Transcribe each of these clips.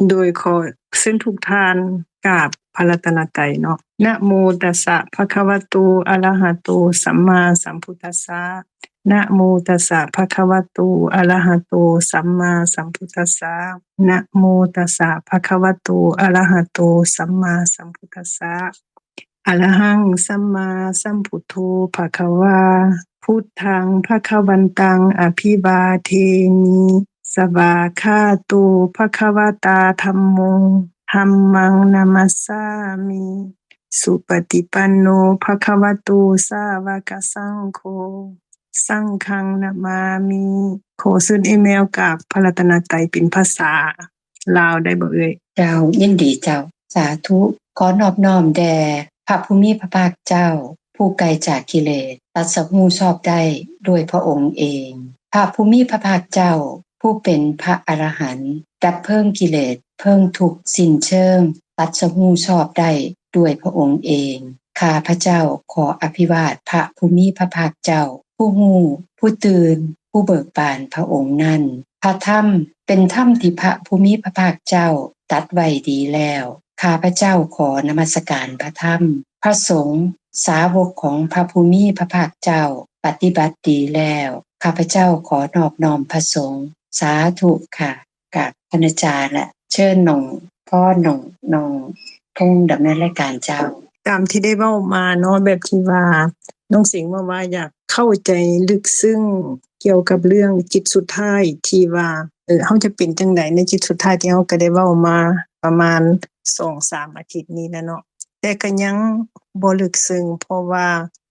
โดยขอเชิญทุกท่านกราบพระรัตนตรัยเนาะนะโมตัสสะภะคะวะโตอะระหะโตสัมมาสัมพุทธัสสะนะโมตัสสะภะคะวะโตอะระหะโตสัมมาสัมพุทธัสสะนะโมตัสสะภะคะวะโตอะระหะโตสัมมาสัมพุทธัสสะอะระหังสัมมาสัมพุทโธภะคะวาพุทธังภะคะวันตังอภิวาเทมิสวากขาโตภะคะวตาธัมโมธัมมังนามัสสามิสุปฏิปันโนภะคะวะโตสาวกสังโฆสังฆังนะมามิขอเชิญอีเมลกับพระรัตนตรัยเป็นภาษาลาวได้บ่เอ่ยเจ้ายินดีเจ้าสาธุขอนอบน้อมแด่พระผู้มีพระภาคเจ้าผู้ไกลจากกิเลสตรัสรู้ชอบได้ด้วยพระองค์เองพระผู้มีพระภาคเจ้าผู้เป็นพระอรหันต์ดับเพิ่งกิเลสเพิ่งทุกข์สิ้นเชิงตรัสรู้ชอบได้ด้วยพระองค์เองข้าพระเจ้าขออภิวาทพระผู้มีพระภาคเจ้าผู้รู้ผู้ตื่นผู้เบิกบานพระองค์นั้นพระธรรมเป็นธรรมที่พระผู้มีพระภาคเจ้าตัดไว้ดีแล้วข้าพระเจ้าขอนมัสการพระธรรมพระสงฆ์สาวกของพระผู้มีพระภาคเจ้าปฏิบัติดีแล้วข้าพเจ้าขอนอบน้อมพระสงฆ์สาธุค่ะกับพระอาจารย์และเชิญน้องพ่อน้องพงษ์ดำเนินรายการเจ้าตามที่ได้เว้ามาเนาะแบบที่ว่าน้องสิงห์ว่าอยากเข้าใจลึกซึ้งเกี่ยวกับเรื่องจิตสุดท้ายที่ว่าเฮาจะเป็นจังได๋ในจิตสุดท้ายที่เฮาก็ได้เว้ามาประมาณ 2-3 อาทิตย์นี้แล้วเนาะแต่ก็ยังบ่ลึกซึ้งเพราะว่า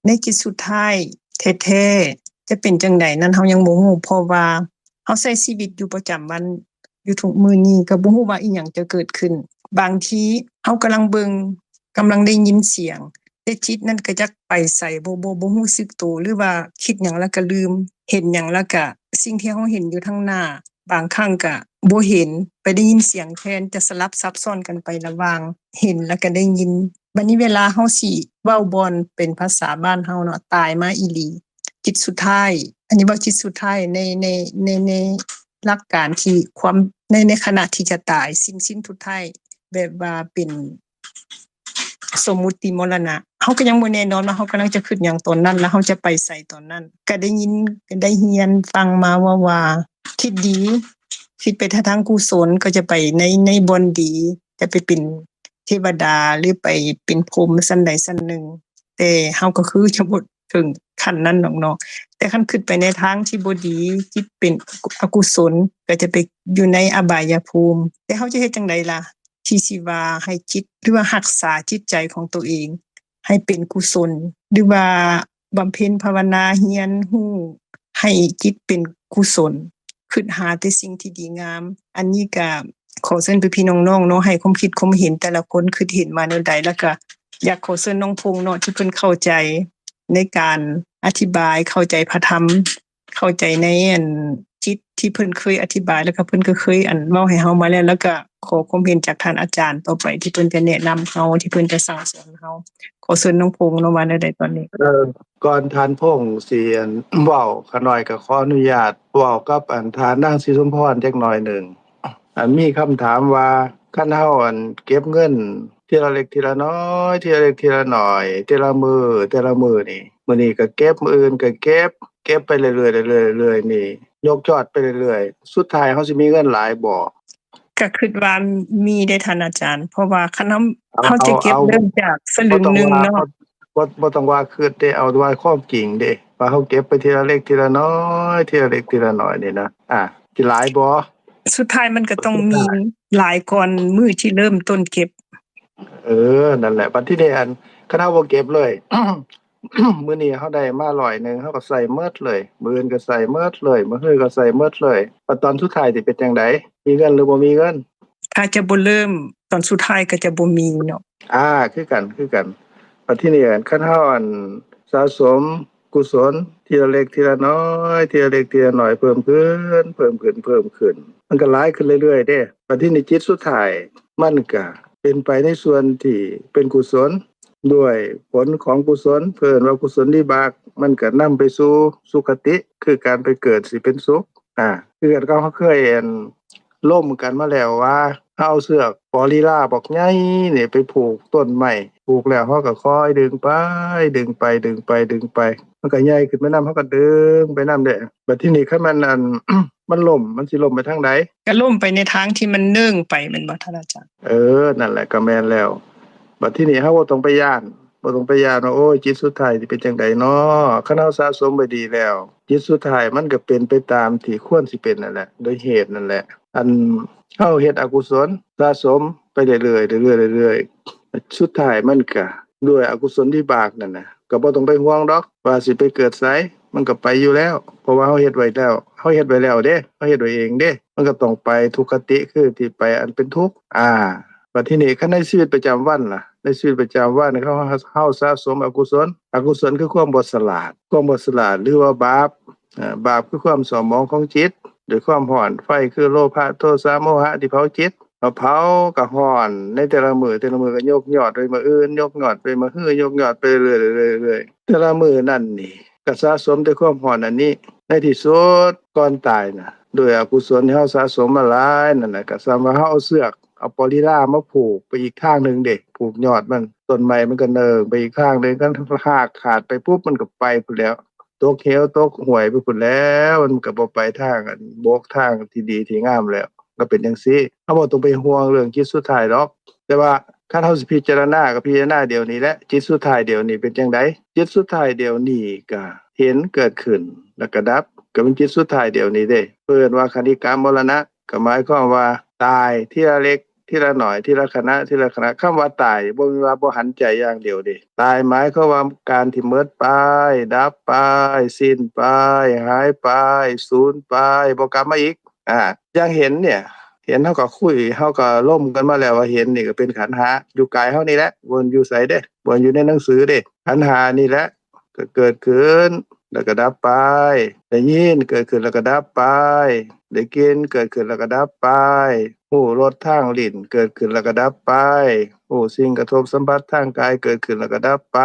ในจิตสุดท้ายแท้ๆจะเป็นจังได๋นั้นเฮายังบ่ฮู้เพราะว่าเฮาใช้ชีวิตอยู่ประจำวันอยู่ทุกมื้อนี้ก็บ่ฮู้ว่าอิหยังจะเกิดขึ้นบางทีเฮากำลังเบิ่งกำลังได้ยินเสียงแต่จิตนั้นก็จักไปไสบ่รู้สึกตัวหรือว่าคิดหยังแล้วก็ลืมเห็นหยังแล้วก็สิ่งที่เฮาเห็นอยู่ทางหน้าบางครั้งก็บ่เห็นไปได้ยินเสียงแทนจะสลับซับซ้อนกันไประหว่างเห็นแล้วก็ได้ยินบัดนี้เวลาเฮาสิเว้าบ่เป็นภาษาบ้านเฮาเนาะตายมาอีหลีจิตสุดท้ายอันนี้ว่าจิตสุดท้ายในหลักการที่ความในขณะที่จะตายสิ่งสุดท้ายแบบว่าเป็นสมมุติมรณะเฮาก็ยังบ่แน่นอนว่าเฮากำลังจะคิดหยังตอนนั้นแล้วเฮาจะไปไสตอนนั้นก็ได้ยินได้เรียนฟังมาว่าคิดดีคิดไปทางกุศลก็จะไปในบ่อนดีจะไปเป็นเทวดาหรือไปเป็นพรหมชั้นใดชั้นหนึ่งแต่เฮาก็คือจะบ่ถึงขั้นนั้นดอกเนาะแต่คันคิดไปในทางที่บ่ดีที่เป็นอกุศลก็จะไปอยู่ในอบายภูมิแต่เฮาจะเฮ็ดจังไดล่ะที่สิว่าให้จิตหรือว่ารักษาจิตใจของตัวเองให้เป็นกุศลหรือว่าบำเพ็ญภาวนาเรียนรู้ให้จิตเป็นกุศลคิดหาแต่สิ่งที่ดีงามอันนี้ก็ขอเชิญพี่ๆน้องๆเนาะให้ความคิดความเห็นแต่ละคนคิดเห็นมาแนวใดแล้วก็อยากขอเชิญน้องพงษ์เนาะที่เพิ่นเข้าใจในการอธิบายเข้าใจพระธรรมเข้าใจในจิตที่เพิ่นเคยอธิบายแล้วก็เพิ่นก็เคยเว้าให้เฮามาแล้วก็ขอความเห็นจากท่านอาจารย์ต่อไปที่เพิ่นจะแนะนำเฮาที่เพิ่นจะสั่งสอนเฮาขอเชิญน้องพงษ์เนาะว่าได้ตอนนี้ก่อนท่านพงษ์สิเว้าขาน้อยก็ขออนุญาตเว้ากับท่านนางศรีสมพรจักหน่อยหนึ่งมีคำถามว่าคันเฮาเก็บเงินทีละเล็กทีละน้อยทีละเล็กทีละน้อยทีละมื้อนี่มื้อนี้ก็เก็บมื้ออื่นก็เก็บไปเรื่อยๆนี่ยกยอดไปเรื่อยๆสุดท้ายเฮาสิมีเงินหลายบ่ก็คิดว่ามีได้ท่านอาจารย์เพราะว่าคันเฮาจะเก็บเริ่มจากสลึงนึงเนาะบ่ต้องว่าคิดเด้เอาว่าความจริงเด้ว่าเฮาเก็บไปทีละเล็กทีละน้อยทีละเล็กทีละน้อยนี่นะสิหลายบ่สุดท้ายมันก็ต้องมีหลายก่อนมื้อที่เริ่มต้นเก็บนั่นแหละบัดทีนี้คันเฮาบ่เก็บเลย มื้อนี้เฮาได้มา100นึงเฮาก็ใส่หมดเลยมื้ออื่นก็ใส่หมดเลยมื้อฮื้อก็ใส่หมดเลยบัดตอนสุดท้ายสิเป็นจังได๋มีเงินหรือบ่มีเงินถ้าจะบ่เริ่มตอนสุดท้ายก็จะบ่มีเนาะคือกันบัดทีนี้คันเฮาสะสมกุศลทีละเล็กทีละน้อยทีละเล็กทีละน้อยเพิ่มขึ้นมันก็หลายขึ้นเรื่อยๆเด้บัดทีนี้จิตสุดท้ายมันก็เป็นไปในส่วนที่เป็นกุศลด้วยผลของกุศลเพิ่นว่ากุศลวิบากมันก็นำไปสู่สุคติคือการไปเกิดสิเป็นสุขคือกันเขาเคย ล่มกันมาแล้วว่าเอาเสือกปอลีลาบอกใหญ่นี่ไปผูกต้นไม้ผูกแล้วเขาก็ค่อยดึงไปดึงไปดึงไปดึงไปมันก็ใหญ่ขึ้นไปนำเขาก็ดึงไปนำเด้บัดทีนี้คันมันอัน มันล่มมันสิล่มไปทางใดก็ล่มไปในทางที่มันเนื่องไปแม่นบ่ท่านอาจารย์นั่นแหละก็แม่นแล้วบัดทีนี้เฮาบ่ต้องไปย้านว่าโอ้ยจิตสุดท้ายสิเป็นจังได๋น้อคันเฮาสะสมไว้ดีแล้วจิตสุดท้ายมันก็เป็นไปตามที่ควรสิเป็นนั่นแหละโดยเหตุนั่นแหละอันเฮาเฮ็ดอกุศลสะสมไปเรื่อยๆเรื่อยๆสุดท้ายมันก็ด้วยอกุศลวิบากนั่นน่ะก็บ่ต้องไปห่วงดอกว่าสิไปเกิดไสมันก็ไปอยู่แล้วเพราะว่าเฮาเฮ็ดไว้แล้วเฮาเฮ็ดไว้แล้วเด้เฮาเฮ็ดไว้เองเด้มันก็ต้องไปทุกขติคือที่ไปอันเป็นทุกข์บัดทีนี้คันในชีวิตประจำวันล่ะในชีวิตประจำวันเฮาสะสมอกุศลคือความบ่ฉลาดหรือว่าบาปบาปคือความเศร้าหมองของจิตด้วยความร้อนไฟคือโลภะโทสะโมหะที่เผาจิตเผาก็ร้อนในแต่ละมื้อก็ยกยอดไปมื้ออื่นยกยอดไปมื้อฮื้อยกยอดไปเรื่อยๆๆแต่ละมื้อนั่นนี่ก็สะสมด้วยความร้อนอันนี้ในที่สุดก่อนตายน่ะด้วยอกุศลที่เฮาสะสมมาหลายนั่นน่ะก็ส่ำว่าเฮาเอาเสือกเอาปอลีลามาผูกไปอีกข้างหนึ่งเด็กผูกยอดมันต้นไม้มันก็เนิงไปอีกข้างหนึ่งกันหากขาดไปปุ๊บมันก็ไปพุ่นแล้วตกเหวตกห้วยไปพุ่นแล้วมันก็บ่ไปทางอันบกทางที่ดีที่งามแล้วก็เป็นจังซี่เฮาบ่ต้องไปห่วงเรื่องจิตสุดท้ายดอกแต่ว่าคันเฮาสิพิจารณาก็พิจารณาเดี๋ยวนี้แหละจิตสุดท้ายเดี๋ยวนี้เป็นจังไดจิตสุดท้ายเดี๋ยวนี้ก็เห็นเกิดขึ้นแล้วก็ดับก็เป็นจิตสุดท้ายเดี๋ยวนี้เด้เพิ่นว่าคณิกามรณะก็หมายความว่าตายทีละเล็กทีละหน่อยทีละขณะคำว่าตายบ่แม่นว่าบ่หันใจอย่างเดียวเด้ตายหมายความว่าการที่หมดไปดับไปสิ้นไปหายไปสูญไปบ่กลับมาอีกอย่างเห็นเนี่ยเห็นเฮาก็คุยเฮาก็ล่มกันมาแล้วว่าเห็นนี่ก็เป็นขันธ์ห้าอยู่กายเฮานี่แหละบ่อยู่ไสเด้บ่อยู่ในหนังสือเด้ขันธ์ห้านี่แหละก็เกิดขึ้นแล้วก็ดับไปได้ยินเกิดขึ้นแล้วก็ดับไปได้กลิ่นเกิดขึ้นแล้วก็ดับไปหูรสทางลิ้นเกิดขึ้นแล้วก็ดับไปหูสิ่งกระทบสัมผัสทางกายเกิดขึ้นแล้วก็ดับไป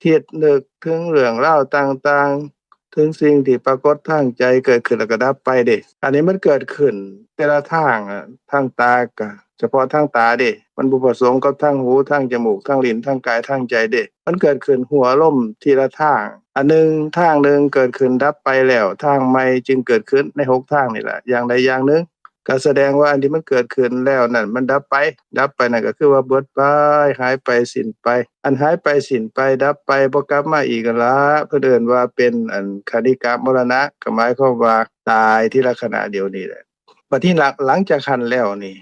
คิดนึกถึงเรื่องราวต่างๆถึงสิ่งที่ปรากฏทางใจเกิดขึ้นแล้วก็ดับไปเด้อันนี้มันเกิดขึ้นแต่ละทางทางตาก็เฉพาะทางตาเด้มันบ่ประสงค์กับทางหูทางจมูกทางลิ้นทางกายทางใจเด้มันเกิดขึ้นหัวลมทีละทางอันหนึ่งทางหนึ่งเกิดขึ้นดับไปแล้วทางใหม่จึงเกิดขึ้นใน6ทางนี่แหละอย่างใดอย่างหนึ่งก็แสดงว่าอันที่มันเกิดขึ้นแล้วนั่นมันดับไปนั่นก็คือว่าเบิดไปหายไปสิ้นไปอันหายไปสิ้นไปดับไปบ่กลับมาอีกนั่นล่ะเพิ่นเอิ้นว่าเป็นอันคณิกามรณะก็หมายความว่าตายทีละขณะเดียวนี้แหละบัดนี้หลังจากคันแล้วนี่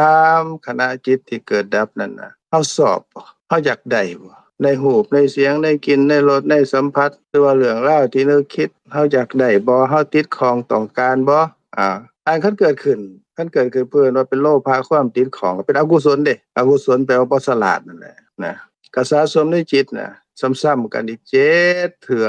3ขณะจิตที่เกิดดับนั่นน่ะเฮาสอบเฮาอยากได้บ่ในรูปในเสียงในกลิ่นในรสในสัมผัสหรือว่าเรื่องราวที่นึกคิดเฮาอยากได้บ่เฮาติดของต้องการบ่อันคันเกิดขึ้นเพิ่นว่าเป็นโลภะความติดของเป็นอกุศลเด้อกุศลแปลว่าบ่ฉลาดนั่นแหละนะก็สะสมในจิตน่ะซ้ำๆกันอีก7เทื่อ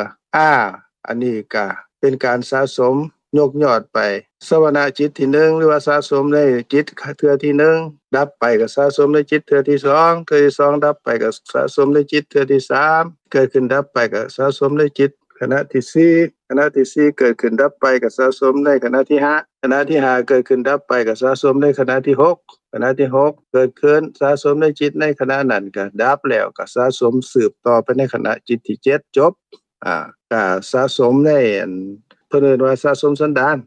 อันนี้ก็เป็นการสะสมยกยอดไปสวนะจิตที่1หรือว่าสะสมในจิตเทื่อที่1ดับไปก็สะสมในจิตเทื่อที่2เทื่อที่2ดับไปก็สะสมในจิตเทื่อที่3เกิดขึ้นดับไปก็สะสมในจิตขณะที่4เกิดขึ้นดับไปก็สะสมในขณะที่5ขณะที่5เกิดขึ้นดับไปก็สะสมในขณะที่6ขณะที่6เกิดขึ้นสะสมในจิตในขณะนั้นก็ดับแล้วก็สะสมสืบต่อไปในขณะจิตที่7จบก็สะสมในอันเพิ่นเอิ้นว่าสะสมสันดาน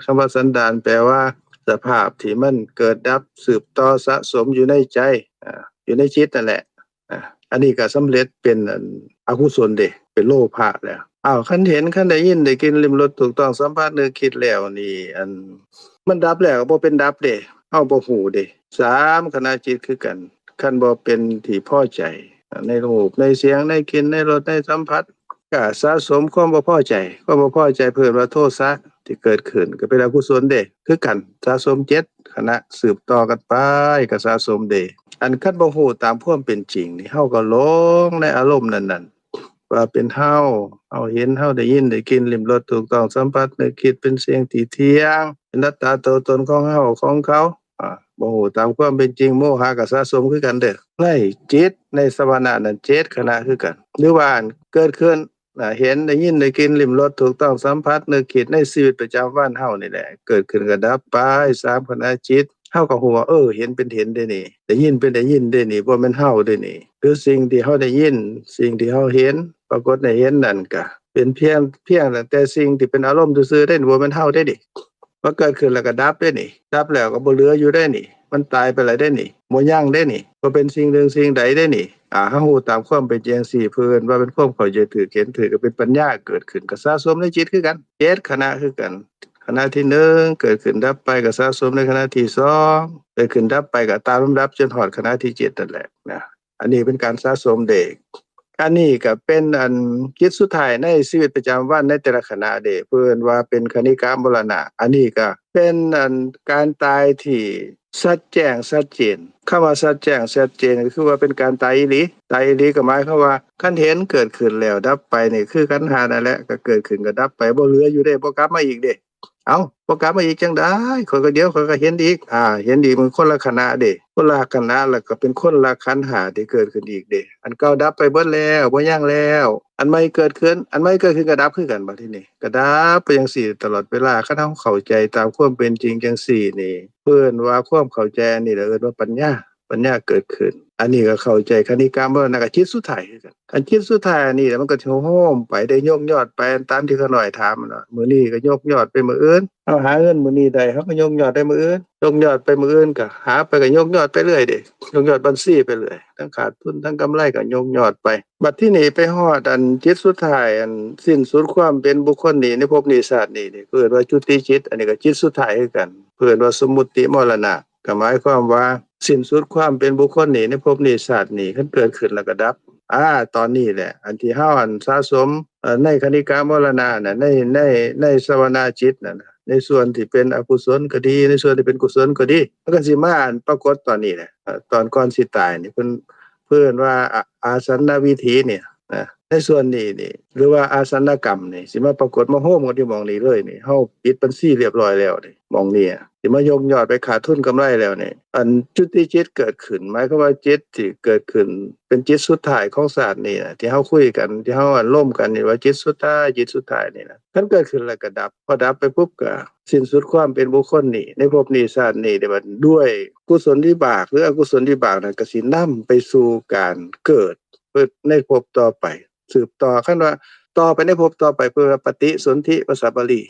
คำว่าสันดานแปลว่าสภาพที่มันเกิดดับสืบต่อสะสมอยู่ในใจอยู่ในจิตนั่นแหละอันนี้ก็สำเร็จเป็นอกุศลเด้เป็นโลภะแล้วคันเห็นคันได้ยินได้กินลิ้มรสถูกต้องสัมผัสนึกคิดแล้วนี่มันดับแล้วก็บ่เป็นดับเด้เฮาบ่ฮู้เด้3ขณะจิตคือกันคันบ่เป็นที่พอใจในรูปในเสียงในกลิ่นในรสในสัมผัสก็สะสมความบ่พอใจเพิ่นว่าโทสะที่เกิดขึ้นก็เป็นอกุศลเด้คือกันสะสม7ขณะสืบต่อกันไปก็สะสมเด้อันคันบ่ฮู้ตามความเป็นจริงนี่เฮาก็หลงในอารมณ์นั้นๆว่าเป็นเฮาเห็นเฮาได้ยินได้กินลิ้มรสถูกต้องสัมผัสนึกคิดเป็นสิ่งที่เที่ยงเป็นอัตตาตัวตนของเฮาของเขาบ่ฮู้ตามความเป็นจริงโมหะก็สะสมคือกันเด้อในจิตในสวนะนั้น7ขณะคือกันหรือว่าเกิดขึ้น เห็นได้ยินได้กินลิ้มรสถูกต้องสัมผัสนึกคิดในชีวิตประจำวันเฮานี่แหละเกิดขึ้นก็ดับไป3ขณะจิตเฮาก็ฮู้ว่าเห็นเป็นเห็นเด้นี่ได้ยินเป็นได้ยินเด้นี่บ่แม่นเฮาเด้นี่คือสิ่งที่เฮาได้ยินสิ่งที่เฮาเห็นปรากฏให้เห็นนั่นก็เป็นเพียงแต่สิ่งที่เป็นอารมณ์ซื่อๆเด้นี่บ่แม่นเฮาเด้นี่มันเกิดขึ้นแล้วก็ดับเด้นี่ดับแล้วก็บ่เหลืออยู่ได้นี่มันตายไปแล้วได้นี่บ่ยังได้นี่บ่เป็นสิ่งหนึ่งสิ่งใดได้นี่เฮาฮู้ตามความเป็นจริงจั่งซี้เพิ่นว่าเป็นความเข้าใจถูกเห็นถูกก็เป็นปัญญาเกิดขึ้นก็สะสมในจิตคือกัน7ขณะคือกันขณะที่1เกิดขึ้นดับไปก็สะสมในขณะที่2เกิดขึ้นดับไปก็ตามลำดับจนฮอดขณะที่7นั่นแหละนะอันนี้เป็นการสะสมเด็กอันนี้ก็เป็นกิจสุดท้ายในชีวิตประจำวันในแต่ละขณะเด้เพิ่นว่าเป็นคณิกามรณะอันนี้ก็เป็นการตายที่ชัดแจ้งชัดเจนคำว่าชัดแจ้งชัดเจนก็คือว่าเป็นการตายอีหลีตายอีหลีก็หมายความว่าคันเห็นเกิดขึ้นแล้วดับไปนี่คือขันธ์5นั่นแหละก็เกิดขึ้นก็ดับไปบ่เหลืออยู่เด้บ่กลับมาอีกเด้บ่กลับมาอีกจังได๋ข้อยก็เดี๋ยวข้อยก็เห็นอีกเห็นอีกมันคนละขณะเด้คนละขณะแล้วก็เป็นคนละขันธ์5ที่เกิดขึ้นอีกเด้อันเก่าดับไปเบิดแล้วบ่ยังแล้วอันใหม่เกิดขึ้นก็ดับคือกันบัดทีนี้ก็ดับไปจังซี่ตลอดเวลาคันเฮาเข้าใจตามความเป็นจริงจังซี่นี่เพิ่นว่าความเข้าใจอันนี้เอิ้นว่าปัญญาเกิดขึ้นอันนี้ก็เข้าใจคณิกามรณะก็จิตสุดท้ายคือกันอันจิตสุดท้ายอันนี้มันก็สิโฮมไปได้ยกยอดไปตามที่เขาน้อยถามน่ะมื้อนี้ก็ยกยอดไปมื้ออื่นเฮาหาเงินมื้อนี้ได้เฮาก็ยกยอดได้มื้ออื่นยกยอดไปมื้ออื่นก็หาไปก็ยกยอดไปเรื่อยเด้ยกยอดบัญชีไปเรื่อยทั้งขาดทุนทั้งกำไรก็ยกยอดไปบัดที่นี้ไปฮอดจิตสุดท้ายสิ้นสุดความเป็นบุคคลนี้ในภพนี้ชาตินี้เพิ่นว่าจุติจิตอันนี้ก็จิตสุดท้ายคือกันเพิ่นว่าสมมุติมรณะก็หมายความว่าสิ้นสุดความเป็นบุคคลนี้ในภพนี้ชาตินี้คันเกิดขึ้นแล้วก็ดับตอนนี้แหละอันที่เฮาสะสมในคณิกามรณะน่ะในสวนาจิตน่ะในส่วนที่เป็นอกุศลก็ดีในส่วนที่เป็นกุศลก็ดีมันก็สิมาปรากฏตอนนี้แหละตอนก่อนสิตายนี่เพิ่นว่าอาสันนวิถีเนี่ยนะในส่วนนี้นี่หรือว่าอาสันนกรรมนี่สิมาปรากฏมาโฮมกันที่หม้องนี้เลยนี่เฮาปิดบัญชีเรียบร้อยแล้วนี่หม้องนี้สิมายกยอดไปขาดทุนกำไรแล้วนี่จุติจิตเกิดขึ้นหมายความว่าจิตที่เกิดขึ้นเป็นจิตสุดท้ายของศาสตร์นี่นะที่เฮาคุยกันที่เฮาร่วมกันนี่ว่าจิตสุดท้ายนี่นะคันเกิดขึ้นแล้วก็ดับพอดับไปปุ๊บก็สิ้นสุดความเป็นบุคคลนี่ในภพนี้ชาตินี้ได้บัดด้วยกุศลวิบากหรืออกุศลวิบากนั้นก็สินำไปสู่การเกิดในภพต่อไปสืบต่อคันว่าต่อไปในภพต่อไปเพื่อปฏิสนธิภาษาบาลี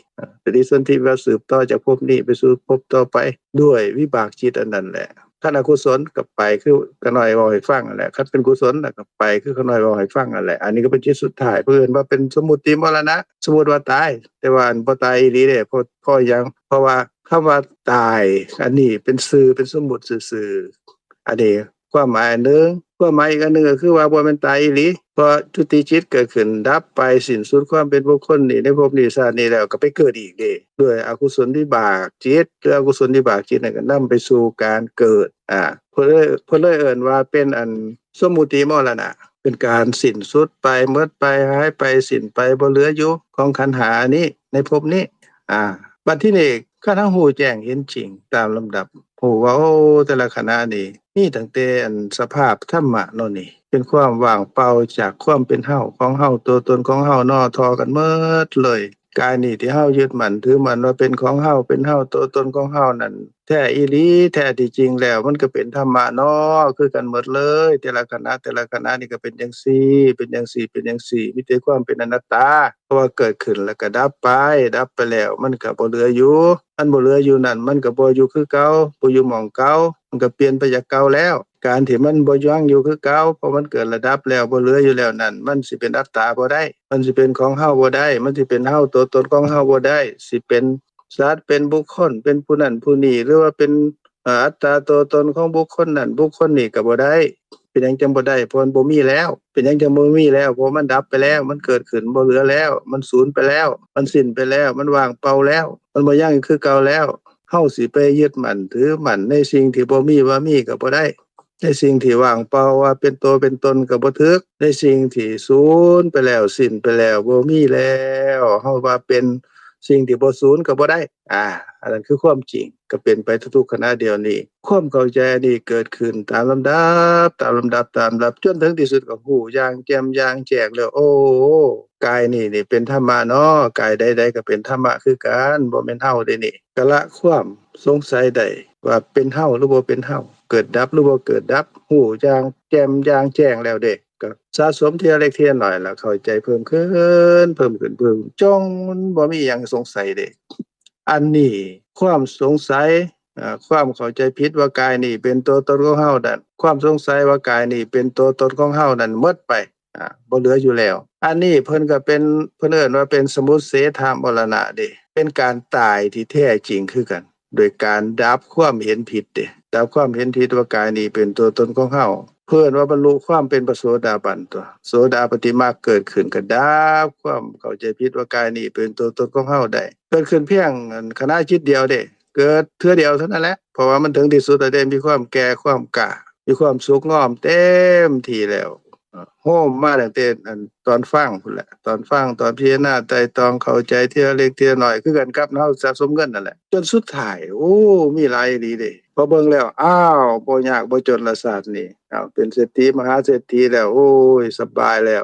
ปฏิสนธิว่าสืบต่อจากภพนี้ไปสู่ภพต่อไปด้วยวิบากจิตอันนั้นแหละคันอกุศลก็ไปคือขน้อยเว้าให้ฟังนั่นแหละคันเป็นกุศลก็ไปคือขน้อยเว้าให้ฟังนั่นแหละอันนี้ก็เป็นจิตสุดท้ายเพิ่นว่าเป็นสมมุติมรณะสมมุติว่าตายแต่ว่าบ่ตายอีหลีเด้เพราะหยังเพราะว่าคำว่าตายอันนี้เป็นชื่อเป็นสมมุติซื่อๆอันนี้ความหมายอันนึงความหมายอีกอันนึงก็คือว่าบ่แม่นตายอีหลีพอจุติจิตเกิดขึ้นดับไปสิ้นสุดความเป็นบุคคลนี่ในภพนี้ชาตินี้แล้วก็ไปเกิดอีกเด้ด้วยอกุศลวิบากจิตหรืออกุศลวิบากจิตนั่นก็นำไปสู่การเกิดเพิ่นเลยเอิ้นว่าเป็นสมมุติมรณะเป็นการสิ้นสุดไปหมดไปหายไปสิ้นไปบ่เหลืออยู่ของขันธ์5นี้ในภพนี้บัดที่นี้คันเฮาฮู้แจ้งเห็นจริงตามลำดับฮู้ว่าแต่ละขณะนี้มีตั้งแต่สภาพธรรมะเนาะนี่เป็นความว่างเปล่าจากความเป็นเฮาของเฮาตัวตนของเฮาเนาะทอกันหมดเลยกายนี้ที่เฮายึดมั่นถือมั่นว่าเป็นของเฮาเป็นเฮาตัวตนของเฮานั่นแท้อีหลีแท้ที่จริงแล้วมันก็เป็นธรรมะเนาะคือกันหมดเลยแต่ละขณะนี่ก็เป็นจังซี่เป็นจังซี่มีแต่ความเป็นอนัตตาเพราะว่าเกิดขึ้นแล้วก็ดับไปแล้วมันก็บ่เหลืออยู่อันบ่เหลืออยู่นั่นมันก็บ่อยู่คือเก่าบ่อยู่หม้องเก่ามันก็เปลี่ยนไปจากเก่าแล้วการที่มันบ่ยั่งอยู่คือเก่าเพราะมันเกิดระดับแล้วบ่เหลืออยู่แล้วนั่นมันสิเป็นอัตตาบ่ได้มันสิเป็นของเฮาบ่ได้มันสิเป็นเฮาตัวตนของเฮาบ่ได้สิเป็นสัตว์เป็นบุคคลเป็นผู้นั้นผู้นี้หรือว่าเป็นอัตตาตัวตนของบุคคลนั้นบุคคลนี้ก็บ่ได้เป็นหยังจังบ่ได้เพราะมันบ่มีแล้วเป็นหยังจังบ่มีแล้วเพราะมันดับไปแล้วมันเกิดขึ้นบ่เหลือแล้วมันสูญไปแล้วมันสิ้นไปแล้วมันว่างเปล่าแล้วมันบ่ยั่งคือเก่าแล้วเฮาสิไปยึดมั่นถือมั่นในสิ่งที่บ่มีว่ามีก็บ่ได้ในสิ่งที่ว่างเปล่าว่าเป็นตัวเป็นตนก็บ่ถึกในสิ่งที่สูญไปแล้วสิ้นไปแล้วบ่มีแล้วเฮาว่าเป็น สิ่งที่บ่ศูนย์ก็บ่ได้อันนั้นคือความจริงก็เป็นไปทุกๆขณะเดียวนี้ความเข้าใจอันนี้เกิดขึ้นตามลำดับจนถึงที่สุดก็ฮู้อย่างแจ่มอย่างแจ้งแล้วโอ้กายนี่เป็นธรรมะเนาะกายใดๆก็เป็นธรรมะคือกันบ่แม่นเฮาเด้นี่ก็ละความสงสัยได้ว่าเป็นเฮาหรือบ่เป็นเฮาเกิดดับหรือบ่เกิดดับฮู้อย่างแจ่มอย่างแจ้งแล้วเด้ก็สะสมทีละเล็กทีละน้อยแล้วเข้าใจเพิ่มขึ้นจงบ่มีหยังสงสัยเด้อันนี้ความสงสัยความเข้าใจผิดว่ากายนี่เป็นตัวตนของเฮานั่นความสงสัยว่ากายนี่เป็นตัวตนของเฮานั่นหมดไปบ่เหลืออยู่แล้วอันนี้เพิ่นก็เป็นเพิ่นเอิ้นว่าเป็นสมุเฉทมรณะเด้เป็นการตายที่แท้จริงคือกันโดยการดับความเห็นผิดเด้ดับความเห็นผิดว่ากายนี้เป็นตัวตนของเฮาเพิ่นว่าบรรลุความเป็นพระโสดาบันตัวโสดาปัตติมรรคเกิดขึ้นก็ดับความเข้าใจผิดว่ากายนี้เป็นตัวตนของเฮาได้เกิดขึ้นเพียงขณะจิตเดียวเด้เกิดเทื่อเดียวเท่านั้นแหละเพราะว่ามันถึงที่สุดแล้วเด้มีความแก่ความกล้ามีความสุขงอมเต็มที่แล้วโฮมมาตั้งแต่ตอนฟังพุ่นแหละตอนฟังตอนพิจารณาไตร่ตรองเข้าใจทีละเล็กทีละน้อยคือกันกับเฮาสะสมเงินนั่นแหละจนสุดท้ายโอ้มีหลายอีหลีเด้พอเบิ่งแล้วอ้าวบ่ยากบ่จนละศาสตร์นี่เป็นเศรษฐีมหาเศรษฐีแล้วโอ้ยสบายแล้ว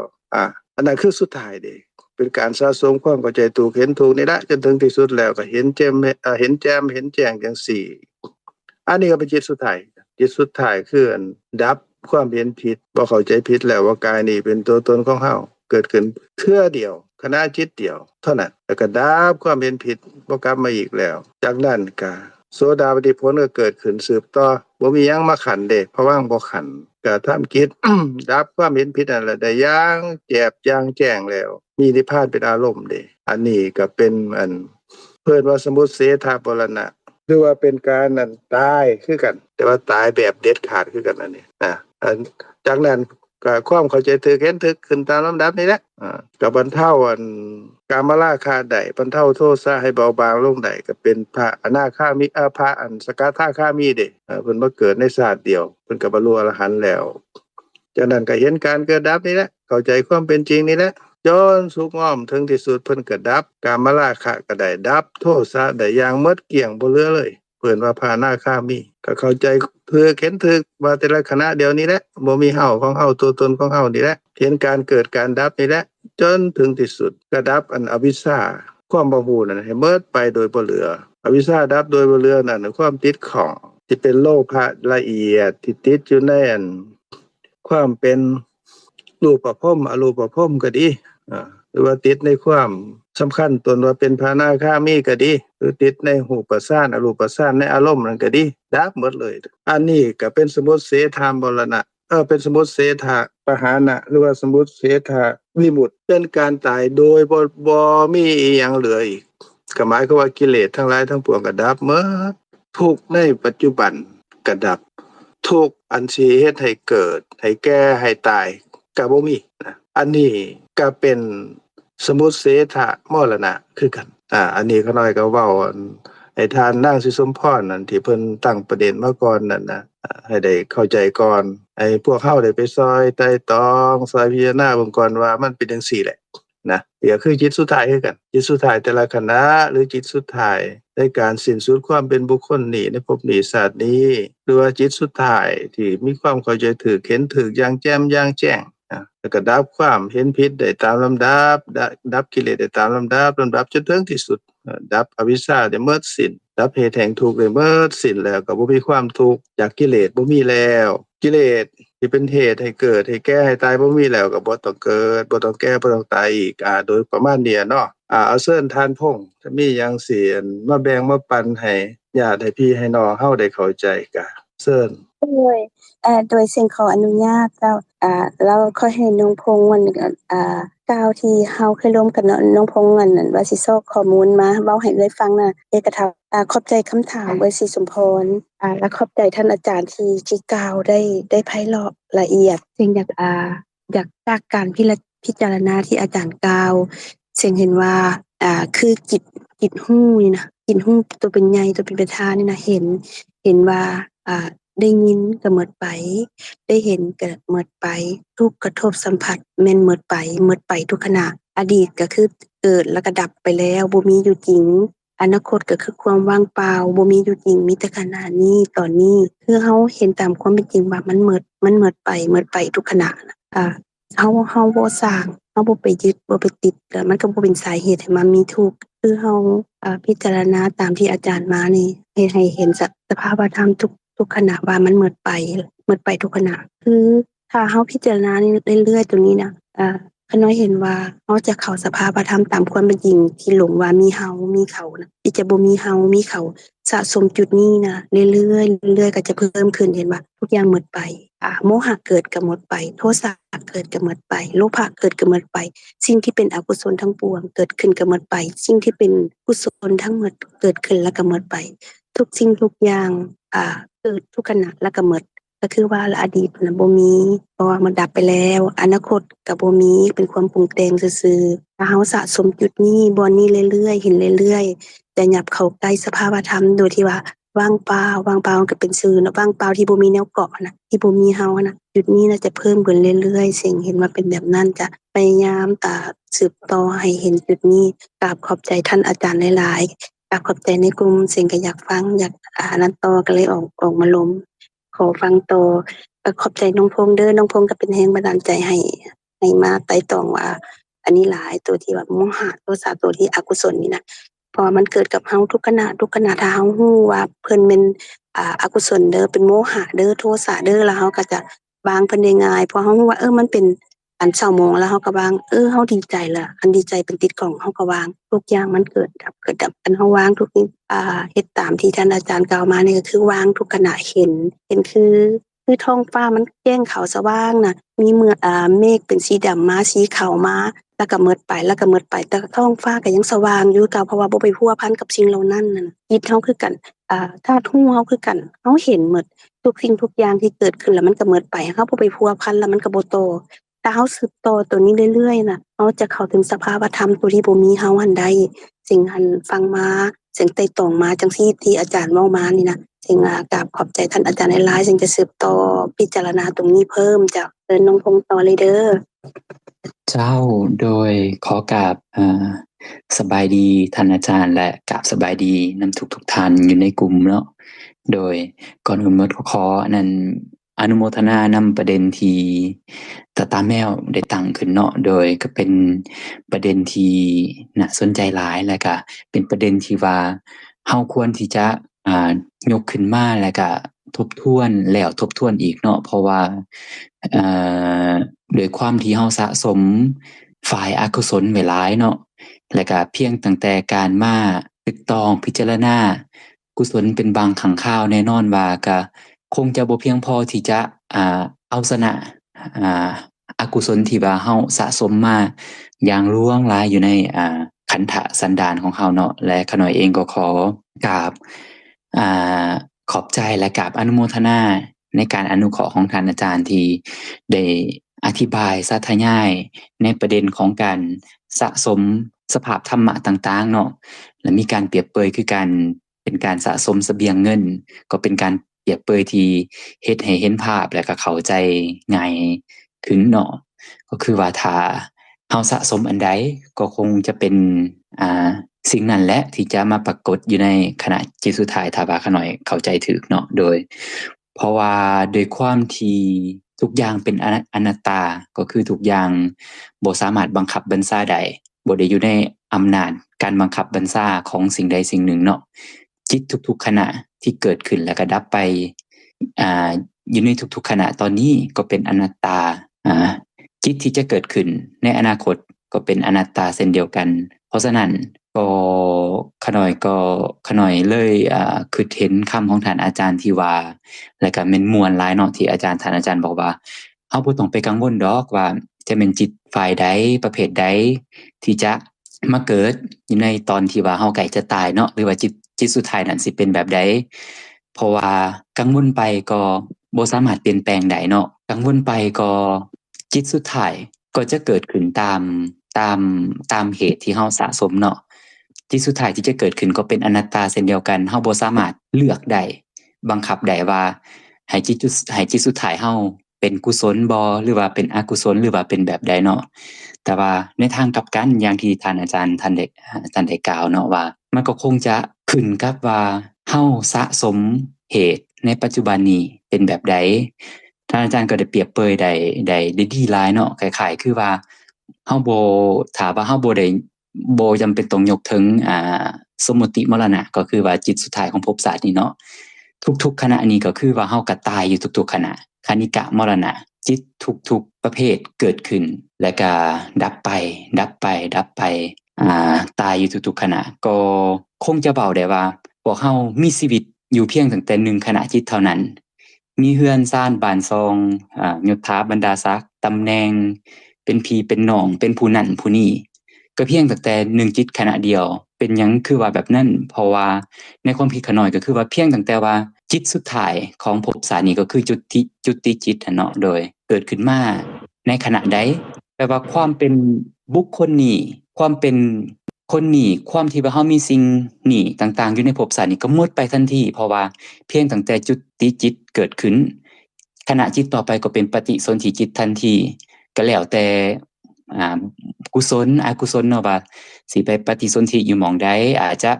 อันนั้นคือสุดท้ายเด้เป็นการสะสมความเข้าใจถูกเห็นถูกนี่ละจนถึงที่สุดแล้วก็เห็นแจ่มเห็นแจ่มเห็นแจ้งจังซี่อันนี้ก็เป็นจิตสุดท้ายคืออันดับความเห็นผิดบ่เข้าใจผิดแล้วว่ากายนี้เป็นตัวตนของเฮาเกิดขึ้นเทื่อเดียวขณะจิตเดียวเท่านั้นแล้วก็ดับความเห็นผิดบ่กลับมาอีกแล้วจากนั้นก็โสดาปัตติผลก็เกิดขึ้นสืบต่อบ่มีหยังมาขันเด้เพราะว่าบ่ขันก็ทำกิจ ดับความเห็นผิดนั่นแหละได้อย่างแจ่มอย่างแจ้งแล้วมีนิพพานเป็นอารมณ์เด้อันนี้ก็เป็นอันเพิ่นว่าสมุเฉทมรณะหรือว่าเป็นการนั่นตายคือกันแต่ว่าตายแบบเด็ดขาดคือกันอันนี้อันจากนั้นก็ความเข้าใจถูกเห็นถูกขึ้นตามลำดับนี่แหละก็บรรเทากามราคะได้บรรเทาโทสะให้เบาบางลงได้ก็เป็นพระอนาคามิพระสกทาคามีเด้เพิ่นมาเกิดในชาติเดียวเพิ่นก็บรรลุอรหันต์แล้วจากนั้นก็เห็นการเกิดดับนี่แหละเข้าใจความเป็นจริงนี่แหละจนสุขงอมถึงที่สุดเพิ่นก็ดับกามราคะก็ได้ดับโทสะได้อย่างหมดเกลี้ยงบ่เหลือเลยเพิ่นว่าพระอนาคามีก็เข้าใจถูกเห็นถูกว่าแต่ละขณะเดียวนี้แหละบ่มีเฮาของเฮาตัวตนของเฮานี่แหละเห็นการเกิดการดับนี่แหละจนถึงที่สุดก็ดับอวิชชาความบ่ฮู้นั่นให้หมดไปโดยบ่เหลืออวิชชาดับโดยบ่เหลือนั่นความติดข้องที่เป็นโลภะละเอียดที่ติดอยู่ในความเป็นรูปภพอรูปภพก็ดีหรือว่าติดในความสำคัญตนว่าเป็นพระอนาคามีก็ดีหรือติดในรูปฌานอรูปฌานในอารมณ์นั่นก็ดีดับหมดเลยอันนี้ก็เป็นสมุเฉทมรณะเป็นสมุเฉทปหานะหรือว่าสมุเฉทวิมุตติเป็นการตายโดยบ่มีอีหยังเหลืออีกก็หมายความว่ากิเลสทั้งหลายทั้งปวงก็ดับหมดทุกข์ในปัจจุบันก็ดับทุกข์อันสิเฮ็ดให้เกิดให้แก่ให้ตายก็บ่มีอันนี้ก็เป็นสมุเฉทมรณะคือกันอันนี้เขาน้อยก็เว้าให้ทานนางสิสมพรนั่นที่เพิ่นตั้งประเด็นมาก่อนนั่นนะให้ได้เข้าใจก่อนให้พวกเฮาได้ไปซอยไตร่ตรองซอยพิจารณาเบิ่งก่อนว่ามันเป็นจังซี่แหละนะก็คือจิตสุดท้ายคือกันจิตสุดท้ายแต่ละขณะหรือจิตสุดท้ายในการสิ้นสุดความเป็นบุคคลนี้ในภพนี้ชาตินี้หรือว่าจิตสุดท้ายที่มีความเข้าใจถูกเห็นถูกอย่างแจ่มอย่างแจ้งแล้วก็ดับความเห็นผิดได้ตามลำดับดับกิเลสได้ตามลำดับจนถึงที่สุดดับอวิชชาได้หมดสิ้นดับเหตุแห่งทุกข์ได้หมดสิ้นแล้วก็บ่มีความทุกข์จากกิเลสบ่มีแล้วกิเลสที่เป็นเหตุให้เกิดให้แก่ให้ตายบ่มีแล้วก็บ่ต้องเกิดบ่ต้องแก่บ่ต้องตายอีกโดยประมาณนี้เนาะเอาเชิญท่านพงษ์ถ้ามีหยังสิมาแบ่งมาปันให้ญาติให้พี่ให้น้องเฮาได้เข้าใจก็เชิญโดยสิ่งขออนุญาตเจ้าเราขอให้น้องพงษ์มันกล่าวที่เฮาเคยร่วมกันน้องพงษ์นั่นว่าสิซอกข้อมูลมาเว้าให้เอื้อยฟังน่ะเอกถามขอบใจคำถามเอื้อยศรีสมพรและขอบใจท่านอาจารย์ที่กล่าวได้ไพเราะละเอียดซึ่งอยากจากการพิจารณาที่อาจารย์กล่าวซึ่งเห็นว่าคือจิตหู้นี่นะจิตหู้ตัวเป็นใหญ่ตัวเป็นประธานนี่นะเห็นว่าได้ยินก็หมดไปได้เห็นก็หมดไปทุกกระทบสัมผัสแม่นหมดไปทุกขณะอดีตก็คือ เกิดแล้วก็ดับไปแล้วบ่มีอยู่จริงอนาคตก็คือความว่างเปล่าบ่มีอยู่จริงมีแต่ขณะนี้ตอนนี้คือเฮาเห็นตามความเป็นจริงว่ามันหมดไปทุกขณะเฮาบ่สร้างเฮาบ่ไปยึดบ่ไปติดแล้วมันก็บ่เป็นสาเหตุให้มันมีทุกข์คือเฮาพิจารณาตามที่อาจารย์มานี่ให้เห็นสภาวธรรมทุกขณะว่ามันหมดไปทุกขณะคือถ้าเฮาพิจารณาเรื่อยๆตรงนี้นะขน้อยเห็นว่าเฮาจะเข้าสภาวธรรมตามความเป็นจริงที่หลงว่ามีเฮามีเขานะที่จะบ่มีเฮามีเขาสะสมจุดนี้นะเรื่อยๆก็จะเพิ่มขึ้นเห็นว่าทุกอย่างหมดไปโมหะเกิดก็หมดไปโทสะเกิดก็หมดไปโลภะเกิดก็หมดไปสิ่งที่เป็นอกุศลทั้งปวงเกิดขึ้นก็หมดไปสิ่งที่เป็นกุศลทั้งหมดเกิดขึ้นแล้วก็หมดไปทุกสิ่งทุกอย่างเกิดทุกขณะแล้วก็หมดก็คือว่าอดีตน่ะบ่มีเพราะว่ามันดับไปแล้วอนาคตก็บ่มีเป็นความปรุงแต่งซื่อๆถ้าเฮาสะสมจุดนี้บ่นี้เรื่อยๆเห็นเรื่อยๆแต่ยับเข้าใกล้สภาวธรรมโดยที่ว่าว่างเปล่ามันก็เป็นซื่อเนาะว่างเปล่าที่บ่มีแนวเกาะน่ะที่บ่มีเฮาน่ะจุดนี้น่ะจะเพิ่มขึ้นเรื่อยๆสิ่งเห็นว่าเป็นแบบนั้นจะพยายามสืบต่อให้เห็นจุดนี้กราบขอบใจท่านอาจารย์หลายๆกราบขอบใจในกลุ่มสิ่งก็อยากฟังอยากนั้นต่อก็เลยออกมาล้ม ขอฟังต่อขอบใจน้องพงษ์เด้อน้องพงษ์ก็เป็นแรงบันดาลใจให้มาไต่ตองว่าอันนี้หลายตัวที่ว่าโมหะโทสะตัวที่อกุศลนี่นะเพราะมันเกิดกับเฮาทุกขณะถ้าเฮาฮู้ว่าเพิ่นเป็นอกุศลเด้อเป็นโมหะเด้อโทสะเด้อแล้วเฮาก็จะวางเพิ่นได้ง่ายเพราะเฮาฮู้ว่ามันเป็นอันเศร้าหมองแล้วเฮาก็วางเฮาดีใจแล้วอันดีใจเป็นติดของเฮาก็วางทุกอย่างมันเกิดดับอันเฮาวางทุกนี้เฮ็ดตามที่ท่านอาจารย์กล่าวมานี่ก็คือวางทุกขณะเห็นคือท้องฟ้ามันแจ้งขาวสว่างน่ะมีเมฆเป็นสีดำมาสีขาวมาแล้วก็มืดไปแต่ท้องฟ้าก็ยังสว่างอยู่เก่าเพราะว่าบ่ไปพัวพันกับสิ่งเหล่านั้นน่ะจิตเฮาคือกันธาตุรู้เฮาคือกันเฮาเห็นหมดทุกสิ่งทุกอย่างที่เกิดขึ้นแล้วมันก็หมดไปเฮาบ่ไปพัวพันแล้วมันก็บ่โตถ้าเฮาสืบต่อตัวนี้เรื่อยๆน่ะเฮาจะเข้าถึงสภาวธรรมตัวที่บ่มีเฮาหั้นใดสิ่งหั้นฟังมาสิ่งไต่ตองมาจังซี่ที่อาจารย์เว้ามานี่นะสิ่งกราบขอบใจท่านอาจารย์หลายๆสิ่งจะสืบต่อพิจารณาตรงนี้เพิ่มจ้ะเชิญน้องพงษ์ต่อเลยเด้อ เจ้าโดยขอกราบสบายดีท่านอาจารย์และกราบสบายดีนำทุกท่านอยู่ในกลุ่มเนาะโดยก่อนอื่นหมดขอนั้นอนุโมทนานำประเด็นที่ตาแมวได้ตั้งขึ้นเนาะโดยก็เป็นประเด็นที่น่าสนใจหลายและก็เป็นประเด็นที่ว่าเฮาควรที่จะยกขึ้นมาแล้วก็ทบทวนแล้วทบทวนอีกเนาะเพราะว่าโดยความที่เฮาสะสมฝ่ายอกุศลไว้หลายเนาะแล้วก็เพียงตั้งแต่การมาตึกตองพิจารณากุศลเป็นบางครั้งคราวแน่นอนว่าก็คงจะบ่เพียงพอที่จะเอาชนะอกุศลที่ว่าเฮาสะสมมาอย่างล่วงหลายอยู่ในขันธสันดานของเฮาเนาะและขน้อยเองก็ขอกราบขอบใจและกราบอนุโมทนาในการอนุเคราะห์ของท่านอาจารย์ที่ได้อธิบายสาธยายในประเด็นของการสะสมสภาพธรรมะต่างๆเนาะและมีการเปรียบเปรยคือการเป็นการสะสมเสบียงเงินก็เป็นการเปรียบเปรยที่เฮ็ดให้เห็นภาพและก็เข้าใจง่ายขึ้นเนาะก็คือว่าถ้าเฮาสะสมอันใดก็คงจะเป็นสิ่งนั้นแหละที่จะมาปรากฏอยู่ในขณะจิตสุดท้ายถ้าว่าขน้อยเข้าใจถูกเนาะโดยเพราะว่าโดยความที่ทุกอย่างเป็นอนัตตาก็คือทุกอย่างบ่สามารถบังคับบัญชาได้บ่ได้อยู่ในอำนาจการบังคับบัญชาของสิ่งใดสิ่งหนึ่งเนาะจิตทุกๆขณะที่เกิดขึ้นแล้วก็ดับไปอยู่ในทุกๆขณะตอนนี้ก็เป็นอนัตตาจิตที่จะเกิดขึ้นในอนาคตก็เป็นอนัตตาเช่นเดียวกันเพราะฉะนั้นก็ขน้อยเลยคือเห็นคำของท่านอาจารย์ที่ว่าแล้วก็แม่นม่วนหลายเนาะที่ท่านอาจารย์บอกว่าเฮาบ่ต้องไปกังวลดอกว่าจะเป็นจิตฝ่ายใดประเภทใดที่จะมาเกิดอยู่ในตอนที่ว่าเฮาใกล้จะตายเนาะหรือว่าจิตสุดท้ายนั้นสิเป็นแบบใดเพราะว่ากังวลไปก็บ่สามารถเปลี่ยนแปลงได้เนาะกังวลไปก็จิตสุดท้ายก็จะเกิดขึ้นตามเหตุที่เฮาสะสมเนาะที่สุดท้ายที่จะเกิดขึ้นก็เป็นอนัตตาเช่นเดียวกันเฮาบ่สามารถเลือกได้บังคับได้ว่าให้จิตสุดท้ายเฮา เป็นกุศลบ่หรือว่าเป็นอกุศลหรือว่าเป็นแบบใดเนาะแต่ว่าในทางกลับกันอย่างที่ท่านอาจารย์ท่านได้กล่าวเนาะว่ามันก็คงจะขึ้นกับว่าเฮาสะสมเหตุในปัจจุบันนี้เป็นแบบใดท่านอาจารย์ก็ได้เปรียบเปรยได้ดีหลายเนาะคล้ายๆคือว่าเฮาบ่ถ้าว่าเฮาบ่จำเป็นต้องยกถึงสมมุติมรณะก็คือว่าจิตสุดท้ายของภพชาตินี้เนาะทุกๆขณะนี้ก็คือว่าเฮาก็ตายอยู่ทุกๆขณะคณิกะมรณะจิตทุกประเภทเกิดขึ้นและก็ดับไปตายอยู่ทุกๆขณะก็คงจะเว้าได้ว่าพวกเฮามีชีวิตอยู่เพียงตั้งแต่1ขณะจิตเท่านั้นมีเรือนซ่านบ้านซองยศถาบรรดาศักดิ์ตำแหน่งเป็นพี่เป็นน้องเป็นผู้นั้นผู้นี้ก็เพียงตั้งแต่1จิตขณะเดียวเป็นหยังคือว่าแบบนั้นเพราะว่าในความคิดข้อยน้อยก็คือว่าเพียงตั้งแต่ว่าจิตสุดท้ายของภพชาตินี้ก็คือจุติจิตเนาะโดยเกิดขึ้นมาในขณะใดแปลว่าความเป็นบุคคลนี้ความเป็นคนนี้ความที่ว่าเฮามีสิ่งนี้ต่างๆอยู่ในภพชาตินี้ก็หมดไปทันทีเพราะว่าเพียงตั้งแต่จุติจิตเกิดขึ้นขณะจิตต่อไปก็เป็นปฏิสนธิจิตทันทีก็แล้วแต่กุศลอกุศลเนาะว่าสิไปปฏิสนธิอยู่หม้องใดอาจจะ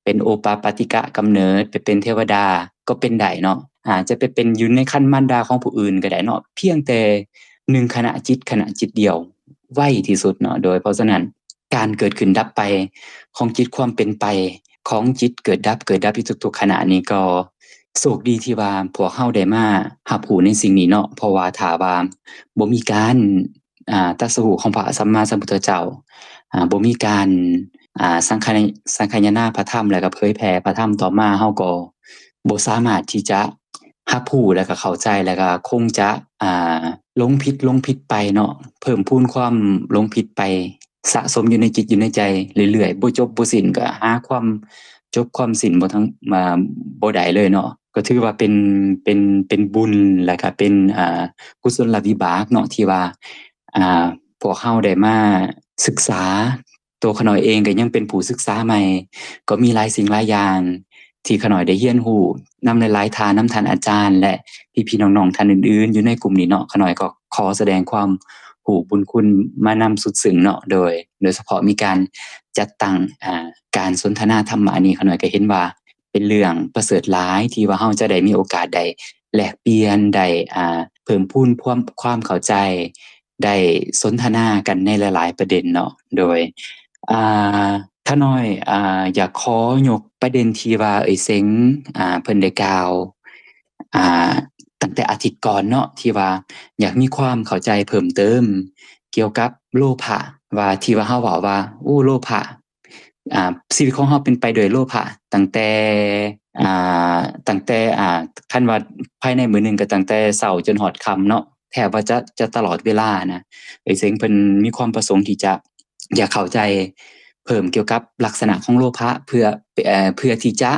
เป็นโอปาปาติกะกำเนิดไปเป็นเทวดาก็เป็นได้เนาะอาจจะไปเป็นอยู่ในคันมารดาของผู้อื่นก็ได้เนาะเพียงแต่1ขณะจิตเดียวไวที่สุดเนาะโดยเพราะฉะนั้นการเกิดขึ้นดับไปของจิตความเป็นไปของจิตเกิดดับอยู่ทุกๆขณะนี้ก็โชคดีที่ว่าพวกเฮาได้มารับรู้ในสิ่งนี้เนาะเพราะว่าถ้าว่าบ่มีการตรัสรู้ของพระสัมมาสัมพุทธเจ้าบ่มีการสังคายนาพระธรรมแล้วก็เผยแผ่พระธรรมต่อมาเฮาก็บ่สามารถที่จะรับรู้แล้วก็เข้าใจแล้วก็คงจะหลงผิดไปเนาะเพิ่มพูนความหลงผิดไปสะสมอยู่ในจิตอยู่ในใจเรื่อยๆบ่จบบ่สิ้นก็หาความจบความสิ้นบ่ทั้งบ่ได้เลยเนาะก็ถือว่าเป็นบุญแล้วก็เป็นกุศลวิบากเนาะที่ว่าพวกเฮาได้มาศึกษาตัวข้อยน้อยเองก็ยังเป็นผู้ศึกษาใหม่ก็มีหลายสิ่งหลายอย่างที่ข้อยน้อยได้เรียนรู้นำหลายๆทานนำท่านอาจารย์และพี่ๆน้องๆท่านอื่นๆอยู่ในกลุ่มนี้เนาะข้อยน้อยก็ขอแสดงความรู้บุญคุณมานำสุดซึ้งเนาะโดยเฉพาะมีการจัดตั้งการสนทนาธรรมะนี้ข้อยน้อยก็เห็นว่าเป็นเรื่องประเสริฐหลายที่ว่าเฮาจะได้มีโอกาสได้แลกเปลี่ยนได้เพิ่มพูนความเข้าใจได้สนทนากันในหลายๆประเด็นเนาะโดยข้าน้อยอยากขอยกประเด็นที่ว่าเซ็งเพิ่นได้กล่าวตั้งแต่อาทิตย์ก่อนเนาะที่ว่าอยากมีความเข้าใจเพิ่มเติมเกี่ยวกับโลภะว่าที่ว่าเฮาเว้าว่าโลภะชีวิตของเฮาเป็นไปด้วยโลภะตั้งแต่คันว่าภายในมื้อหนึ่งก็ตั้งแต่เช้าจนฮอดค่ำเนาะแทบว่าจะตลอดเวลานะเซ็งเพิ่นมีความประสงค์ที่จะอยากเข้าใจเพิ่มเกี่ยวกับลักษณะของโลภะเพื่อที่จะ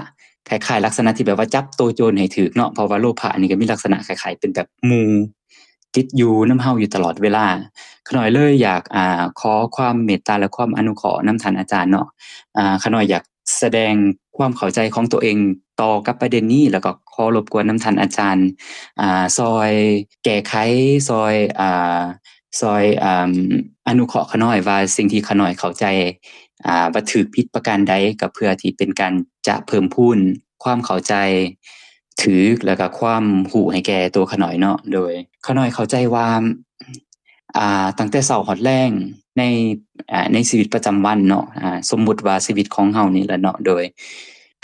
คล้ายๆลักษณะที่แบบว่าจับตัวโจรให้ถูกเนาะเพราะว่าโลภะนี่ก็มีลักษณะคล้ายๆเป็นแบบหมู่ติดอยู่นำเฮาอยู่ตลอดเวลาข้อยน้อยเลยอยากขอความเมตตาและความอนุเคราะห์นำท่านอาจารย์เนาะข้อยน้อยอยากแสดงความเข้าใจของตัวเองต่อกับประเด็นนี้แล้วก็ขอรบกวนนำท่านอาจารย์ซอยแก้ไขซอยอนุเคราะห์ข้อยน้อยว่าสิ่งที่ข้อยน้อยเข้าใจว่าถูกผิดประการใดก็เพื่อที่เป็นการจะเพิ่มพูนความเข้าใจถูกแล้วก็ความรู้ให้แก่ตัวข้อยน้อยเนาะโดยข้อยน้อยเข้าใจว่าตั้งแต่เช้าฮอดแลงในชีวิตประจำวันเนาะสมมุติว่าชีวิตของเฮานี่แหละเนาะโดย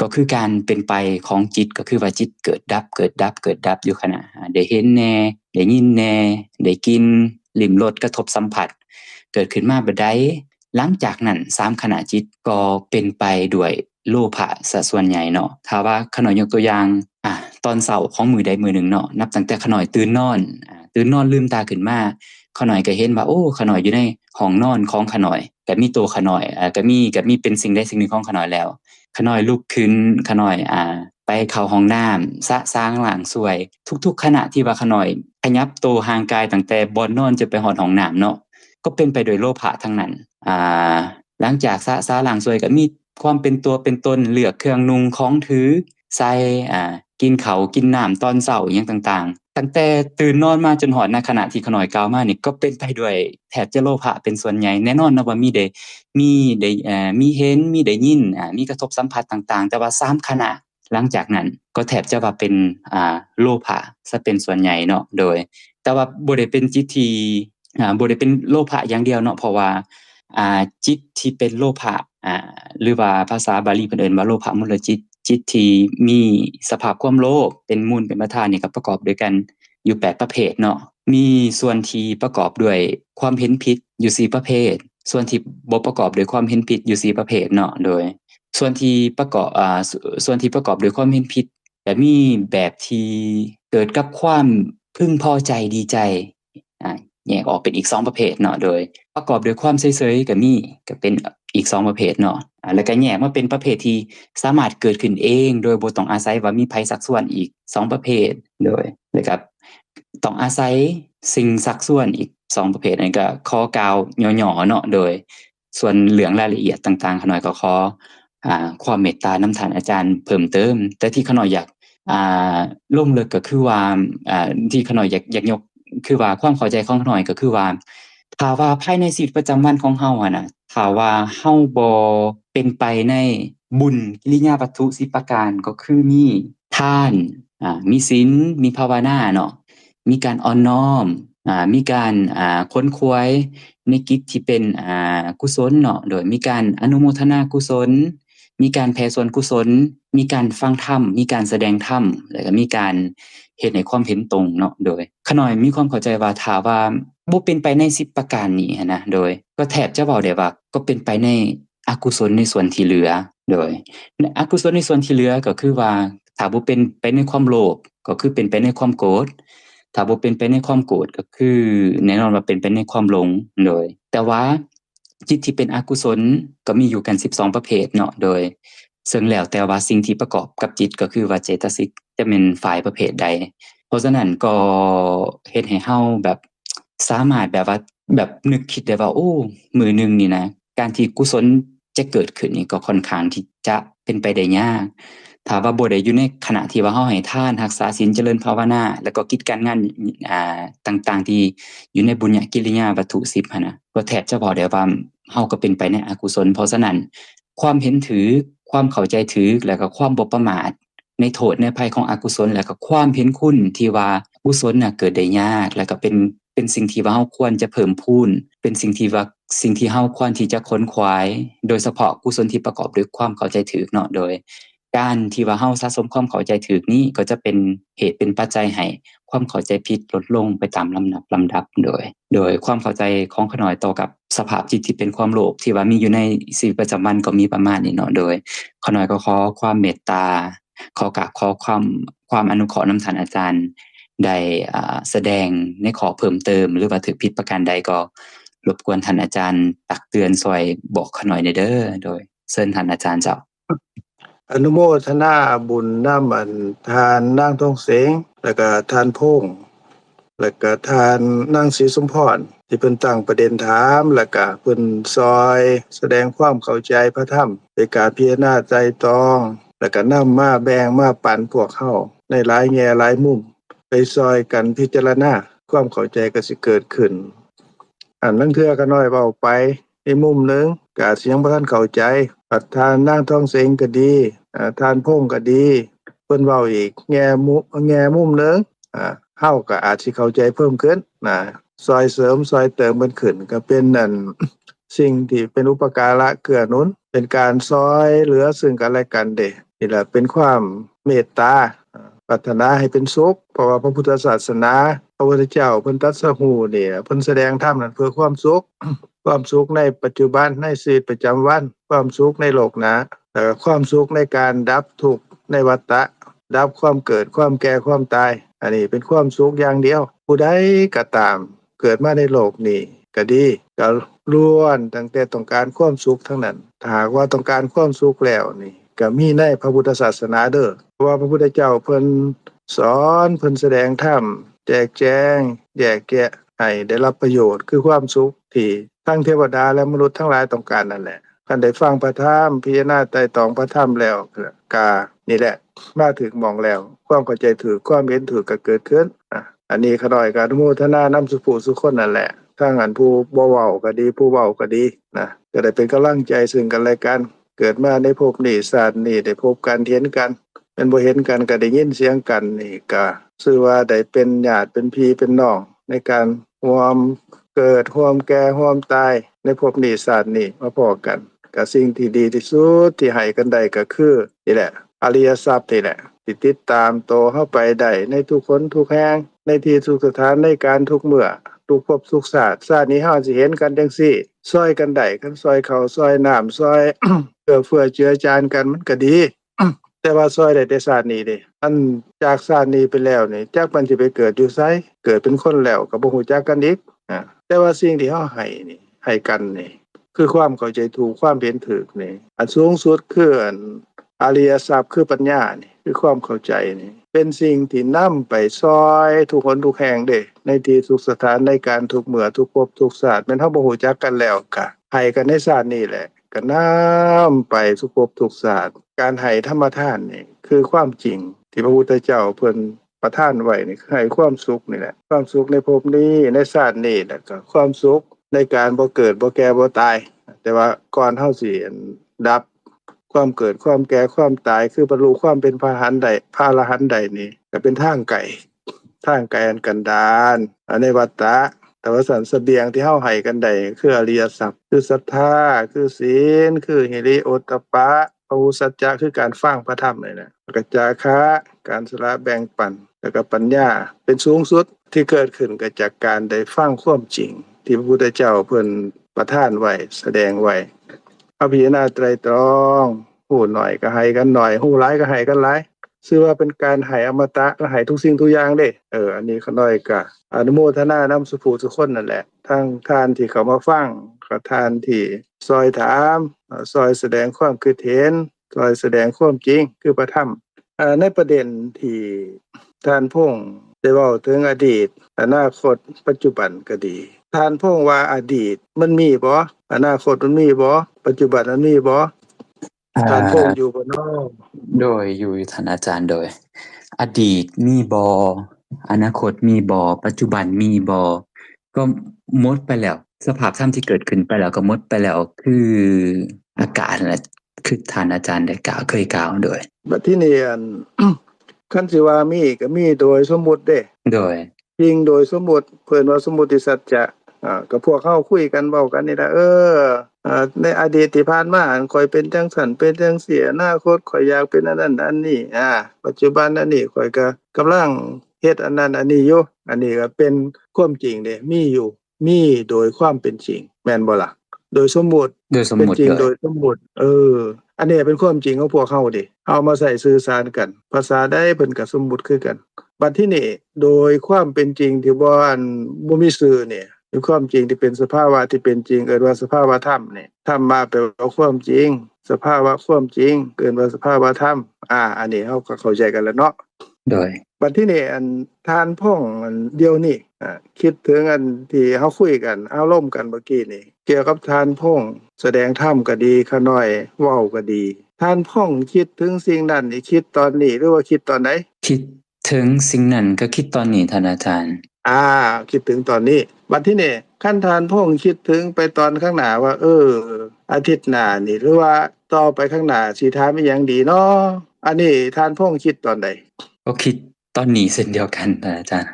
ก็คือการเป็นไปของจิตก็คือว่าจิตเกิดดับอยู่ขณะได้เห็นแน่ได้ยินแน่ได้กินลิ้มรสกระทบสัมผัสเกิดขึ้นมาบัดใดหลังจากนั้น3ขณะจิตก็เป็นไปด้วยโลภะซะส่วนใหญ่เนาะถ้าว่าข้อยน้อยยกตัวอย่างตอนเช้าของมื้อใดมื้อหนึ่งเนาะนับตั้งแต่ข้อยน้อยตื่นนอนลืมตาขึ้นมาข้อยน้อยก็เห็นว่าข้อยน้อยอยู่ในห้องนอนของข้อยน้อยก็มีตัวข้อยน้อยก็มีเป็นสิ่งใดสิ่งหนึ่งของข้อยน้อยแล้วข้อยน้อยลุกขึ้นข้อยน้อยไปเข้าห้องน้ำสะสางล้างถ้วยทุกๆขณะที่ว่าข้อยน้อยขยับตัวห่างกายตั้งแต่บ่อนนอนจนไปฮอดห้องน้ำเนาะก็เป็นไปด้วยโลภะทั้งนั้นหลังจากสะสางล้างถ้วยก็มีความเป็นตัวเป็นตนเลือกเครื่องนุ่งของถือใส่กินข้าวกินน้ำตอนเช้าอิหยังต่างๆ ตั้งแต่ตื่นนอนมาจนฮอดณขณะที่ขน้อยกล่าวมานี่ก็เป็นไปด้วยแทบจะโลภะเป็นส่วนใหญ่แน่นอนนะว่ามีเห็นมีได้ยินมีกระทบสัมผัสต่างๆแต่ว่า3ขณะหลังจากนั้นก็แทบจะว่าเป็นโลภะซะเป็นส่วนใหญ่เนาะโดยแต่ว่าบ่ได้เป็นจิตที่บ่ได้เป็นโลภะอย่างเดียวเนาะเพราะว่าจิตที่เป็นโลภะหรือว่าภาษาบาลีเพิ่นเอิ้นว่าโลภะมูลจิตที่มีสภาพความโลภเป็นมูลเป็นประธานนี่ก็ประกอบด้วยกันอยู่8ประเภทเนาะมีส่วนที่ประกอบด้วยความเห็นผิดอยู่4ประเภทส่วนที่บ่ประกอบด้วยความเห็นผิดอยู่4ประเภทเนาะโดยส่วนที่ประกอบด้วยความเห็นผิดก็มีแบบที่เกิดกับความพึงพอใจดีใจแยกออกเป็นอีก2ประเภทเนาะโดยประกอบด้วยความเฉยๆก็เป็นอีก2ประเภทเนาะแล้วก็แยกมาเป็นประเภทที่สามารถเกิดขึ้นเองโดยบ่ต้องอาศัยว่ามีไผสักส่วนอีก2ประเภทโดยแล้วก็ต้องอาศัยสิ่งสักส่วนอีก2ประเภทนั่นก็ขอกล่าวย่อๆเนาะโดยส่วนเรื่องรายละเอียดต่างๆขน้อยก็ขอความเมตตานำท่านอาจารย์เพิ่มเติมแต่ที่ขน้อยอยากลงลึกก็คือว่าที่ขน้อยอยากยกคือว่าความเข้าใจของขน้อยก็คือว่าถ้าว่าภายในชีวิตประจำวันของเฮาน่ะถ้าว่าเฮาบ่เป็นไปในบุญกิริยาวัตถุ10ประการก็คือมีทานมีศีลมีภาวนาเนาะมีการอ่อนน้อมมีการค้นคว้ยในกิจที่เป็นกุศลเนาะโดยมีการอนุโมทนากุศลมีการแผ่ส่วนกุศลมีการฟังธรรมมีการแสดงธรรมแล้วก็มีการเฮ็ดให้ความเห็นตรงเนาะโดยขน้อยมีความเข้าใจว่าถ้าว่าบ่เป็นไปใน10ประการนี้นะโดยก็แทบจะเว้าได้ว่าก็เป็นไปในอกุศลในส่วนที่เหลือโดยอกุศลในส่วนที่เหลือก็คือว่าถ้าบ่เป็นไปในความโลภก็คือเป็นไปในความโกรธถ้าบ่เป็นไปในความโกรธก็คือแน่นอนว่าเป็นไปในความหลงโดยแต่ว่าจิตที่เป็นอกุศลก็มีอยู่กัน12ประเภทเนาะโดยซึ่งแล้วแต่ว่าสิ่งที่ประกอบกับจิตก็คือว่าเจตสิกจะเป็นฝ่ายประเภทใดเพราะฉะนั้นก็เฮ็ดให้เฮาแบบสามารถแบบนึกคิดได้ว่าโอ้มื้อนึงนี่นะการที่กุศลจะเกิดขึ้นนี่ก็ค่อนข้างที่จะเป็นไปได้ยากถ้าว่าบ่ได้อยู่ในขณะที่ว่าเฮาให้ทานรักษาศีลเจริญภาวนาแล้วก็กิจการงานต่างๆที่อยู่ในบุญญกิริยาวัตถุ10หั่นน่ะก็แทบจะบอกได้ว่าเฮาก็เป็นไปในอกุศลเพราะฉะนั้นความเห็นถือความเข้าใจถือแล้วก็ความบ่ประมาทในโทษในภัยของอกุศลแล้วก็ความเห็นคุณที่ว่ากุศลน่ะเกิดได้ยากแล้วก็เป็นสิ่งที่ว่าเฮาควรจะเพิ่มพูนเป็นสิ่งที่เฮาควรที่จะค้นคว้าโดยเฉพาะกุศลที่ประกอบด้วยความเข้าใจถูกเนาะโดยการที่ว่าเฮาสะสมความเข้าใจถูกนี้ก็จะเป็นเหตุเป็นปัจจัยให้ความเข้าใจผิดลดลงไปตามลำดับโดยความเข้าใจของขน้อยต่อกับสภาพจิตที่เป็นความโลภที่ว่ามีอยู่ในชีวิตประจำวันก็มีประมาณนี้เนาะโดยขน้อยก็ขอความเมตตาขอความอนุเคราะห์นำท่านอาจารย์ได้แสดงในข้อเพิ่มเติมหรือว่าถูกผิดประการใดก็รบกวนท่านอาจารย์ตักเตือนช่วยบอกขน้อยเด้อโดยเชิญท่านอาจารย์เจ้าอนุโมทนาบุญนำอันทานนางทองเสงแล้วก็ทานพงษ์แล้วก็ทานนางศรีสมพรที่เพิ่นตั้งประเด็นถามแล้วก็เพิ่นซอยแสดงความเข้าใจพระธรรมในการพิจารณาไตร่ตรองแล้วก็นำมาแบ่งมาปันพวกเฮาในหลายแง่หลายมุมไปซอยกันพิจารณาความเข้าใจก็สิเกิดขึ้นลางเทื่อก็น้อยเว้าไปในมุมหนึงก็อาจสิยังบ่ทันเข้าใจปัดทานนางทองเสงก็ดีทานพงษ์ก็ดีเพิ่นเว้าอีกแง่มุมหนึงเฮาก็อาจสิเข้าใจเพิ่มขึ้นซอยเสริมซอยเติมมันขึ้นก็เป็นนั่นสิ่งที่เป็นอุปการะเกื้อหนุนเป็นการซอยเหลือซึ่งกันและกันเด้นี่แหละเป็นความเมตตาปรารถนาให้เป็นสุขเพราะว่าพระพุทธศาสนาพระพุทธเจ้าเพิ่นตรัสรู้นี่เพิ่นแสดงธรรมนั้นเพื่อความสุข ความสุขในปัจจุบันในชีวิตประจำวันความสุขในโลกหน้าแล้วก็ความสุขในการดับทุกข์ในวัฏฏะดับความเกิดความแก่ความตายอันนี้เป็นความสุขอย่างเดียวผู้ใดก็ตามเกิดมาในโลกนี้ก็ดีก็ล้วนตั้งแต่ต้องการความสุขทั้งนั้นถ้าหากว่าต้องการความสุขแล้วนี่ก็มีในพระพุทธศาสนาเด้อเพราะว่าพระพุทธเจ้าเพิ่นสอนเพิ่นแสดงธรรมแจกแจงแยกแยะให้ได้รับประโยชน์คือความสุขที่ทั้งเทวดาและมนุษย์ทั้งหลายต้องการนั่นแหละคันได้ฟังพระธรรมพิจารณาไตร่ตรองพระธรรมแล้วก็นี่แหละมาถึงหม้องแล้ว ความเข้าใจถูกความเห็นถูกก็เกิดขึ้นอันนี้ขน้อยก็อนุโมทนานำสุผู้สุคนนั่นแหละทั้งอันผู้บ่เว้าก็ดีผู้เว้าก็ดีนะก็ได้เป็นกำลังใจซึ่งกันและกันเกิดมาในภพนี้ชาตินี้ได้พบกันเห็นกันเป็นบ่เห็นกันก็ได้ยินเสียงกันนี่ก็ชื่อว่าได้เป็นญาติเป็นพี่เป็นน้องในการร่วมเกิดร่วมแก่ร่วมตายในภพนี้ชาตินี้มาพอกันก็สิ่งที่ดีที่สุดที่ให้กันได้ก็คือนี่แหละอริยทรัพย์นี่แหละที่ติดตามโตเฮาไปได้ในทุกคนทุกแห่งในที่ทุกสถานในการทุกเมื่อทุกภพทุกชาตินี้เฮาสิเห็นกันจังซี่ช่วยกันได้กันช่วยข้าวช่วยน้ำช่วย เอื้อเฟื้อเจือจานกันมันก็ดี แต่ว่าช่วยได้แต่ชาตินี้เด้อันจากชาตินี้ไปแล้วนี่จักมันสิไปเกิดอยู่ไสเกิดเป็นคนแล้วก็บ่ฮู้จักกันอีกแต่ว่าสิ่งที่เฮาให้นี่ให้กันนี่คือความเข้าใจถูกความเห็นถูกนี่อันสูงสุดคืออันอริยทรัพย์คือปัญญานี่คือความเข้าใจนี่เป็นสิ่งที่นำไปช่วยทุกคนทุกแห่งเด้ในที่ทุกสถานในการทุกเมื่อทุกภพทุกชาติแม้นเฮาบ่ฮู้จักกันแล้วก็ให้กันในชาตินี้แหละก็นำไปทุกภพทุกชาติการให้ธรรมทานนี่คือความจริงที่พระพุทธเจ้าเพิ่นประทานไว้นี่คือให้ความสุขนี่แหละความสุขในภพนี้ในชาตินี้แล้วก็ความสุขในการบ่เกิดบ่แก่บ่ตายแต่ว่าก่อนเฮาสิดับความเกิดความแก่ความตายคือบรรลุความเป็นพระอรหันต์ได้นี่ก็เป็นทางไกลอันกันดารในวัฏฏะแต่ว่าสันเสบียงที่เฮาให้กันได้คืออริยทรัพย์คือศรัทธาคือศีลคือหิริโอตตัปปะพหุสัจจะคือการฟังพระธรรมนี่แหละแล้วก็จาคะการสละแบ่งปันแล้วก็ปัญญาเป็นสูงสุดที่เกิดขึ้นก็จากการได้ฟังความจริงที่พระพุทธเจ้าเพิ่นประทานไว้แสดงไว้เอาพิจารณาไตรตรองฮู้หน่อยก็ให้กันหน่อยฮู้หลายก็ให้กันหลายชื่อว่าเป็นการให้อมตะก็ให้ทุกสิ่งทุกอย่างเด้อันนี้ขน้อยก็อนุโมทนานำสุผู้ทุกคนนั่นแหละทั้งท่านที่เข้ามาฟังกับท่านที่ซอยถามซอยแสดงความคิดเห็นซอยแสดงความจริงคือพระธรรมในประเด็นที่ท่านพงษ์ได้เว้าถึงอดีตอนาคตปัจจุบันก็ดีท่านพงษ์ว่าอดีตมันมีบ่อนาคตมันมีบ่ปัจจุบันมันมีบ่ท่านพงษ์อยู่บ่น้อโดยอยู่ท่านอาจารย์โดยอดีตมีบ่อนาคตมีบ่ปัจจุบันมีบ่ก็หมดไปแล้วสภาพธรรมที่เกิดขึ้นไปแล้วก็หมดไปแล้วคืออากาศนั่นแหละคือท่านอาจารย์ได้กล่าวเคยกล่าวโดยบัดที่นี่คันสิว่ามีก็มีโดยสมมุติเด้โดยจริงโดยสมมุติเพิ่นว่าสมมุติสัจจะก็พวกเฮาคุยกันเว้ากันนี่ล่ะในอดีตที่ผ่านมาข้อยเป็นจังซั่นเป็นจังซี่อนาคตข้อยอยากเป็นอันนั้นอันนี้ปัจจุบันอันนี้ข้อยก็กำลังเฮ็ดอันนั้นอันนี้อยู่อันนี้ก็เป็นความจริงเด้มีอยู่มีโดยความเป็นจริงแม่นบ่ล่ะโดยสมมุติเป็นจริงโดยสมมุติอันนี้เป็นความจริงของพวกเฮาดิเอามาใส่สื่อสารกันภาษาใดเพิ่นก็สมมุติคือกันบัดที่นี่โดยความเป็นจริงที่บ่มีชื่อนี่เป็นความจริงที่เป็นสภาวะที่เป็นจริงเอิ้นว่าสภาวะธรรมนี่ธรรมะแปลว่าความจริงสภาวะความจริงเอิ้นว่าสภาวะธรรมอันนี้เฮาก็เข้าใจกันแล้วเนาะโดยบัดที่นี่ทานพ่องเดียวนี่คิดถึงอันที่เฮาคุยกันอารมณ์กันเมื่อกี้นี่เกี่ยวกับทานพ่องแสดงธรรมก็ดีขน้อยเว้าก็ดีทานพ่องคิดถึงสิ่งนั้นนี่คิดตอนนี้หรือว่าคิดตอนไหนคิดถึงสิ่งนั้นก็คิดตอนนี้ท่านอาจารย์คิดถึงตอนนี้บัดที่นี่คันทานพ่องคิดถึงไปตอนข้างหน้าว่าอาทิตย์หน้านี่หรือว่าต่อไปข้างหน้าสิถามอีหยังดีเนาะอันนี้ทานพ่องคิดตอนใดก็คิดตอนนี้เช่นเดียวกันท่านอาจารย์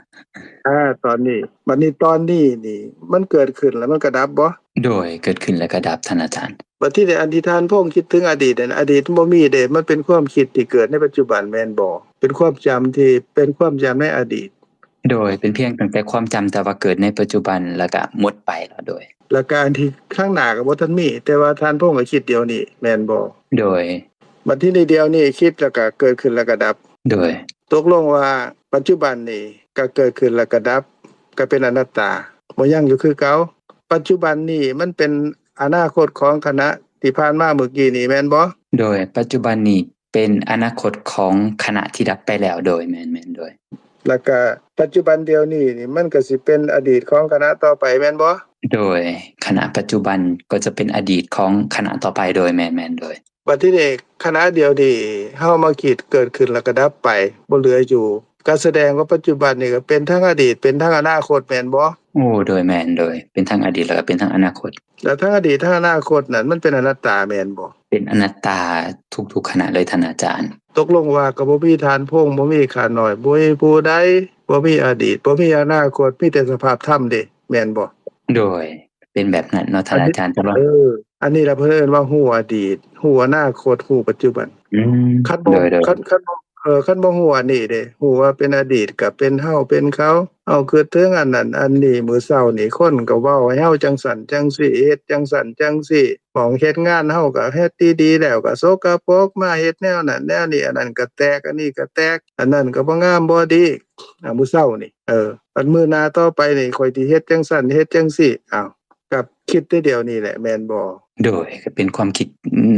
ตอนนี้บัดนี้ตอนนี้นี่มันเกิดขึ้นแล้วมันก็ดับบ่โดยเกิดขึ้นแล้วก็ดับท่านอาจารย์บัดที่นี่อันที่ท่านพ่งคิดถึงอดีตอดีตบ่มีเด้มันเป็นความคิดที่เกิดในปัจจุบันแม่นบ่เป็นความจำที่เป็นความจำในอดีตโดยเป็นเพียงตั้งแต่ความจำแต่ว่าเกิดในปัจจุบันแล้วก็หมดไปแล้วโดยแล้วการที่ข้างหน้าก็บ่ทันมีแต่ว่าท่านพ่งก็คิดเดียวนี้แม่นบ่โดยบัดที่นี่เดียวนี้คิดแล้วก็เกิดขึ้นแล้วก็ดับโดยตกลงว่าปัจจุบันนี้ก็เกิดขึ้นแล้วก็ดับก็เป็นอนัตตาบ่ยังอยู่คือเก่าปัจจุบันนี้มันเป็นอนาคตของคณะที่ผ่านมาเมื่อกี้นี่แม่นบ่โดยปัจจุบันนี้เป็นอนาคตของคณะที่ดับไปแล้วโดยแม่นๆโดยแล้วก็ปัจจุบันเดียวนี้นี่มันก็สิเป็นอดีตของคณะต่อไปแม่นบ่โดยคณะปัจจุบันก็จะเป็นอดีตของคณะต่อไปโดยแม่นๆโดย บัดทีนี้ขณะเดียวนี้เฮามาคิดเกิดขึ้นแล้วก็ดับไปบ่เหลืออยู่ก็แสดงว่าปัจจุบันนี่ก็เป็นทั้งอดีตเป็นทั้งอนาคตแม่นบ่ โอ้โดยแม่นโดยเป็นทั้งอดีตแล้วก็เป็นทั้งอนาคตแล้วทั้งอดีตทั้งอนาคตนั้นมันเป็นอนัตตาแม่นบ่ เป็นอนัตตาทุกๆขณะเลยท่านอาจารย์ตกลงว่าก็บ่มีฐานพงบ่มีขาน้อยบ่มีผู้ใดบ่มีอดีตบ่มีอนาคตมีแต่สภาพธรรมเด้แม่นบ่โดยเป็นแบบนั้นเนาะท่านอาจารย์ตลอดอันนี้ล่ะเพิ่นเอิ้นว่าฮู้อดีตฮู้อนาคตฮู้ปัจจุบันคันบ่โดยคันบ่ฮู้อันนี้เด้ฮู้ว่าเป็นอดีตก็เป็นเฮาเป็นเขาเอาคิดถึงอันนั้นอันนี้มื้อเช้านี่คนก็เว้าให้เฮาจังซั่นจังซี่เฮ็ดจังซั่นจังซี่หม้องเฮ็ดงานเฮาก็เฮ็ดดีๆแล้วก็สกปรกมาเฮ็ดแนวนั้นแนวนี้อันนั้นก็แตกอันนี้ก็แตกอันนั้นก็บ่งามบ่ดีมื้อเช้านี่อันมื้อหน้าต่อไปนี่ข้อยสิเฮ็ดจังซั่นเฮ็ดจังซี่อ้าวกับคิดแต่เดี๋ยวนี้แหละแม่นบ่โดยก็เป็นความคิด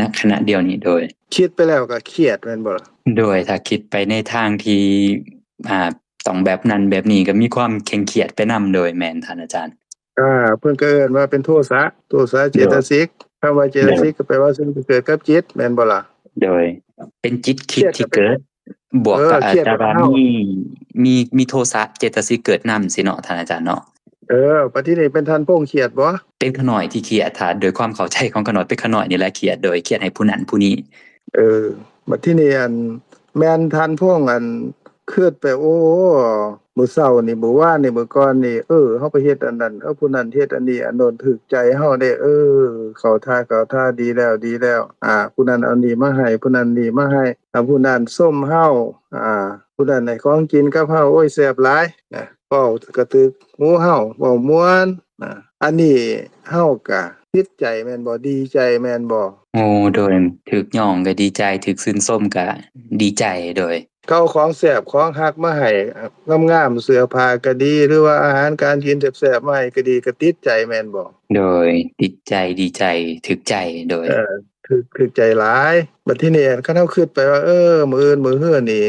ณขณะเดียวนี้โดยคิดไปแล้วก็เครียดแม่นบ่ล่ะโดยถ้าคิดไปในทางที่ต้องแบบนั้นแบบนี้ก็มีความเคร่งเครียดไปนำโดยแม่นท่านอาจารย์เพิ่นก็เอิ้นว่าเป็นโทสะเจตสิกคำว่าเจตสิกก็แปลว่าสิ่งที่เกิดกับจิตแม่นบ่ล่ะโดยเป็นจิตคิดที่เกิดบวกกับอาจารย์มีโทสะเจตสิกเกิดนำสิเนาะท่านอาจารย์เนาะบัดทีนี้เป็นท่านพงเครียดบ่เป็นขน้อยที่เครียดถ้าโดยความเข้าใจของขน้อยเป็นขน้อยนี่แหละเครียดโดยเครียดให้ผู้นั้นผู้นี้บัดทีนี้อันแม่นท่านพงอันคิดไปโอ้มื้อเช้านี่มื้อวานนี่มื้อก่อนนี่เฮาไปเฮ็ดอันนั้นผู้นั้นเฮ็ดอันนี้อันโน้นถูกใจเฮาเด้เข้าท่าดีแล้วผู้นั้นเอานี่มาให้ผู้นั้นนี่มาให้ผู้นั้นส้มเฮาผู้นั้นให้ของกินกับเฮาโอ้ยแซ่บหลายนะเว้ากระตึกหูเฮาเว้าม่วนอันนี้เฮาก็ติดใจแม่นบ่ดีใจแม่นบ่โอ้โดยถูกย่องก็ดีใจถูกชื่นชมก็ดีใจโดยเขาของแซ่บของฮักมาให้งามๆเสื้อผ้าก็ดีหรือว่าอาหารการกินแซ่บๆมาให้ก็ดีก็ติดใจแม่นบ่โดยติดใจดีใจถูกใจโดยถูกใจหลายบัดทีนี้คันเฮาคิดไปว่ามื้ออื่นมื้อฮื้อนี่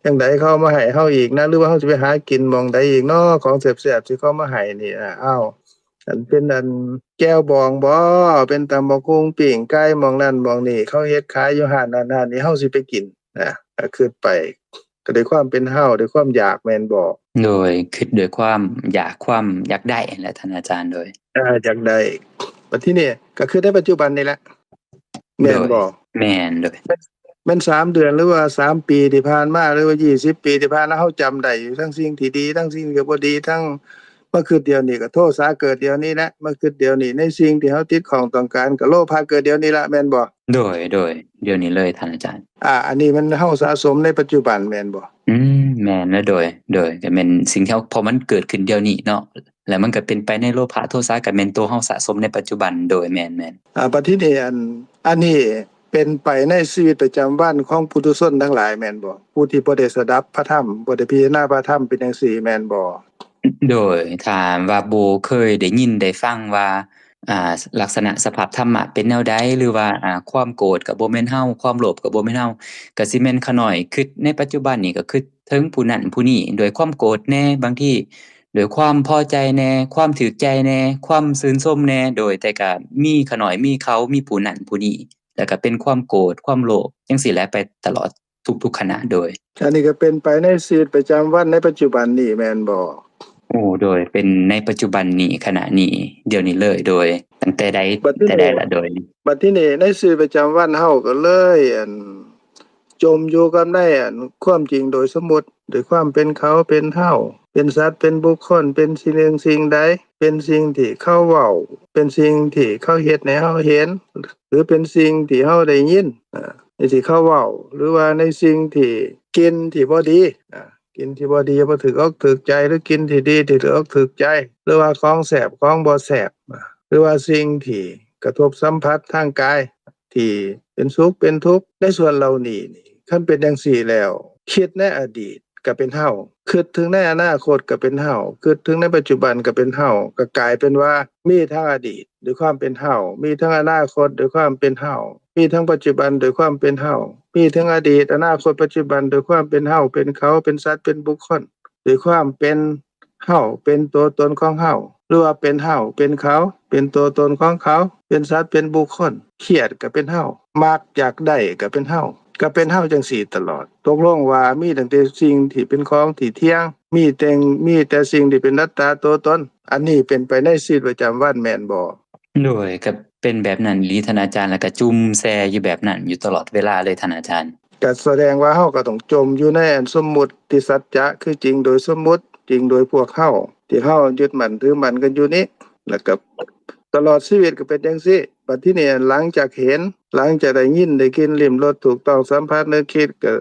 จังได๋เขามาให้เฮาอีกนะหรือว่าเฮาสิไปหากินหม้องใดอีกเนาะของแซ่บๆที่เขามาให้นี่อันเป็นอันแก้วบองบ่เป็นตำบักหุ่งปิ้งไก่หม้องนั้นหม้องนี้เขาเฮ็ดขายอยู่ร้านนั้นร้านนี้เฮาสิไปกินก็คิดไปก็ด้วยความเป็นเฮาด้วยความอยากแม่นบ่โดยคิดด้วยความอยากได้นั่นแหละท่านอาจารย์โดยอยากได้บัดทีนี้ก็คือในปัจจุบันนี่แหละแม่นบ่แม่นโดยแม่น3เดือนหรือว่า3ปีที่ผ่านมาหรือว่า20ปีที่ผ่านมาเฮาจำได้อยู่ทั้งสิ่งที่ดีทั้งสิ่งที่บ่ดีทั้งมาคิดเดี๋ยวนี้ก็โทสะเกิดเดี๋ยวนี้แหละมาคิดเดี๋ยวนี้ในสิ่งที่เฮาติดข้องต้องการก็โลภะเกิดเดี๋ยวนี้ละแม่นบ่โดยเดี๋ยวนี้เลยท่านอาจารย์อันนี้มันเฮาสะสมในปัจจุบันแม่นบ่แม่นแล้วโดยก็แม่นสิ่งที่พอมันเกิดขึ้นเดี๋ยวนี้เนาะแล้วมันก็เป็นไปในโลภะโทสะก็แม่นตัวเฮาสะสมในปัจจุบันโดยแม่นบัดทีนี้อันนี้เป็นไปในชีวิตประจำวันของปุถุชนทั้งหลายแม่นบ่ผู้ที่บ่ได้สดับพระธรรมบ่ได้พิจารณาพระธรรมเป็นจังซี่แม่นบ่โดยถ้าว่าบ่เคยได้ยินได้ฟังว่าลักษณะสภาพธรรมะเป็นแนวใดหรือว่าความโกรธก็บ่แม่นเฮาความโลภก็บ่แม่นเฮาก็สิแม่นขน้อยคิดในปัจจุบันนี้ก็คิดถึงผู้นั้นผู้นี้ด้วยความโกรธแน่บางทีด้วยความพอใจแน่ความถูกใจแน่ความชื่นชมแน่โดยแต่ก็มีขน้อยมีเขามีผู้นั้นผู้นี้แล้วก็เป็นความโกรธความโลภจังซี่แหละไปตลอดทุกๆขณะโดยอันนี้ก็เป็นไปในชีวิตประจำวันในปัจจุบันนี้แม่นบ่โดยเป็นในปัจจุบันนี้ขณะนี้เดี๋ยวนี้เลยโดยตั้งแต่ใดละโดยบัดทีนี้ในชีวิตประจำวันเฮาก็เลยจมอยู่กับในความจริงโดยสมมุติด้วยความเป็นเขาเป็นเฮาเป็นสัตว์เป็นบุคคลเป็นสิ่งใดเป็นสิ่งที่เขาเว้าเป็นสิ่งที่เขาเฮ็ดให้เฮาเห็นหรือเป็นสิ่งที่เฮาได้ยินในที่เขาเว้าหรือว่าในสิ่งที่กินที่บ่ดีกินที่บ่ดีบ่ถูกอกถูกใจหรือกินที่ดีที่ถูกอกถูกใจหรือว่าของแซ่บของบ่แซ่บหรือว่าสิ่งที่กระทบสัมผัสทางกายที่เป็นสุขเป็นทุกข์ในส่วนเหล่านี้คันเป็นจังซี่แล้วคิดในอดีตก็เป็นเฮาคิดถึงในอนาคตก็เป็นเฮาคิดถึงในปัจจุบันก็เป็นเฮาก็กลายเป็นว่ามีทั้งอดีตด้วยความเป็นเฮามีทั้งอนาคตด้วยความเป็นเฮามีทั้งปัจจุบันด้วยความเป็นเฮามีทั้งอดีตอนาคตปัจจุบันด้วยความเป็นเฮาเป็นเขาเป็นสัตว์เป็นบุคคลด้วยความเป็นเฮาเป็นตัวตนของเฮา หรือว่าเป็นเฮาเป็นเขาเป็นตัวตนของเขาเป็นสัตว์เป็นบุคคลเครียดก็เป็นเฮามักอยากได้ก็เป็นเฮาก็เป็นเฮาจังซี่ตลอดตกลงว่ามีตั้งแต่สิ่งที่เป็นของที่เที่ยงมีแต่สิ่งที่เป็นอัตตาตัวตนอันนี้เป็นไปในชีวิตประจำวันแม่นบ่โดยก็เป็นแบบนั้นอีหลีท่านอาจารย์แล้วก็จุ่มแซ่อยู่แบบนั้นอยู่ตลอดเวลาเลยท่านอาจารย์ก็แสดงว่าเฮาก็ต้องจมอยู่ในอันสมมุติสัจจะคือจริงโดยสมมุติจริงโดยพวกเฮาที่เฮายึดมั่นถือมั่นกันอยู่นี้แล้วก็ตลอดชีวิตก็เป็นจังซี่บัดทีนี้หลังจากเห็นหลังจากได้ยินได้กินลิ้มรสถูกต้องสัมผัสนึกคิดก็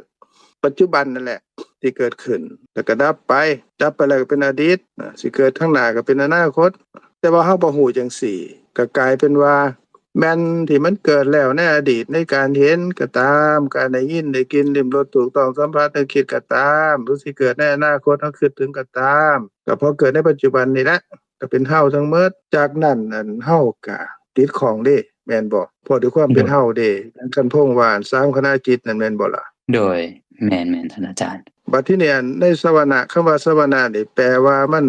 ปัจจุบันนั่นแหละที่เกิดขึ้นแล้วก็ดับไปแล้วก็เป็นอดีตสิเกิดข้างหน้าก็เป็นอนาคตแต่ว่าเฮาบ่ฮู้จังซี่ก็กลายเป็นว่าแม่นที่มันเกิดแล้วในอดีตในการเห็นก็ตามการได้ยินได้กินลิ้มรสถูกต้องสัมผัสนึกคิดก็ตามหรือสิเกิดในอนาคตเฮาคิดถึงก็ตามก็พอเกิดในปัจจุบันนี่แหละก็เป็นเฮาทั้งหมดจากนั้นเฮาก็ติดของเด้แม่นบ่เพราะด้วยความเป็นเฮาเด้คันพงว่า3คณะจิตนั่นแม่นบ่ล่ะโดยแม่นๆท่านอาจารย์บัดทีนี้ในสวนะคำว่าสวนะนี่แปลว่ามัน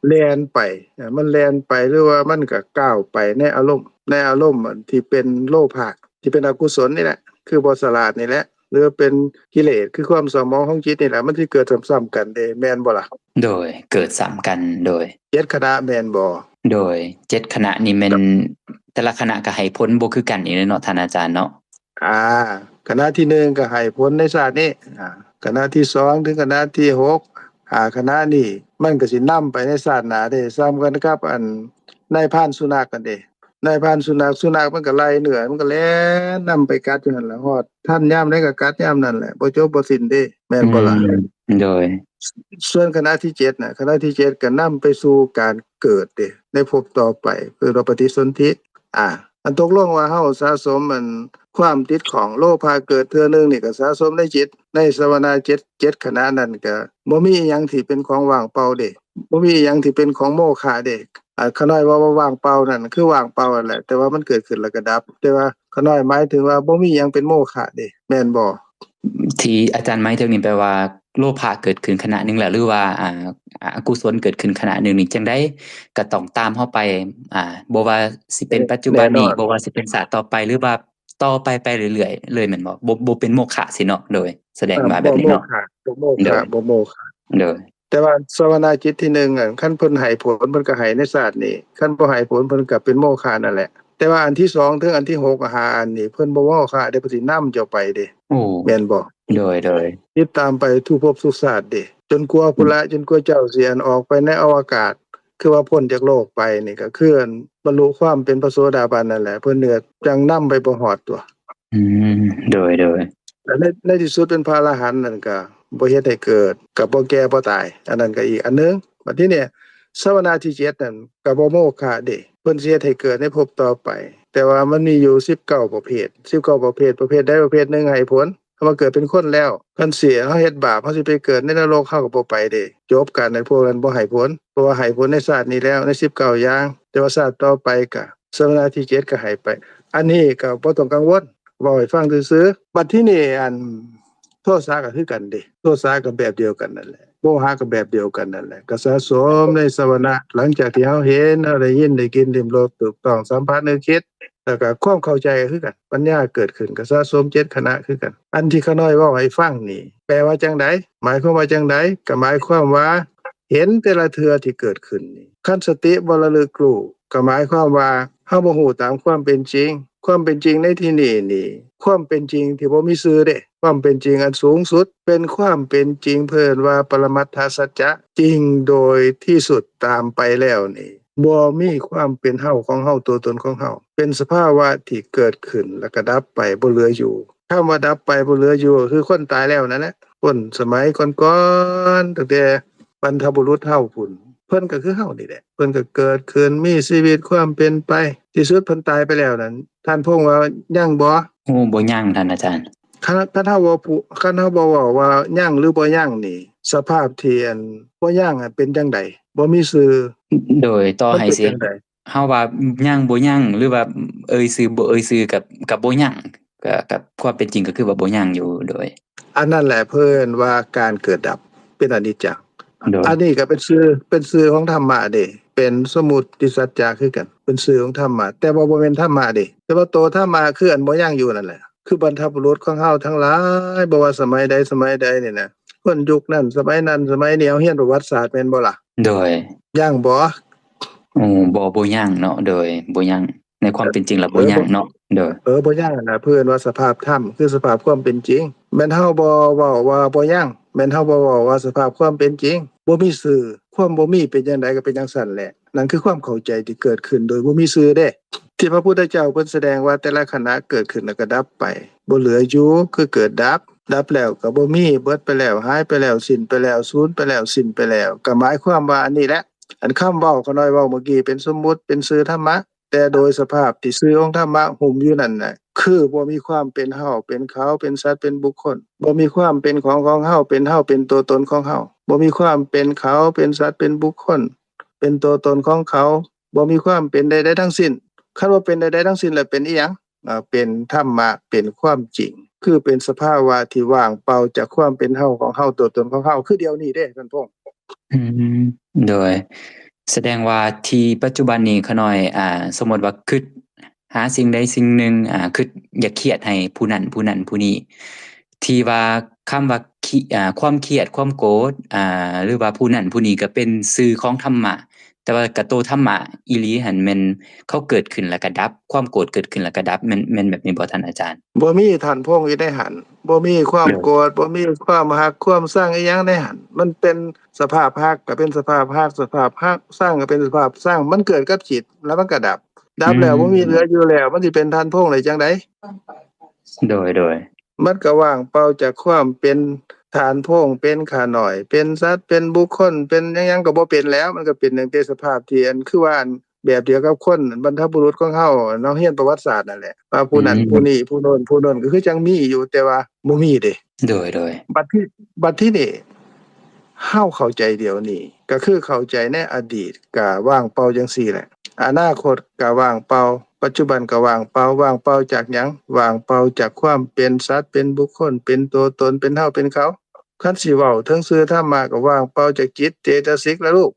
แล่นไปมันแล่นไปหรือว่ามันก็ก้าวไปในอารมณ์ที่เป็นโลภะที่เป็นอกุศลนี่แหละคือบ่ฉลาดนี่แหละหรือเป็นกิเลสคือความเศร้าหมองของจิตนี่แหละมันสิเกิดซ้ำๆกันเด้แม่นบ่ล่ะโดยเกิดซ้ำกันโดย7คณะแม่นบ่โดย7คณะนี่แม่นแต่ละคณะก็ให้ผลบ่คือกันอีกเนาะท่านอาจารย์เนาะคณะที่1ก็ให้ผลในชาตินี้คณะที่2ถึงคณะที่6คณะนี้มันก็สินำไปในชาติหน้าเด้ซ้ำกันกับอันนายพรานสุนัขกันเด้นายพรานสุนัขมันก็ไล่เนื้อมันก็แล่นนำไปกัดอยู่นั่นล่ะฮอดท่านยามใดก็กัดยามนั้นแหละบ่จบบ่สิ้นเด้แม่นบ่ล่ะโดยส่วนคณะที่7น่ะคณะที่7ก็นำไปสู่การเกิดเด้ในภพต่อไปคือปฏิสนธิอันตกลงว่าเฮาสะสมความติดของโลภะเกิดเทื่อนึงนี่ก็สะสมในจิตในสวนะ7คณะนั้นก็บ่มีอิหยังที่เป็นของว่างเปล่าเด้บ่มีอิหยังที่เป็นของโมฆะเด้ขาน้อยว่าว่างเปล่านั่นคือว่างเปล่านั่นแหละแต่ว่ามันเกิดขึ้นแล้วก็ดับแต่ว่าขาน้อยหมายถึงว่าบ่มีอิหยังเป็นโมฆะเด้แม่นบ่ที่อาจารย์หมายถึงนี่แปลว่าโลภะเกิดขึ้นขณะนึงแล้วหรือว่าอกุศลเกิดขึ้นขณะนึงนี่จังได๋ก็ต้องตามเฮาไปบ่ว่าสิเป็นปัจจุบันนี้บ่ว่าสิเป็นชาติต่อไปหรือว่าต่อไปเรื่อยๆเลยแม่นบ่เป็นโมฆะสิเนาะโดยแสดงว่าแบบนี้เนาะบ่โมฆะโดยแต่ว่าสวนะจิตที่1คันเพิ่นให้ผลเพิ่นก็ให้ในชาตินี้คันบ่ให้ผลเพิ่นก็เป็นโมฆะนั่นแหละแต่ว่าอันที่2ถึงอันที่6อันนี้เพิ่นบ่โมฆะเด้เพิ่นสินำเจ้าไปเด้แม่นบ่โดยติดตามไปทุกภพทุกชาติเด้จนกว่าพุ่นละจนกว่าเจ้าสิออกไปในอวกาศคือว่าพ้นจากโลกไปนี่ก็คือบรรลุความเป็นพระโสดาบันนั่นแหละเพิ่นเนือจังนำไปบ่ฮอดตัวโดยแล้วในที่สุดเป็นพระอรหันต์นั่นก็บ่เฮ็ดให้เกิดก็บ่แก่บ่ตายอันนั้นก็อีกอันนึงบัดนี้เนี่ยสวนะที่7นั่นก็บ่โมฆะเด้เพิ่นสิเฮ็ดให้เกิดในภพต่อไปแต่ว่ามันมีอยู่19ประเภทประเภทใดประเภทนึงให้ผลมาเกิดเป็นคนแล้วคันเสียเฮาเฮ็ดบาปเฮาสิไปเกิดในนรกเฮาก็บ่ไปเด้จบกันในพวกนั้นบ่ให้ผลเพราะว่าให้ผลในชาตินี้แล้วใน19อย่างแต่ว่าชาติต่อไปก็สวนะที่7ก็ให้ไปอันนี้ก็บ่ต้องกังวลเว้าให้ฟังซื่อๆบัดที่นี่โทสะก็คือกันเด้โทสะก็แบบเดียวกันนั่นแหละโมหะก็แบบเดียวกันนั่นแหละก็สะสมในสวนะหลังจากที่เฮาเห็นได้ยินได้กินลิ้มรสถูกต้องสัมผัสนึกคิดแล้วก็ความเข้าใจคือกันปัญญาเกิดขึ้นก็สะสม7คณะคือกันอันที่ขาน้อยเว้าให้ฟังนี่แปลว่าจังได๋หมายความว่าจังได๋ก็หมายความว่าเห็นแต่ละเทื่อที่เกิดขึ้นนี่คันสติบ่ระลึกรู้ก็หมายความว่าเฮาบ่ฮู้ตามความเป็นจริงในที่นี่ความเป็นจริงที่บ่มีชื่อเด้ความเป็นจริงอันสูงสุดเป็นความเป็นจริงเพิ่นว่าปรมัตถสัจจะจริงโดยที่สุดตามไปแล้วนี่บ่มีความเป็นเฮาของเฮาตัวตนของเฮาเป็นสภาวะที่เกิดขึ้นแล้วก็ดับไปบ่เหลืออยู่คำว่าดับไปบ่เหลืออยู่คือคนตายแล้วนั่นแหละคนสมัยก่อนๆตั้งแต่บรรพบุรุษเฮาพุ่นเพิ่นก็คือเฮานี่แหละเพิ่นก็เกิดขึ้นมีชีวิตความเป็นไปที่สุดเพิ่นตายไปแล้วนั้นท่านพงว่ายังบ่บ่ยังท่านอาจารย์คันเฮาบ่เว้าว่ายังหรือบ่ยังนี่สภาพที่บ่ยังเป็นจังได๋บ่มีชื่อโดยต่อให้สิเฮาว่ายังบ่ยังหรือว่าเอ่ยชื่อบ่เอ่ยชื่อกับบ่ยังก็กับความเป็นจริงก็คือว่าบ่ยังอยู่โดยอันนั้นแหละเพิ่นว่าการเกิดดับเป็นอนิจจังอันนี้ก็เป็นชื่อของธรรมะเด้ เป็นสมุติสัจจะคือกันเป็นชื่อของธรรมะแต่บ่แม่นธรรมะเด้แต่ว่าโตธรรมะคืออันบ่ยั่งอยู่นั่นแหละคือบรรพบุรุษของเฮาทั้งหลายบ่ว่าสมัยใดนี่นะคนยุคนั้นสมัยนั้นสมัยนี้เฮาเรียนประวัติศาสตร์แม่นบ่ล่ะโดยยังบ่บ่ยังเนาะโดยบ่ยังในความเป็นจริงแล้วบ่ยังเนาะโดยบ่ยังน่ะเพิ่นว่าสภาพธรรมคือสภาพความเป็นจริงแม่นเฮาบ่เว้าว่าบ่ยังแม่นเฮาบ่เว้าว่าสภาพความเป็นจริงบ่มีชื่อความบ่มีเป็นจังไดก็เป็นจังซั่นแหละนั่นคือความเข้าใจที่เกิดขึ้นโดยบ่มีชื่อเด้ที่พระพุทธเจ้าเพิ่นแสดงว่าแต่ละขณะเกิดขึ้นแล้วก็ดับไปบ่เหลืออยู่คือเกิดดับแล้วก็บ่มีเบิดไปแล้วหายไปแล้วสิ้นไปแล้วสูญไปแล้วสิ้นไปแล้วก็หมายความว่าอันนี้แหละอันคำเว้าเขาน้อยเว้าเมื่อกี้เป็นสมมุติเป็นชื่อธรรมะแต่โดยสภาพที่ชื่อของธรรมะหุ้มอยู่นั่นน่ะคือบ่มีความเป็นเฮาเป็นเขาเป็นสัตว์เป็นบุคคลบ่มีความเป็นของเฮาเป็นตัวตนของเฮาบ่มีความเป็นเขาเป็นสัตว์เป็นบุคคลเป็นตัวตนของเขาบ่มีความเป็นใดๆทั้งสิ้นคันว่าเป็นใดๆทั้งสิ้นแล้วเป็นอิหยังเป็นธรรมะเป็นความจริงคือเป็นสภาวะที่ว่างเปล่าจากความเป็นเฮาของเฮาตัวตนของเฮาคือเดี๋ยวนี้เด้ท่านพงษ์โดยแสดงว่าที่ปัจจุบันนี้ขน้อยสมมุติว่าคิดหาสิ่งใดสิ่งหนึ่งคิดอยากเครียดให้ผู้นั้นผู้นี้ที่ว่าคำว่าความเครียดความโกรธหรือว่าผู้นั้นผู้นี้ก็เป็นสื่อของธรรมะแต่ว่ากะโตธรรมะอีหลีหันแม่นเขาเกิดขึ้นแล้วก็ดับความโกรธเกิดขึ้นแล้วก็ดับแม่นแบบนี้บ่ท่านอาจารย์บ่มีท่านพงษ์อยู่ในหันบ่มีความโกรธบ่มีความรักความชังอิหยังในหันมันเป็นสภาพรักก็เป็นสภาพรักสภาพรักชังก็เป็นสภาพชังมันเกิดกับจิตแล้วมันก็ดับแล้วบ่มีเหลืออยู่แล้วมันสิเป็นท่านพงษ์ได้จังได๋โดยมันก็ว่างเปล่าจากความเป็นฐานพงษ์เป็นขาน้อยเป็นสัตว์เป็นบุคคลเป็นหยังๆก็บ่เป็นแล้วมันก็เป็นจังแต่สภาพที่อันคือว่าอันแบบเดียวกับคนบรรพบุรุษของเฮาเนาะเรียนประวัติศาสตร์นั่นแหละว่าผู้นั้นผู้นี้ผู้โน้นก็คือจังมีอยู่แต่ว่าบ่มีเด้โดยบัดที่นี่เฮาเข้าใจเดี๋ยวนี้ก็คือเข้าใจในอดีตก็ว่างเปล่าจังซี่แหละอนาคตก็ว่างเปล่าปัจจุบันก็ว่างเปล่าจากหยังว่างเปล่าจากความเป็นสัตว์เป็นบุคคลเป็นตัวตนเป็นเฮาเป็นเขาคันสิเว้าถึงชื่อธรรมะก็ว่างเปล่าจากจิตเจตสิกละลูก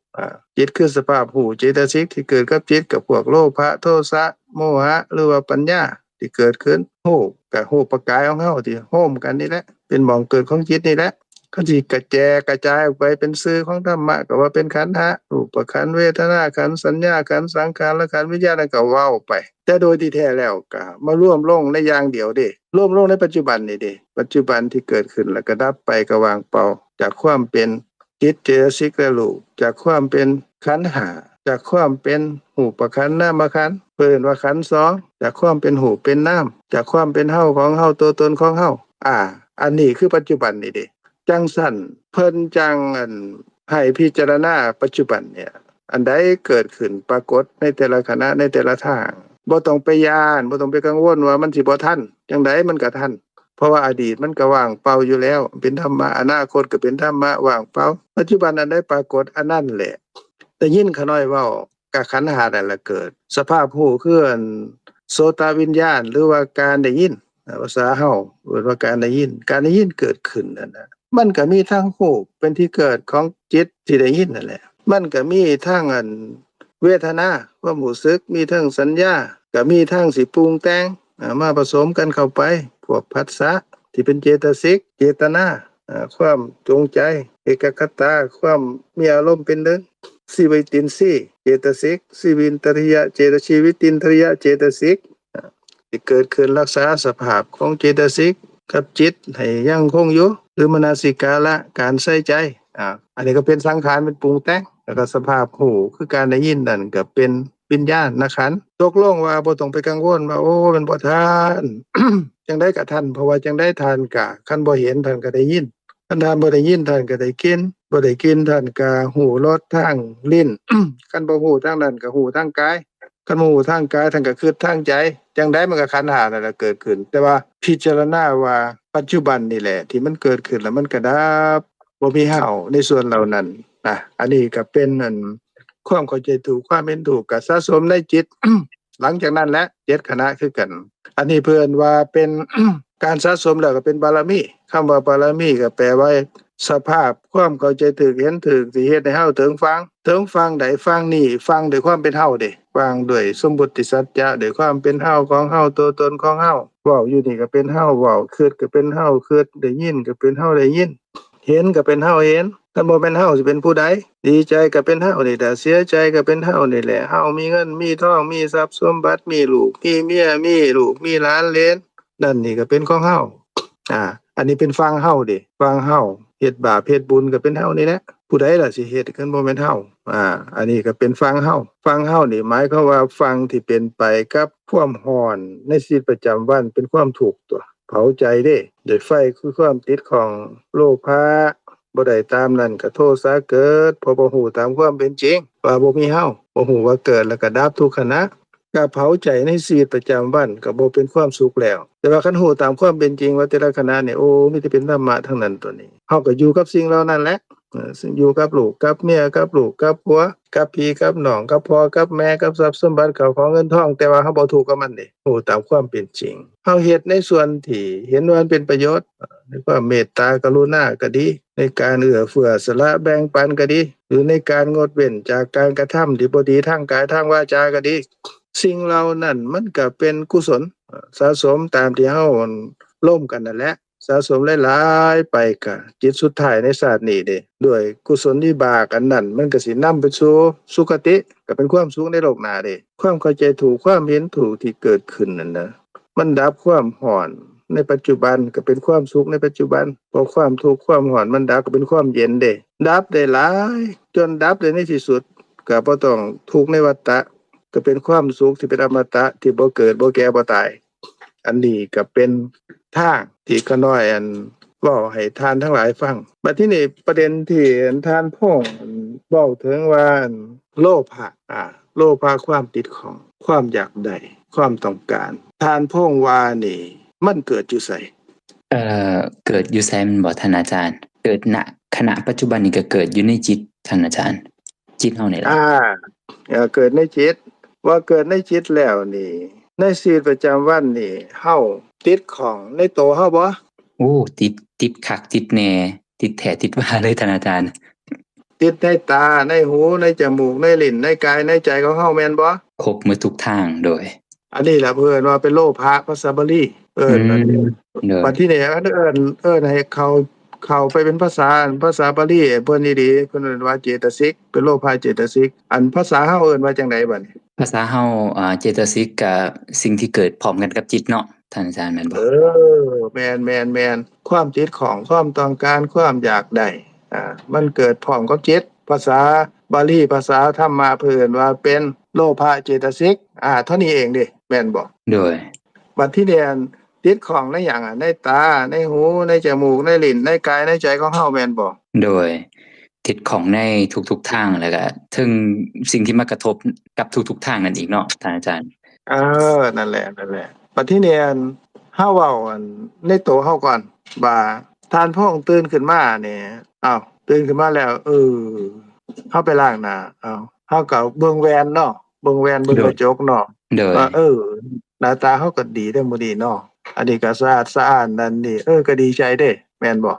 จิตคือสภาพหูเจตสิกที่เกิดกับจิตกับพวกโลภะโทสะโมหะหรือว่าปัญญาที่เกิดขึ้นฮู้ก็ฮู้ประกายของเฮาที่โฮมกันนี่แหละเป็นหม่องเกิดของจิตนี่แหละคันสิกระจายออกไปเป็นชื่อของธรรมะก็ว่าเป็นขันธ์ห้ารูปขันธ์เวทนาขันธ์สัญญาขันธ์สังขารขันธ์วิญญาณก็เว้าไปแต่โดยที่แท้แล้วก็มารวมลงในอย่างเดียวเด้รวมลงในปัจจุบันนี่เด้ปัจจุบันที่เกิดขึ้นแล้วก็ดับไปก็ว่างเปล่าจากความเป็นจิตเจตสิกและรูปจากความเป็นขันธ์ห้าจากความเป็นรูปขันธ์นามขันธ์เพิ่นว่าขันธ์สองจากความเป็นรูปเป็นนามจากความเป็นเฮาของเฮาตัวตนของเฮาอันนี้คือปัจจุบันนี่เด้จังสั่นเพิ่นจังให้พิจารณาปัจจุบันเนี่ยอันใดเกิดขึ้นปรากฏในแต่ละขณะในแต่ละทางบ่ต้องไปย้านบ่ต้องไปกังวลว่ามันสิบ่ทันจังไดมันก็ทันเพราะว่าอดีตมันก็ว่างเปล่าอยู่แล้วเป็นธรรมะอนาคตก็เป็นธรรมะว่างเปล่าปัจจุบันอันใดปรากฏอันนั้นแหละได้ยินขาน้อยเว้าก็ขันธ์ห้านั่นล่ะเกิดสภาพรู้คือโสตวิญญาณหรือว่าการได้ยินภาษาเฮาเรียกว่าการได้ยินเกิดขึ้นนั่นน่ะมันก็มีทั้งรูปเป็นที่เกิดของจิตที่ได้ยินนั่นแหละมันก็มีทั้งเวทนาความรู้สึกมีทั้งสัญญาก็มีทั้งสิปรุงแต่งมาผสมกันเข้าไปพวกผัสสะที่เป็นเจตสิกเจตนาความจงใจเอกคตาความมีอารมณ์เป็นหนึ่งสีวิตินสีเจตสิกสีวินตริยะเจตชีวิตินทริยะเจตสิกที่เกิดขึ้นรักษาสภาพของเจตสิกกับจิตให้ยังคงอยู่หรือมนสิการะการใส่ใจอันนี้ก็เป็นสังขารเป็นปรุงแต่งแล้วก็สภาพหูคือการได้ยินนั่นก็เป็นวิญญาณขันธ์ตกลงว่าบ่ต้องไปกังวลว่าโอ้มันบ่ทัน จังได๋ก็ทันเพราะว่าจังได๋ทันก็คันบ่เห็นท่านก็ได้ยินคันท่านบ่ได้ยินท่านก็ได้กินบ่ได้กินท่านก็หูรสทางลิ้น คันบ่ฮู้ทางนั้นก็ฮู้ทางกายคันบ่ฮู้ทางกายท่านก็คิดทางใจจังได๋มันก็ขันธ์ห้านั่นแหละเกิดขึ้นแต่ว่าพิจารณาว่าปัจจุบันนี่แหละที่มันเกิดขึ้นแล้วมันก็ดับบ่มีเฮาในส่วนเหล่านั้นอันนี้ก็เป็นความเข้าใจถูกความเห็นถูกก็สะสมในจิต หลังจากนั้นแหละ7ขณะคือกันอันนี้เพิ่นว่าเป็น การสะสมแล้วก็เป็นบารมีคำว่าบารมีก็แปลว่า สภาพความเข้าใจถูกเห็นถูกสิเฮ็ดให้เฮาถึงฟังใดฟังนี้ฟังด้วยความเป็นเฮาเด้ฟังด้วยสมมุติสัจจะด้วยความเป็นเฮาของเฮาตัวตนของเฮาเว้าอยู่นี่ก็เป็นเฮาเว้าคิดก็เป็นเฮาคิดได้ยินก็เป็นเฮาได้ยินเห็นก็เป็นเฮาเห็นถ้าบ่เป็นเฮาสิเป็นผู้ใดดีใจก็เป็นเฮานี่แหละเสียใจก็เป็นเฮานี่แหละเฮามีเงินมีทองมีทรัพย์สมบัติมีลูกมีเมียมีลูกมีหลานเหลนนั่นนี่ก็เป็นของเฮาอันนี้เป็นฟังเฮาเด้ฟังเฮาเฮ็ดบาปเฮ็ดบุญก็เป็นเฮานี่แหละผู้ใดล่ะสิเฮ็ดคันบ่แม่นเฮาอันนี้ก็เป็นฟังเฮานี่หมายความว่าฟังที่เป็นไปกับความร้อนในชีวิตประจำวันเป็นความทุกข์ตัวเผาใจเด้ด้วยไฟคือความติดของโลภะบ่ได้ตามนั้นก็โทสะเกิดเพราะบ่ฮู้ตามความเป็นจริงว่าบ่มีเฮาบ่ฮู้ว่าเกิดแล้วก็ดับทุกขณะก็เผาใจในชีวิตประจำวันก็บ่เป็นความสุขแล้วแต่ว่าคันฮู้ตามความเป็นจริงว่าแต่ละขณะนี่โอ้มีแต่เป็นธรรมะทั้งนั้นตัวนี้เฮาก็อยู่กับสิ่งเหล่านั้นแหละซึ่งอยู่กับลูกกับเมียกับลูกกับผัวกับพี่กับน้องกับพ่อกับแม่กับทรัพย์สมบัติเข้าของเงินทองแต่ว่าเฮาบ่ทุกข์กับมันเด้ฮู้ตามความเป็นจริงเฮาเฮ็ดในส่วนที่เห็นว่ามันเป็นประโยชน์ในความเมตตากรุณาก็ดีในการเอื้อเฟื้อสละแบ่งปันก็ดีหรือในการงดเว้นจากการกระทำที่บ่ดีทางกายทางวาจาก็ดีสิ่งเหล่านั้นมันก็เป็นกุศลสะสมตามที่เฮาร่วมกันนั่นแหละสะสมหลายๆไปก็จิตสุดท้ายในชาตินี้เด้ด้วยกุศลวิบากอันนั้นมันก็สินำไปสู่สุคติก็เป็นความสุขในโลกหน้าเด้ความเข้าใจถูกความเห็นถูกที่เกิดขึ้นนั่นนะมันดับความร้อนในปัจจุบันก็เป็นความสุขในปัจจุบันพอความทุกข์ความร้อนมันดับก็เป็นความเย็นเด้ดับได้หลายจนดับได้ในที่สุดก็บ่ต้องทุกข์ในวัฏฏะก็เป็นความสุขที่เป็นอมตะที่บ่เกิดบ่แก่บ่ตายอันนี้ก็เป็นทางที่ก็น้อยเว้าให้ทานทั้งหลายฟังบัดทีนี้ประเด็นที่ทานพงษ์เว้าถึงว่าโลภะโลภะความติดของความอยากได้ความต้องการทานพงษ์ว่านี่มันเกิดอยู่ไสเกิดอยู่ไสมันบ่ท่านอาจารย์เกิดณขณะปัจจุบันนี้ก็เกิดอยู่ในจิตท่านอาจารย์จิตเฮานี่ล่ะเกิดในจิตว่าเกิดในจิตแล้วนี่ในชีวิตประจำวันนี่เฮาติดของในตัวเฮาบ่โอ้ติดคักติดแน่ติดแท้ติดว่าเลยท่านอาจารย์ติดในตาในหูในจมูกในลิ้นในกายในใจของเฮาแม่นบ่ครบหมดทุกทางโดยอันนี้ล่ะเพิ่นว่าเป็นโลภะภาษาบาลีนั่นบัดทีนี้เอิ้นให้เข้าไปเป็นภาษาบาลีเพิ่นดีๆเพิ่นว่าเจตสิกเป็นโลภะเจตสิกอันภาษาเฮาเอิ้นว่าจังไดบัดนี้ภาษาเฮาเจตสิกก็สิ่งที่เกิดพร้อมกันกับจิตเนาะท่านอาจารย์แม่นบ่แม่นความจิตของความต้องการความอยากได้มันเกิดพร้อมกับจิตภาษาบาลีภาษาธรรมะเพิ่นว่าเป็นโลภะเจตสิกเท่านี้เองเด้แม่นบ่โดยบัดที่นี่ติดของในหยังในตาในหูในจมูกในลิ้นในกายในใจของเฮาแม่นบ่โดยติดของในทุกๆทางแล้วก็ถึงสิ่งที่มากระทบกับทุกๆทางนั่นอีกเนาะท่านอาจารย์นั่นแหละบัดที่นี่เฮาเว้าในตัวเฮาก่อนว่าทานพงตื่นขึ้นมานี่ตื่นขึ้นมาแล้วเฮาไปล้างหน้าเฮาก็เบิ่งแว่นเนาะเบิ่งกระจกเนาะว่าหน้าตาเฮาก็ดีเด้อมื้อนี้เนาะอันนี้ก็สะอาดสะอ้านนั่นนี่ก็ดีใจเด้แม่นบ่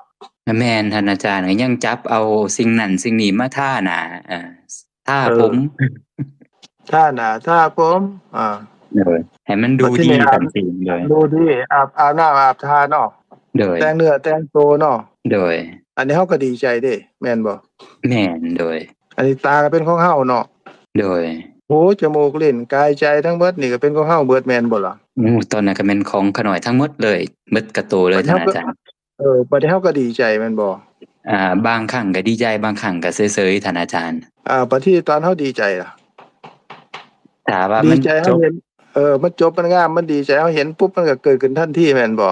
แม่นท่านอาจารย์ก็ยังจับเอาสิ่งนั้นสิ่งนี้มาทาหน้าทาผมทาหน้าทาผมให้มันดูดีกันสิเลยดูดีอาบน้ำอาบทาเนาะแต่งเนื้อแต่งตัวเนาะอันนี้เฮาก็ดีใจเด้แม่นบ่แม่นอันนี้ตาก็เป็นของเฮาเนาะหูจมูกลิ้นกายใจทั้งหมดนี่ก็เป็นของเฮาเบิดแม่นบ่ล่ะตอนนั้นก็แม่นของขน้อยทั้งหมดเลยหมดกะโตเลยท่านอาจารย์บัดนี้เฮาก็ดีใจแม่นบ่บางครั้งก็ดีใจบางครั้งก็เฉยๆท่านอาจารย์บัดที่ตอนเฮาดีใจล่ะถ้าว่ามันดีใจเฮาเห็นมันจบมันงามมันดีใจเฮาเห็นปุ๊บมันก็เกิดขึ้นทันทีแม่นบ่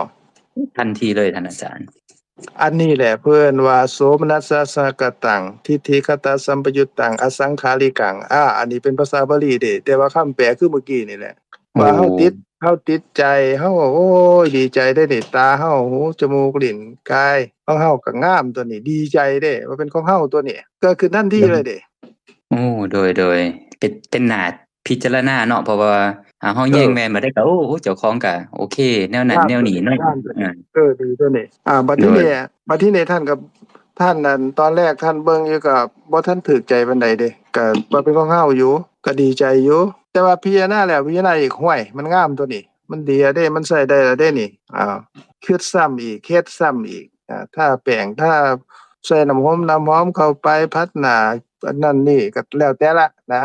ทันทีเลยท่านอาจารย์อันนี้แหละเพิ่นว่าโสมนัสสะสกตังทิฏฐิคตสัมปยุตตังอสังขาริกังอันนี้เป็นภาษาบาลีเด้แต่ว่าคำแปลคือเมื่อกี้นี่แหละว่าเฮาติดใจเฮาโอ้ยดีใจได้นี่ตาเฮาหูจมูกลิ้นกายของเฮาก็งามตัวนี้ดีใจเด้ว่าเป็นของเฮาตัวนี้เกิดขึ้นทันทีเลยเด้โดยเป็นหน้าพิจารณาเนาะเพราะว่าเฮาแย่งแม่นบ่ได้ก็โอ้เจ้าของก็โอเคแนวนั้นแนวนี้เนาะดีตัวนี้บัดทีนี้ท่านก็ ท่านนั้นตอนแรกท่านเบิ่งอยู่ก็บ่ทันถูกใจปานใดเด้ก็ว่าเป็นของเฮาอยู่ก็ดีใจอยู่แต่ว่าพิจารณาแล้วพิจารณาอีกห้วยมันงามตัวนี้มันดีอะเด้มันใช้ได้แล้วเด้นี่คิดซ้ำอีกเฮ็ดซ้ำอีกถ้าแป้งถ้าใส่น้ำหอมเข้าไปพัฒนาอันนั้นนี่ก็แล้วแต่ละนะ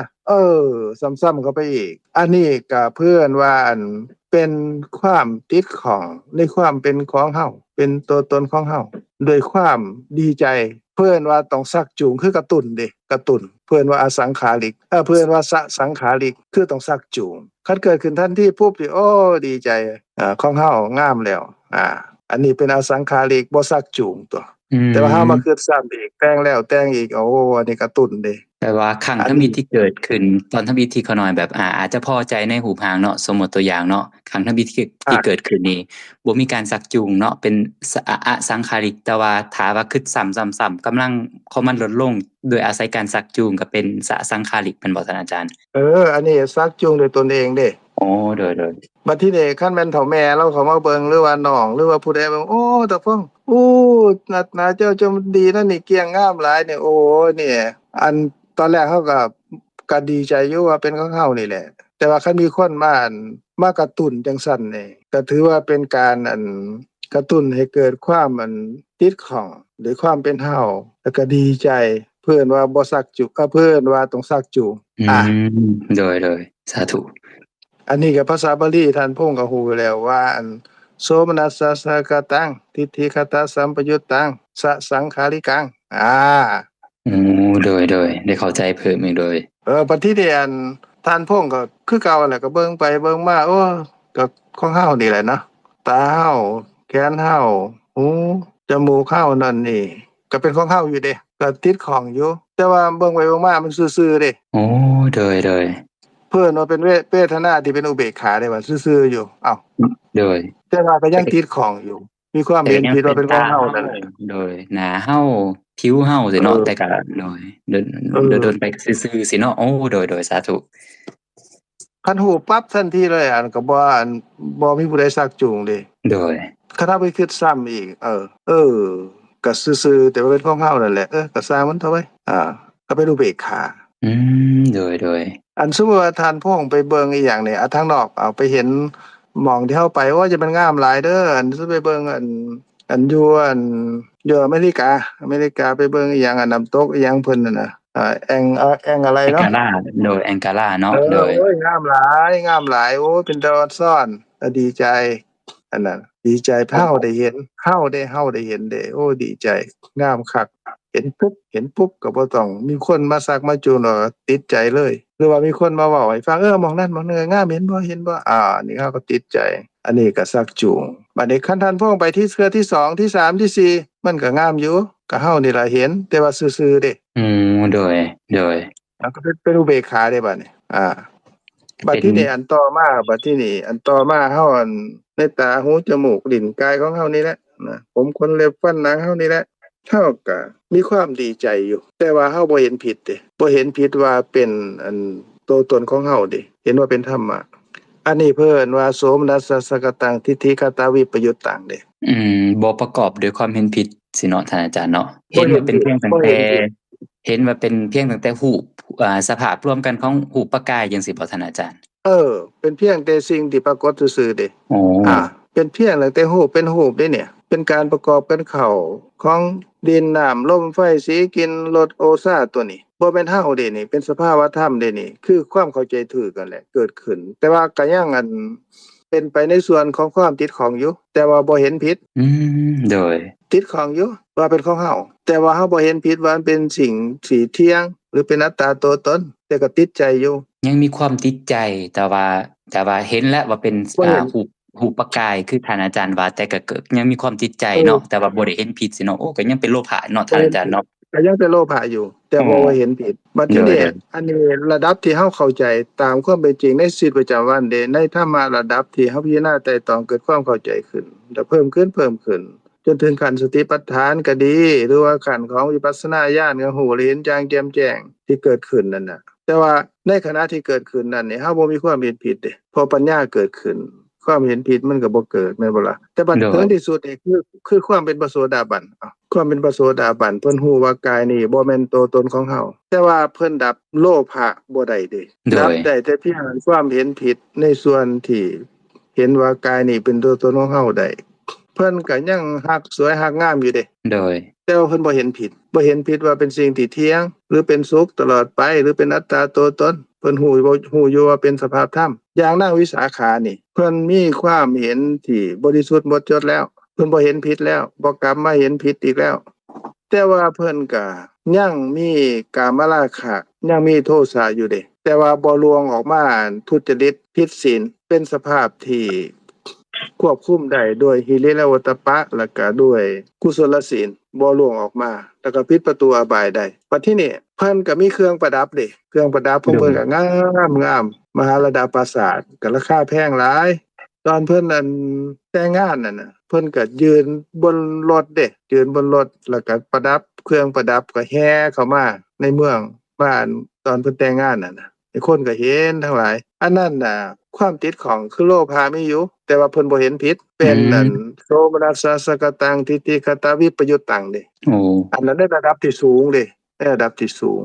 ซ้ำๆเข้าไปอีกอันนี้ก็เพิ่นว่าอันเป็นความติดของในความเป็นของเฮาเป็นตัวตนของเฮาด้วยความดีใจเพิ่นว่าต้องชักจูงคือกระตุ้นเด้กระตุ้นเพิ่นว่าอสังขาริกเพิ่นว่าสสังขาริกคือต้องชักจูงคันเกิดขึ้นทันทีปุ๊บนี่โอ้ดีใจของเฮางามแล้วอันนี้เป็นอสังขาริกบ่ชักจูงตัวแต่ว่าเฮามาคิดซ้ำอีกแต่งแล้วแต่งอีกโอ้อันนี้กระตุ้นเด้แต่ว่าครั้งทำอิฐที่เกิดขึ้นตอนทำอิฐที่เขาน้อยแบบอาจจะพอใจในหูพางเนาะสมมุติตัวอย่างเนาะครั้งทำอิฐที่เกิดขึ้นนี่บ่มีการซักจูงเนาะเป็นอสังขาริกแต่ว่าถ้าว่าคิดซ้ำๆๆกำลังของมันลดลงโดยอาศัยการซักจูงก็เป็นสสังขาริกแม่นบ่ท่านอาจารย์อันนี้ซักจูงด้วยตนเองเด้อ๋อโดยบัดทีนี้คันแม่นเฒ่าแม่เราเข้ามาเบิ่งหรือว่าน้องหรือว่าผู้ใดเบิ่งโอ้ตะฟ้องหน้าเจ้าจมดีนะนี่เกียงงามหลายนี่โอ้เนี่ยอันตอนแรกเฮาก็ดีใจอยู่ว่าเป็นของเฮานี่แหละแต่ว่าคันมีคนมากระตุ้นจังซั่นนี่ก็ถือว่าเป็นการกระตุ้นให้เกิดความติดข้องหรือความเป็นเฮาแล้วก็ดีใจเพิ่นว่าบ่ซักจุเพิ่นว่าต้องซักจูโดยสาธุอันนี้ก็ภาษาบาลีท่านพงษ์ก็ฮู้แล้วว่าโสมนัสสะสะกะตังทิฏฐิคตะสัมปยุตตังสสังขาริกังโดยได้เข้าใจเพิ่มอีกโดยบัดทีนี้ท่านพงษ์ก็คือเก่าแหละก็เบิ่งไปเบิ่งมาโอ้ก็ของเฮานี่แหละเนาะตาเฮาแขนเฮาหูจมูกเฮานั่นนี่ก็เป็นของเฮาอยู่เด้ก็ติดของอยู่แต่ว่าเบิ่งไปเบิ่งมามันซื่อๆเด้โดยเพิ่นว่าเป็นเวทนาที่เป็นอุเบกขาได้ว่าซื่อๆอยู่อ้าวโดยแต่ว่าก็ยังติดของอยู่มีความเห็นผิดว่าเป็นของเฮานั่นแหละโดยหน้าเฮาผิวเฮาสิเนาะแต่ก็โดยเดินไปซื่อๆสิเนาะโดยสาธุคันฮู้ปั๊บทันทีเลยก็บ่มีผู้ใดชักจูงเด้โดยคันเอาไปคิดซ้ำอีกก็ซื่อๆแต่ว่าเป็นของเฮานั่นแหละก็สร้างมันเถอะเว้ยก็เป็นอุเบกขาโดยสมมุติว่าท่านพงษ์ไปเบิ่งอีหยังนี่ทางนอกเอาไปเห็นหม้องที่เฮาไปโอ้จะมันงามหลายเด้อสิไปเบิ่งอยู่อเมริกาไปเบิ่งอีหยังน้ำตกอีหยังเพิ่นนั่นน่ะแองอะไรเนาะแองการาเนาะโดยโอ้ยงามหลายโอ้เป็นตาซ่อนดีใจอันนั้นดีใจเฮาได้เห็นเฮาได้เห็นเด้โอ้ดีใจงามคักเห็นปุ๊บก็บ่ต้องมีคนมาซักมาจูงดอกติดใจเลยหรือว่ามีคนมาเว้าให้ฟังหม้องนั้นหม้องนี้งามเห็นบ่นี่เขาก็ติดใจอันนี้ก็ซักจูงบัดนี้คันท่านพงไปที่เทื่อที่2ที่3ที่4มันก็งามอยู่ก็เฮานี่ล่ะเห็นแต่ว่าซื่อๆเด้โดยมันก็เป็นอุเบกขาเด้บัดนี้บัดที่นี่อันต่อมาเฮาในตาหูจมูกลิ้นกายของเฮานี่แหละนะผมขนเล็บฟันหนังเฮานี่แหละเฮาก็มีความดีใจอยู่แต่ว่าเฮาบ่เห็นผิดเด้บ่เห็นผิดว่าเป็นตัวตนของเฮาเด้เห็นว่าเป็นธรรมะอันนี้เพิ่นว่าโสมนัสสะสะกะตังทิฏฐิคตาวิปยุตตังเด้บ่ประกอบด้วยความเห็นผิดสิเนาะท่านอาจารย์เนาะเห็นว่าเป็นเพียงตั้งแต่รูปสภาพรวมกันของรูปประกายจังซี่บ่ท่านอาจารย์เป็นเพียงแต่สิ่งที่ปรากฏซื่อๆเด้เป็นเพียงแต่รูปเป็นรูปเด้เนี่ยเป็นการประกอบกันเข้าของดินน้ำลมไฟสีกลิ่นรสโอชาตัวนี้บ่แม่นเฮาเด้นี่เป็นสภาวะธรรมเด้นี่คือความเข้าใจถูกกันแหละเกิดขึ้นแต่ว่าก็ยังเป็นไปในส่วนของความติดของอยู่แต่ว่าบ่เห็นผิดโดยติดของอยู่ว่าเป็นของเฮาแต่ว่าเฮาบ่เห็นผิดว่ามันเป็นสิ่งที่เที่ยงหรือเป็นอัตตาตัวตนแต่ก็ติดใจอยู่ยังมีความติดใจแต่ว่าเห็นแล้วว่าเป็นรูปประกายคือท่านอาจารย์ว่าแต่ก็เกิดยังมีความติดใจเนาะแต่ว่าบ่ได้เห็นผิดสิเนาะก็ยังเป็นโลภะเนาะท่านอาจารย์เนาะก็ยังเป็นโลภะอยู่แต่บ่เห็นผิดบัดนี้อันนี้ระดับที่เฮาเข้าใจตามความเป็นจริงในชีวิตประจำวันเด้ในธรรมะระดับที่เฮาพิจารณาไตร่ตรองเกิดความเข้าใจขึ้นแล้วเพิ่มขึ้นจนถึงขั้นสติปัฏฐานก็ดีหรือว่าขั้นของวิปัสสนาญาณก็ฮู้เห็นแจ่มแจ้งที่เกิดขึ้นนั่นน่ะแต่ว่าในขณะที่เกิดขึ้นนั้นนี่เฮาบ่มีความเห็นผิดเด้พอปัญญาเกิดขึ้น ความเห็นผิดมันก็บ่เกิดแม่นบ่ล่ะแต่บัดถึงที่สุดนี่คือความเป็นพระโสดาบันความเป็นพระโสดาบันเพิ่นฮู้ว่ากายนี้บ่แม่นตัวตนของเฮาแต่ว่าเพิ่นดับโลภะบ่ได้เด้ดับได้แต่เพียงความเห็นผิดในส่วนที่เห็นว่ากายนี้เป็นตัวตนของเฮาได้เพิ่นก็ยังรักสวยรักงามอยู่เด้โดยแต่ว่าเพิ่นบ่เห็นผิดว่าเป็นสิ่งที่เที่ยงหรือเป็นสุขตลอดไปหรือเป็นอัตตาตัวตนเพิ่นฮู้อยู่ว่าเป็นสภาพธรรมอย่างนางวิสาขานี่เพิ่นมีความเห็นที่บริสุทธิ์หมดจดแล้วเพิ่นบ่เห็นผิดแล้วบ่กลับมาเห็นผิดอีกแล้วแต่ว่าเพิ่นก็ยังมีกามราคะยังมีโทสะอยู่เด้แต่ว่าบ่ลวงออกมาทุจริตผิดศีลเป็นสภาพที่ควบคุมได้ด้วยหิริและโอตตัปปะแล้วก็ด้วยกุศลศีลบ่ล่วงออกมาแล้วก็ปิดประตูอบายได้บัดทีนี้เพิ่นก็มีเครื่องประดับเด้เครื่องประดับของเพิ่นก็งามมหาราดาปราสาทก็ราคาแพงหลายตอนเพิ่นนั้นแต่งงานนั่นน่ะเพิ่นก็ยืนบนรถเด้ยืนบนรถแล้วก็ประดับเครื่องประดับก็แห่เข้ามาในเมืองบ้านตอนเพิ่นแต่งงานนั่นน่ะคนก็เห็นทั้งหลายอันนั้นน่ะความติดของคือโลภะมีอยู่แต่ว่าเพิ่นบ่เห็นผิดเป็นนั่นโสมนัสสะสกตังทิฏฐิคตาวิปยุตตังเด้อันนั้นในระดับที่สูงเด้ในระดับที่สูง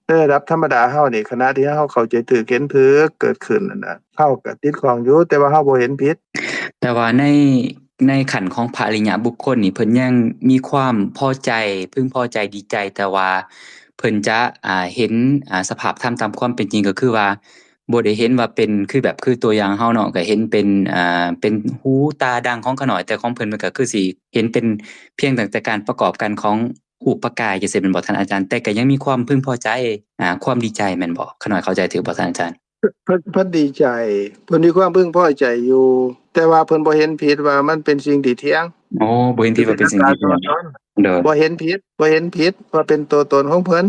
ในระดับธรรมดาเฮานี่ขณะที่เฮาเข้าใจถูกเห็นถูกเกิดขึ้นนั่นน่ะเฮาก็ติดของอยู่แต่ว่าเฮาบ่เห็นผิดแต่ว่าในขันของพระอริยบุคคลนี่เพิ่นยังมีความพอใจพึงพอใจดีใจแต่ว่าเพิ่นจะเห็นสภาพธรรมตามความเป็นจริงก็คือว่าบ่ได้เห็นว่าเป็นคือตัวอย่างเฮาเนาะก็เห็นเป็นหูตาดังของเขาน้อยแต่ของเพิ่นมันก็คือสิเห็นเป็นเพียงตั้งแต่การประกอบกันของรูปกายจังซี่แม่นบ่ท่านอาจารย์แต่ก็ยังมีความพึงพอใจความดีใจแม่นบ่เขาน้อยเข้าใจถูกบ่ท่านอาจารย์เพิ่นดีใจเพิ่นมีความพึงพอใจอยู่แต่ว่าเพิ่นบ่เห็นผิดว่ามันเป็นสิ่งที่เที่ยงบ่เห็นผิดว่าเป็นสิ่งที่เที่ยงบ่เห็นผิดว่าเป็นตัวตนของเพิ่น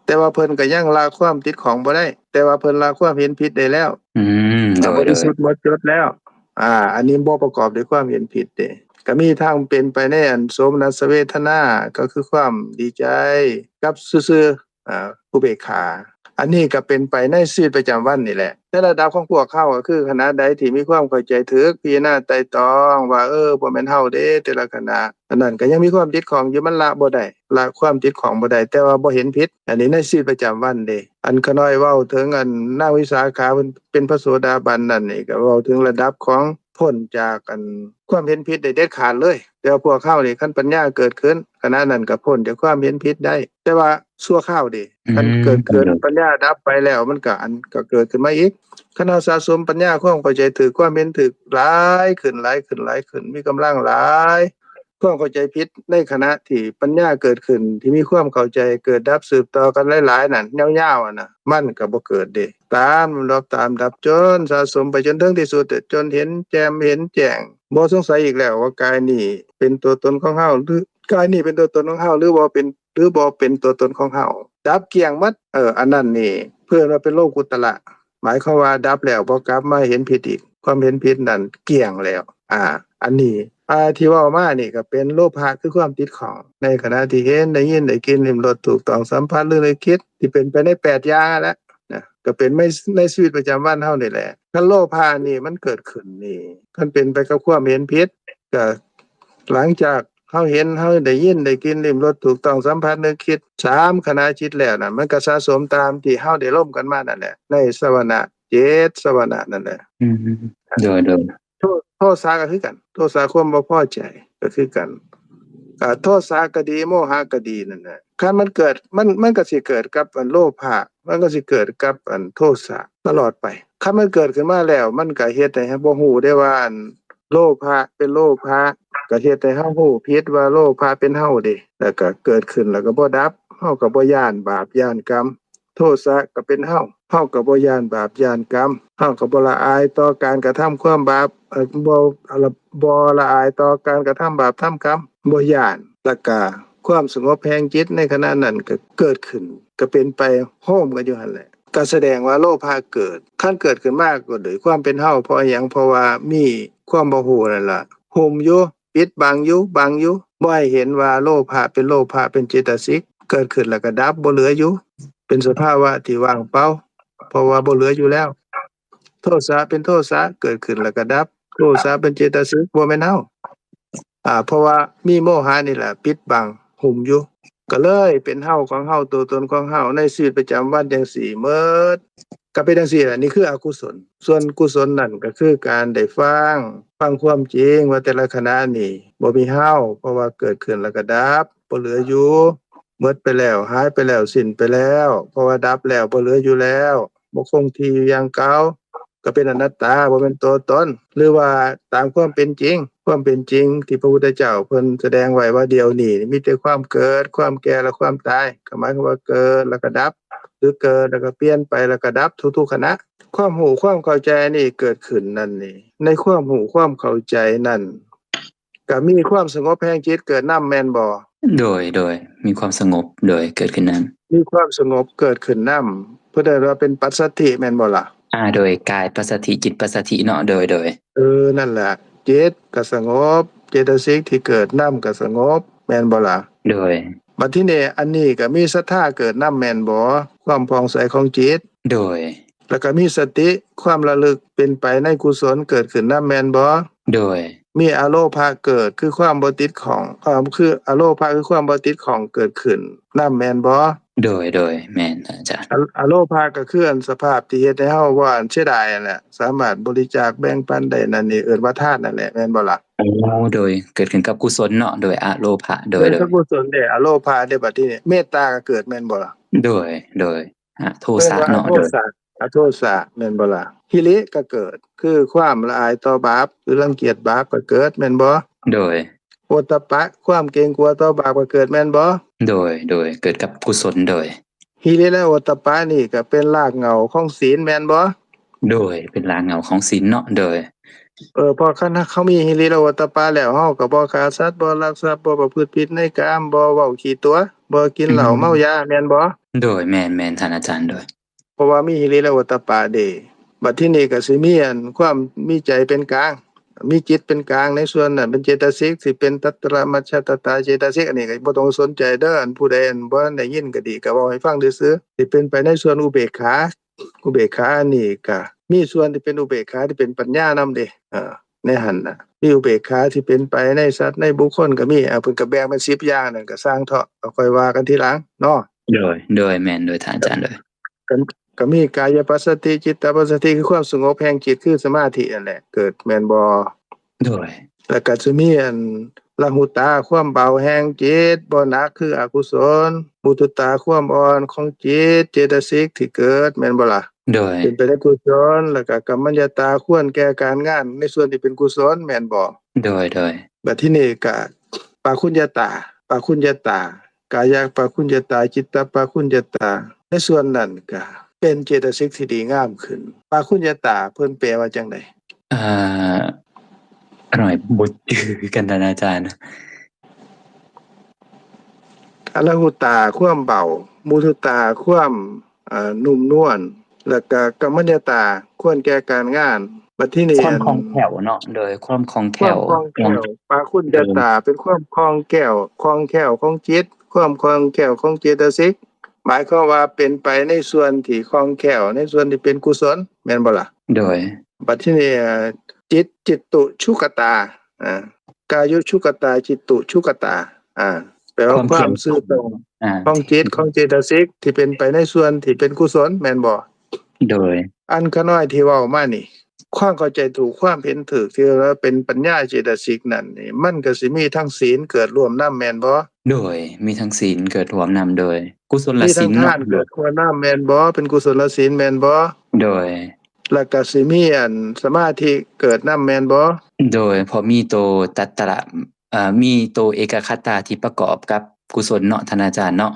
แต่ว่าเพิ่นก็ยังละความติดของบ่ได้แต่ว่าเพิ่นละความเห็นผิดได้แล้วโดยบริสุทธิ์หมดจดแล้วอันนี้บ่ประกอบด้วยความเห็นผิดเด้ก็มีทางเป็นไปในอันโสมนัสเวทนาก็คือความดีใจกับซื่อๆอุเบกขาอันนี้ก็เป็นไปในชีวิตประจำวันนี่แหละในระดับของพวกเขาก็คือขณะใดที่มีความเข้าใจถึกพิจารณาไตร่ตรองว่าบ่แม่นเฮาเด้แต่ละขณะอันนั้นก็ยังมีความติดของอยู่มันละบ่ได้ละความติดของบ่ได้แต่ว่าบ่เห็นผิดอันนี้ในชีวิตประจำวันเด้อันขน้อยเว้าถึงอันนางวิสาขาเพิ่นเป็นพระโสดาบันนั่นนี่ก็เว้าถึงระดับของพ้นจากอันความเห็นผิดได้เด็ดขาดเลยแต่พวกเขานี่คันปัญญาเกิดขึ้นขณะนั้นก็พ้นจากความเห็นผิดได้แต่ว่าชั่วคราวเด้คันเกิดปัญญาดับไปแล้วมันก็เกิดขึ้นมาอีกคันเฮาสะสมปัญญาความเข้าใจถูกความเห็นถูกหลายขึ้นมีกำลังหลายความเข้าใจผิดในขณะที่ปัญญาเกิดขึ้นที่มีความเข้าใจเกิดดับสืบต่อกันหลายๆนั่นยาวๆน่ะมันก็บ่เกิดเด้ตามดับจนสะสมไปจนถึงที่สุดจนเห็นแจ่มเห็นแจ้งบ่สงสัยอีกแล้วว่ากายนี้เป็นตัวตนของเฮาหรือกายนี้เป็นตัวตนของเฮาหรือบ่เป็นตัวตนของเฮาดับเกลี้ยงหมดอันนั้นนี่เพิ่นว่าเป็นโลกุตระหมายความว่าดับแล้วบ่กลับมาเห็นผิดอีกความเห็นผิดนั้นเกลี้ยงแล้วอันนี้ที่เว้ามานี่ก็เป็นโลภะคือความติดของในขณะที่เห็นได้ยินได้กินลิ้มรสถูกต้องสัมผัสหรือได้คิดที่เป็นไปใน8อย่างนั่นแหละนะก็เป็นในชีวิตประจำวันเฮานี่แหละคันโลภะนี่มันเกิดขึ้นนี่มันเป็นไปกับความเห็นผิดก็หลังจากเฮาเห็นเฮาได้ยินได้กินลิ้มรสถูกต้องสัมผัสนึกคิด3ขณะจิตแล้วน่ะมันก็สะสมตามที่เฮาได้ร่วมกันมานั่นแหละในสวนะ7สวนะนั่นแหละโดยโทสะก็คือกันโทสะความบ่พอใจก็คือกันโทสะก็ดีโมหะก็ดีนั่นแหละคันมันเกิดมันก็สิเกิดกับอันโลภะมันก็สิเกิดกับอันโทสะตลอดไปคันมันเกิดขึ้นมาแล้วมันก็เฮ็ดให้บ่ฮู้ได้ว่าอันโลภะเป็นโลภะก็เฮ็ดให้เฮาฮู้ผิดว่าโลภะเป็นเฮาเด้แล้วก็เกิดขึ้นแล้วก็บ่ดับเฮาก็บ่ย้านบาปย้านกรรมโทสะก็เป็นเฮาก็บ่ย้านบาปย้านกรรมเฮาก็บ่ละอายต่อการกระทำความบาปบ่ละอายต่อการกระทำบาปทำกรรมบ่ย้านแล้วก็ความสงบแห่งจิตในขณะนั้นก็เกิดขึ้นก็เป็นไปโฮมกันอยู่หั่นแหละก็แสดงว่าโลภะเกิดคันเกิดขึ้นมาก็โดยความเป็นเฮาเพราะหยังเพราะว่ามีความบ่ฮู้นั่นล่ะห่มอยู่ปิดบังอยู่บ่ให้เห็นว่าโลภะเป็นเจตสิกเกิดขึ้นแล้วก็ดับบ่เหลืออยู่เป็นสภาวะที่ว่างเปล่าเพราะว่าบ่เหลืออยู่แล้วโทสะเป็นโทสะเกิดขึ้นแล้วก็ดับ โทสะเป็นเจตสิกบ่แม่นเฮาเพราะว่ามีโมหะนี่แหละปิดบังหุ้มอยู่ก็เลยเป็นเฮาของเฮาตัวตนของเฮาในชีวิตประจำวันจังซี่หมดก็เป็นจังซี่แหละนี่คืออกุศลส่วนกุศลนั่นก็คือการได้ฟังความจริงว่าแต่ละขณะนี่บ่มีเฮาเพราะว่าเกิดขึ้นแล้วก็ดับบ่เหลืออยู่หมดไปแล้วหายไปแล้วสิ้นไปแล้วเพราะว่าดับแล้วบ่เหลืออยู่แล้วบ่คงที่อยู่อย่างเก่าก็เป็นอนัตตาบ่เป็นตัวตนหรือว่าตามความเป็นจริงที่พระพุทธเจ้าเพิ่นแสดงไว้ว่าเดี๋ยวนี้มีแต่ความเกิดความแก่และความตายก็หมายความว่าเกิดแล้วก็ดับหรือเกิดแล้วก็เปลี่ยนไปแล้วก็ดับทุกๆขณะความรู้ความเข้าใจนี่เกิดขึ้นนั่นนี่ในความรู้ความเข้าใจนั่นก็มีความสงบแห่งจิตเกิดนำแม่นบ่โดยมีความสงบโดยเกิดขึ้นนั้นมีความสงบเกิดขึ้นนำเพิ่นได้ว่าเป็นปัสสัทธิแม่นบ่ล่ะโดยกายปัสสัทธิจิตปัสสัทธิเนาะโดยนั่นแหละจิตก็สงบเจตสิกที่เกิดนำก็สงบแม่นบ่ล่ะโดยบัดทีนี้อันนี้ก็มีศรัทธาเกิดนำแม่นบ่ความผ่องใสของจิตโดยแล้วก็มีสติความระลึกเป็นไปในกุศลเกิดขึ้นนำแม่นบ่โดยมีอโลภะเกิดคือความบ่ติดของคืออโลภะคือความบ่ติดของเกิดขึ้นนำแม่นบ่โดยแม่นอาจารย์อโลภะก็คืออันสภาพที่เฮ็ดให้เฮาว่าอันเสียดายนั่นแหละสามารถบริจาคแบ่งปันได้นั่นนี่เอิ้นว่าทานนั่นแหละแม่นบ่ล่ะโดยเกิดขึ้นกับกุศลเนาะโดยอโลภะโดยกุศลเด้อโลภะเด้บัดนี้เมตตาก็เกิดแม่นบ่ล่ะโดยโทสะเนาะโดยโทสะแม่นบ่ล่ะหิริก็เกิดคือความละอายต่อบาปหรือรังเกียจบาปก็เกิดแม่นบ่โดยโอตตัปปะความเกรงกลัวต่อบาปก็เกิดแม่นบ่โดยเกิดกับกุศลโดยหิริและโอตตัปปะนี่ก็เป็นรากเหง้าของศีลแม่นบ่โดยเป็นรากเหง้าของศีลเนาะโดยพอคันเขามีหิริและโอตตัปปะแล้วเฮาก็บ่ฆ่าสัตว์บ่ลักทรัพย์บ่ประพฤติผิดในกามบ่เว้าขี้ตัวบ่กินเหล้าเมายาแม่นบ่โดยแม่นท่านอาจารย์โดยเพราะว่ามีหิริและโอตตัปปะเด้บัดทีนี้ก็สิมีอันความมีใจเป็นกลางมีจิตเป็นกลางในส่วนนั้นเป็นเจตสิกสิเป็นตัตตรมัชฌัตตาเจตสิกอันนี้ก็บ่ต้องสนใจเด้ออันผู้ใดอันบ่ได้ยินก็ดีก็เว้าให้ฟังซื่อๆสิเป็นไปในส่วนอุเบกขาอันนี้ก็มีส่วนที่เป็นอุเบกขาที่เป็นปัญญานำเด้ในหั่นน่ะมีอุเบกขาที่เป็นไปในสัตว์ในบุคคลก็มีเพิ่นก็แบ่งเป็น10อย่างนั่นก็สร้างเถาะก็ค่อยว่ากันทีหลังเนาะโดยแม่นโดยท่านอาจารย์โดยก็มีกายปัสสติจิตตปัสสติคือความสงบแห่งจิตคือสมาธินั่นแหละเกิดแม่นบ่โดยแล้วก็สิมีอันละหุตาความเบาแห่งจิตบ่หนักคืออกุศลมุตุตาความอ่อนของจิตเจตสิกที่เกิดแม่นบ่ล่ะโดยเป็นไปในกุศลแล้วก็กัมมัญญตาควรแก่การงานในส่วนที่เป็นกุศลแม่นบ่โดยบัดทีนี้ก็ปาคุญญตากายปาคุญญตาจิตตปาคุญญตาในส่วนนั้นก็เป็นเจตสิกที่ดีงามขึ้นปาคุญญตาเพิ่นแปลว่าจังได๋หน่อยบ่จื้อกันท่านอาจารย์อรหุตาความเบามุทุตาความนุ่มนวลแล้วก็กัมมัญญตาควรแก่การงานบัดทีนี้ความคล่องแคล่วเนาะโดยความคล่องแคล่วปาคุญญตาเป็นความคล่องแคล่วของจิตความคล่องแคล่วของเจตสิกหมายความว่าเป็นไปในส่วนที่คล่องแคล่วในส่วนที่เป็นกุศลแม่นบ่ล่ะโดยบัดทีนี้จิตตุชุกตากายุชุกตาจิตตุชุกตาแปลว่าความซื่อตรงของจิตของเจตสิกที่เป็นไปในส่วนที่เป็นกุศลแม่นบ่โดยอันขน้อยที่เว้ามานี่ความเข้าใจถูกความเห็นถูกที่ว่าเป็นปัญญาเจตสิกนั่นนี่มันก็สิมีทั้งศีลเกิดร่วมนำแม่นบ่โดยมีทั้งศีลเกิดร่วมนำโดยกุศลศีลเนาะเกิดร่วมนำแม่นบ่เป็นกุศลศีลแม่นบ่โดยแล้วก็สิมีอันสมาธิเกิดนำแม่นบ่โดยพอมีโตตัตตระมีโตเอกคตาที่ประกอบกับกุศลเนาะท่านอาจารย์เนาะ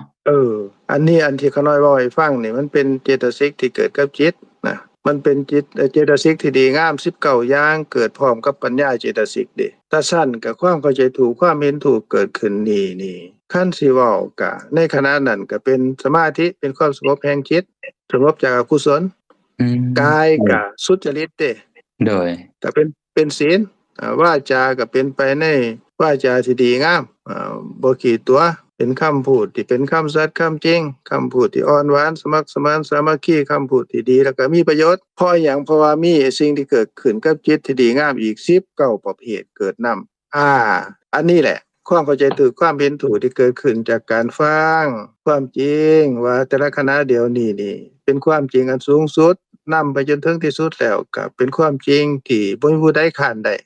อันนี้อันที่เขาน้อยเว้าให้ฟังนี่มันเป็นเจตสิกที่เกิดกับจิตนะมันเป็นจิตเจตสิกที่ดีงาม19อย่างเกิดพร้อมกับปัญญาเจตสิกเด้ถ้าสั้นก็ความเข้าใจถูกความเห็นถูกเกิดขึ้นนี่คันสิเว้าก็ในขณะนั้นก็เป็นสมาธิเป็นความสงบแห่งจิตสงบจากอกุศลกายก็สุจริตเด้โดยก็เป็นศีลวาจาก็เป็นไปในวาจาที่ดีงามบ่ขี้ตัว เป็นคำพูดที่เป็นคำสัตย์คำจริงคำพูดที่อ่อนหวานสมัครสมานสามัคคีคำพูดที่ดีแล้วก็มีประโยชน์เพราะหยังเพราะว่ามีสิ่งที่เกิดขึ้นกับจิตที่ดีงามอีก19ประเภทเกิดนำอันนี้แหละความเข้าใจถูกความเห็นถูกที่เกิดขึ้นจากการฟังความจริงว่าแต่ละคณะเดี๋ยวนี้นี่เป็นความจริงอันสูงสุดนำไปจนถึงที่สุดแล้วก็เป็นความจริงที่บ่มีผู้ใดค้านได้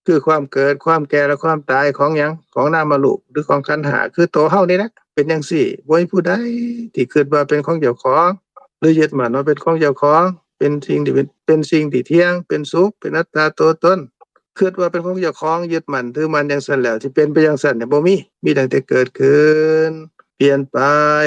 คือความเกิดความแก่และความตายของหยังของนามรูปหรือของขันธ์ห้าคือตัวเฮานี่แหละเป็นจังซี่บ่มีผู้ใดที่คิดว่าเป็นของเจ้าของหรือยึดมั่นว่าเป็นของเจ้าของเป็นสิ่งที่เป็นสิ่งที่เที่ยงเป็นสุขเป็นอัตตาตัวตนคิดว่าเป็นของเจ้าของยึดมั่นถือมันจังซั่นแล้วที่เป็นไปจังซั่นเนี่ยบ่มีตั้งแต่เกิดขึ้นเปลี่ยนไป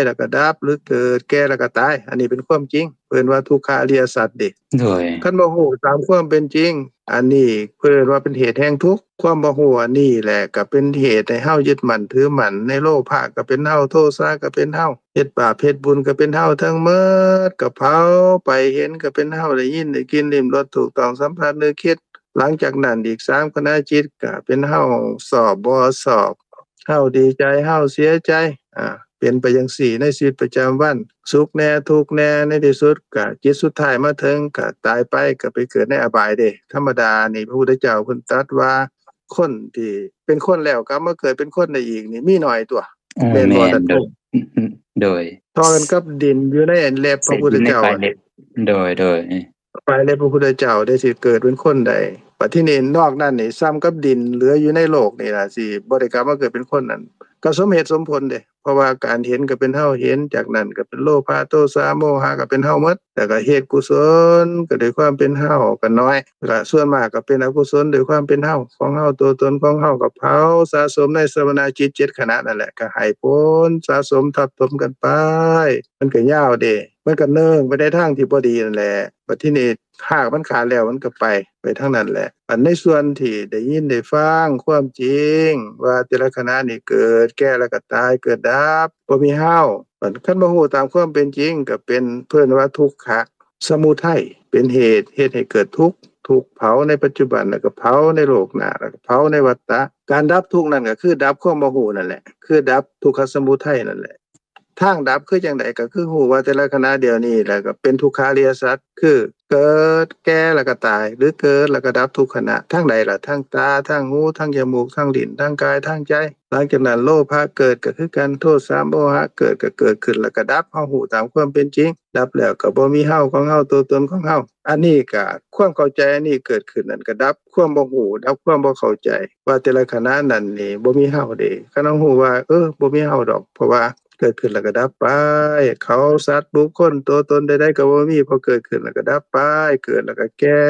แล้วก็ดับหรือเกิดแก่แล้วก็ตายอันนี้เป็นความจริงเพิ่นว่าทุกขอริยสัจเด้โดยคันบ่ฮู้ตามความเป็นจริงอันนี้เพิ่นว่าเป็นเหตุแห่งทุกข์ความบ่ฮู้อันนี้แหละก็เป็นเหตุให้เฮายึดมั่นถือมั่นในโลภะก็เป็นเฮาโทสะก็เป็นเฮาเฮ็ดบาปเฮ็ดบุญก็เป็นเฮาทั้งหมดก็เผาไปเห็นก็เป็นเฮาได้ยินได้กินลิ้มรสถูกต้องสัมผัสนึกคิดหลังจากนั้นอีก3คณะจิตก็เป็นเฮาสอบบ่สอบเฮาดีใจเฮาเสียใจเป็นไปจังซี่ในชีวิตประจำวันสุขแน่ทุกข์แน่ในที่สุดก็จิตสุดท้ายมาถึงก็ตายไปก็ไปเกิดในอบายเด้ธรรมดานี่พระพุทธเจ้าเพิ่นตรัสว่าคนที่เป็นคนแล้วกลับมาเกิดเป็นคนได้อีกนี่มีน้อยตัวแม่นบ่ท่านผู้โดยทอกันกับดินอยู่ในเล็บพระพุทธเจ้าโดยไปเลยพระพุทธเจ้าได้สิเกิดเป็นคนใดบัดที่นี่นอกนั้นนี่ซ้ำกับดินเหลืออยู่ในโลกนี่ล่ะสิบ่ได้กลับมาเกิดเป็นคนนั้นก็สมเหตุสมผลเด้เพราะว่าการเห็นก็เป็นเฮาเห็นจากนั้นก็เป็นโลภะโทสะโมหะก็เป็นเฮาหมดแต่ก็เหตุกุศลก็ด้วยความเป็นเฮาก็น้อยก็ส่วนมากก็เป็นอกุศลด้วยความเป็นเฮาของเฮาตัวตนของเฮาก็เผาสะสมในสมณจิต7ขณะนั่นแหละก็ให้ผลสะสมทับถมกันไปมันก็ยาวเด้มันก็เนิ่งไปในทางที่บ่ดีนั่นแหละบัดที่นี่หากมันขาดแล้วมันก็ไปทางนั้นแหละอันในส่วนที่ได้ยินได้ฟังความจริงว่าแต่ละขณะนี่เกิดแก่แล้วก็ตายเกิดดับบ่มีเฮาคันบ่ฮู้ตามความเป็นจริงก็เป็นเพิ่นว่าทุกขะสมุทัยเป็นเหตุให้เกิดทุกข์เผาในปัจจุบันแล้วก็เผาในโลกหน้าแล้วก็เผาในวัฏฏะการดับทุกข์นั่นก็คือดับความบ่ฮู้นั่นแหละคือดับทุกขสมุทัยนั่นแหละทางดับคือจังได๋ก็คือฮู้ว่าแต่ละขณะเดียวนี้แล้วก็เป็นทุกขอริยสัจคือเกิดแก่แล้วก็ตายหรือเกิดแล้วก็ดับทุกขณะทั้งใดล่ะทั้งตาทั้งหูทั้งจมูกทั้งลิ้นทั้งกายทั้งใจหลังจากนั้นโลภะเกิดก็คือการโทสะโมหะเกิดก็เกิดขึ้นแล้วก็ดับเฮาฮู้ตามความเป็นจริงดับแล้วก็บ่มีเฮาของเฮาตัวตนของเฮาอันนี้ก็ความเข้าใจอันนี้เกิดขึ้นนั่นก็ดับความบ่ฮู้ดับความบ่เข้าใจว่าแต่ละขณะนั้นนี่บ่มีเฮาเด้คันเฮาฮู้ว่าบ่มีเฮาดอกเพราะว่าเกิดขึ้นแล้วก็ดับไปเขาสัตว์บุคคลตัวตนใดๆก็บ่มีพอเกิดขึ้นแล้วก็ดับไปเกิดแล้วก็แก่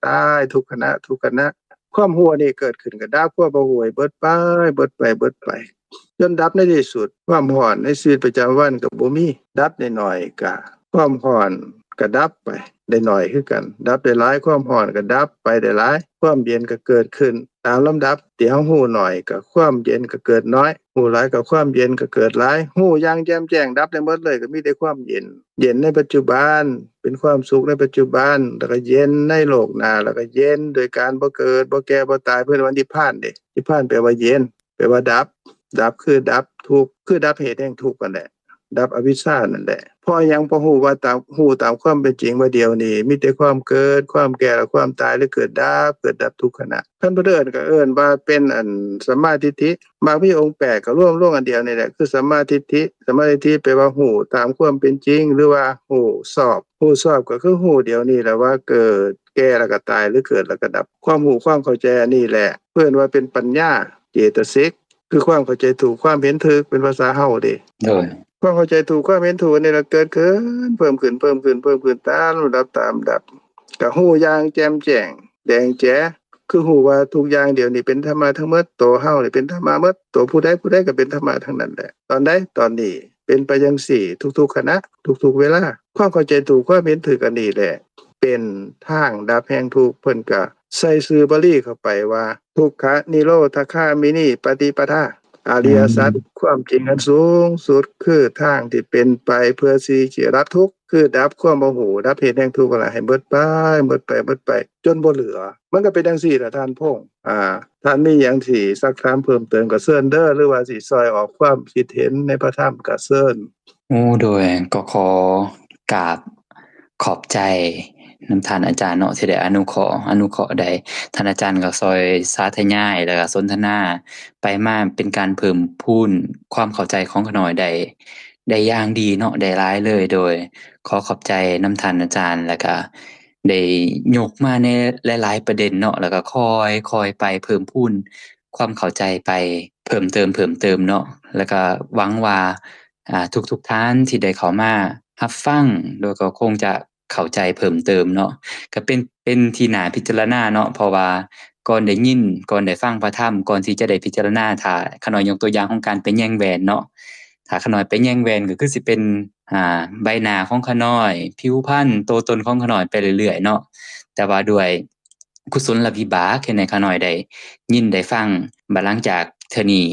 ตายทุกขณะความรู้นี่เกิดขึ้นก็ดับความบ่รู้เบิดไปจนดับในที่สุดความร้อนในชีวิตประจำวันก็บ่มีดับน้อยๆก็ความร้อนก็ดับไปได้น้อยคือกันดับได้หลายความร้อนก็ดับไปได้หลายความเย็นก็เกิดขึ้นตามลำดับที่เฮารู้น้อยก็ความเย็นก็เกิดน้อยรู้หลายก็ความเย็นก็เกิดหลายรู้อย่างแจ่มแจ้งดับได้หมดเลยก็มีแต่ความเย็นในปัจจุบันเป็นความสุขในปัจจุบันแล้วก็เย็นในโลกหน้าแล้วก็เย็นโดยการบ่เกิดบ่แก่บ่ตายเพิ่นว่านิพพานเด้นิพพานแปลว่าเย็นแปลว่าดับคือดับทุกข์คือดับเหตุแห่งทุกข์นั่นแหละดับอวิชชานั่นแหละเพราะหยังเพราะฮู้ตามความเป็นจริงว่าเดียวนี้มีแต่ความเกิดความแก่และความตายหรือเกิดดับทุกขณะท่านบ่เอิ้นก็เอิ้นว่าเป็นสัมมาทิฏฐิมรรคมีองค์8ก็รวมลงอันเดียวนี่แหละคือสัมมาทิฏฐิแปลว่าฮู้ตามความเป็นจริงหรือว่าฮู้สอบก็คือฮู้เดียวนี้แหละว่าเกิดแก่แล้วก็ตายหรือเกิดแล้วก็ดับความฮู้ความเข้าใจอันนี้แหละเพิ่นว่าเป็นปัญญาเจตสิกคือความเข้าใจถูกความเห็นถูกเป็นภาษาเฮาเด้ความเข้าใจถูกความเห็นถูกนี่ล่ะเกิดขึ้นเพิ่มขึ้นตามลำดับก็ฮู้อย่างแจ่มแจ้งแดงแจ๋คือฮู้ว่าทุกอย่างเดี๋ยวนี้เป็นธรรมะทั้งหมดตัวเฮานี่เป็นธรรมะหมดตัวผู้ใดก็เป็นธรรมะทั้งนั้นแหละตอนใดตอนนี้เป็นไปจังซี่ทุกๆขณะทุกๆเวลาความเข้าใจถูกความเห็นถูกอันนี้แหละเป็นทางดับแห่งทุกข์เพิ่นก็ใส่ชื่อบาลีเข้าไปว่าทุกขะนิโรธคามินีปฏิปทาอริยสัจความจริงอันสูงสุดคือทางที่เป็นไปเพื่อสิจะดับทุกข์ คือดับความโมโหดับเหตุแห่งทุกข์นั่นล่ะให้เบิดไปจนบ่เหลือมันก็เป็นจังซี่ล่ะท่านพงษ์ท่านมีหยังสิซักถามเพิ่มเติมก็เชิญเด้อหรือว่าสิช่วยออกความคิดเห็นในพระธรรมก็เชิญโดยก็ขอกราบขอบใจนำท่านอาจารย์เนาะที่ได้อนุเคราะห์ได้ท่านอาจารย์ก็ช่วยสาธยายแล้วก็สนทนาไปมาเป็นการเพิ่มพูนความเข้าใจของข้าน้อยได้อย่างดีเนาะได้หลายเลยโดยขอขอบใจนำท่านอาจารย์แล้วก็ได้ยกมาในหลายๆประเด็นเนาะแล้วก็คอยไปเพิ่มพูนความเข้าใจไปเพิ่มเติมเนาะแล้วก็หวังว่าทุกท่านที่ได้เข้ามารับฟังโดยก็คงจะเข้าใจเพิ่มเติมเนาะก็เป็นที่น่าพิจารณาเนาะเพราะว่าก่อนได้ยินก่อนได้ฟังพระธรรมก่อนที่จะได้พิจารณาถ้าข้าน้อยยกตัวอย่างของการไปแย่งแหวนเนาะถ้าข้าน้อยไปแย่งแหวนก็คือสิเป็นใบหน้าของข้าน้อยผิวพรรณตัวตนของข้าน้อยไปเรื่อยๆเนาะแต่ว่าด้วยกุศลวิบากที่ให้ข้าน้อยได้ยินได้ฟังบัดหลังจากเทื่อนี้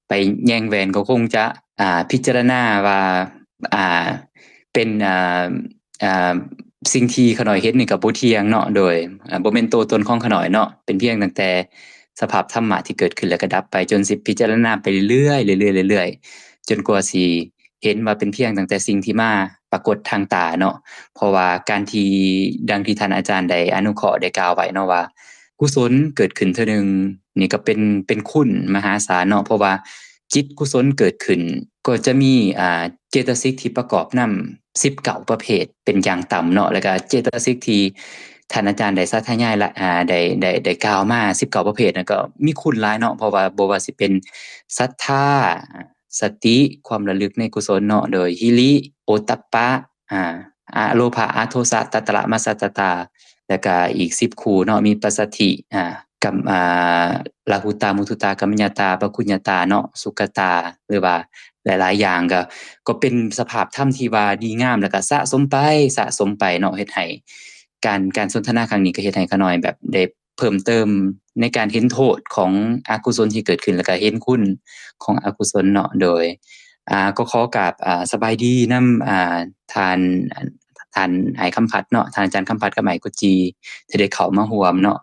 ไปแย่งแหวนก็คงจะพิจารณาว่าเป็นสิ่งที่ข้าน้อยเฮ็ดนี่ก็บ่เที่ยงเนาะโดยบ่แม่นตัวตนของข้าน้อยเนาะเป็นเพียงตั้งแต่สภาพธรรมะที่เกิดขึ้นแล้วก็ดับไปจนสิพิจารณาไปเรื่อยๆจนกว่าสิเห็นว่าเป็นเพียงตั้งแต่สิ่งที่มาปรากฏทางตาเนาะเพราะว่าการที่ดังที่ท่านอาจารย์ได้อนุเคราะห์ได้กล่าวไว้เนาะว่ากุศลเกิดขึ้นเทื่อนึงนี่ก็เป็นคุณมหาศาลเนาะเพราะว่าจิตกุศลเกิดขึ้นก็จะมีเจตสิกที่ประกอบนำ19ประเภทเป็นอย่างต่ำเนาะแล้วก็เจตสิกที่ท่านอาจารย์ได้สาธยายละได้กล่าวมา19ประเภทนั่นก็มีคุณหลายเนาะเพราะว่าบ่ว่าสิเป็นศรัทธาสติความระลึกในกุศลเนาะโดยหิริโอตตัปปะอโลภะอโทสะตัตระมัสสตตาแล้วก็อีก10คู่เนาะมีปัสสัทธิกับลาหุตามุทุตากัมมัญญตาปคุญญตาเนาะสุขตาหรือว่าหลายๆอย่างก็เป็นสภาพธรรมที่ว่าดีงามแล้วก็สะสมไปเนาะเฮ็ดให้การสนทนาครั้งนี้ก็เฮ็ดให้ข้าน้อยแบบได้เพิ่มเติมในการเห็นโทษของอกุศลที่เกิดขึ้นแล้วก็เห็นคุณของอกุศลเนาะโดยก็ขอกราบสบายดีนำท่านอ้ายคำพัดเนาะท่านอาจารย์คำพัดกับอ้ายกุจีที่ได้เข้ามาร่วมเนาะ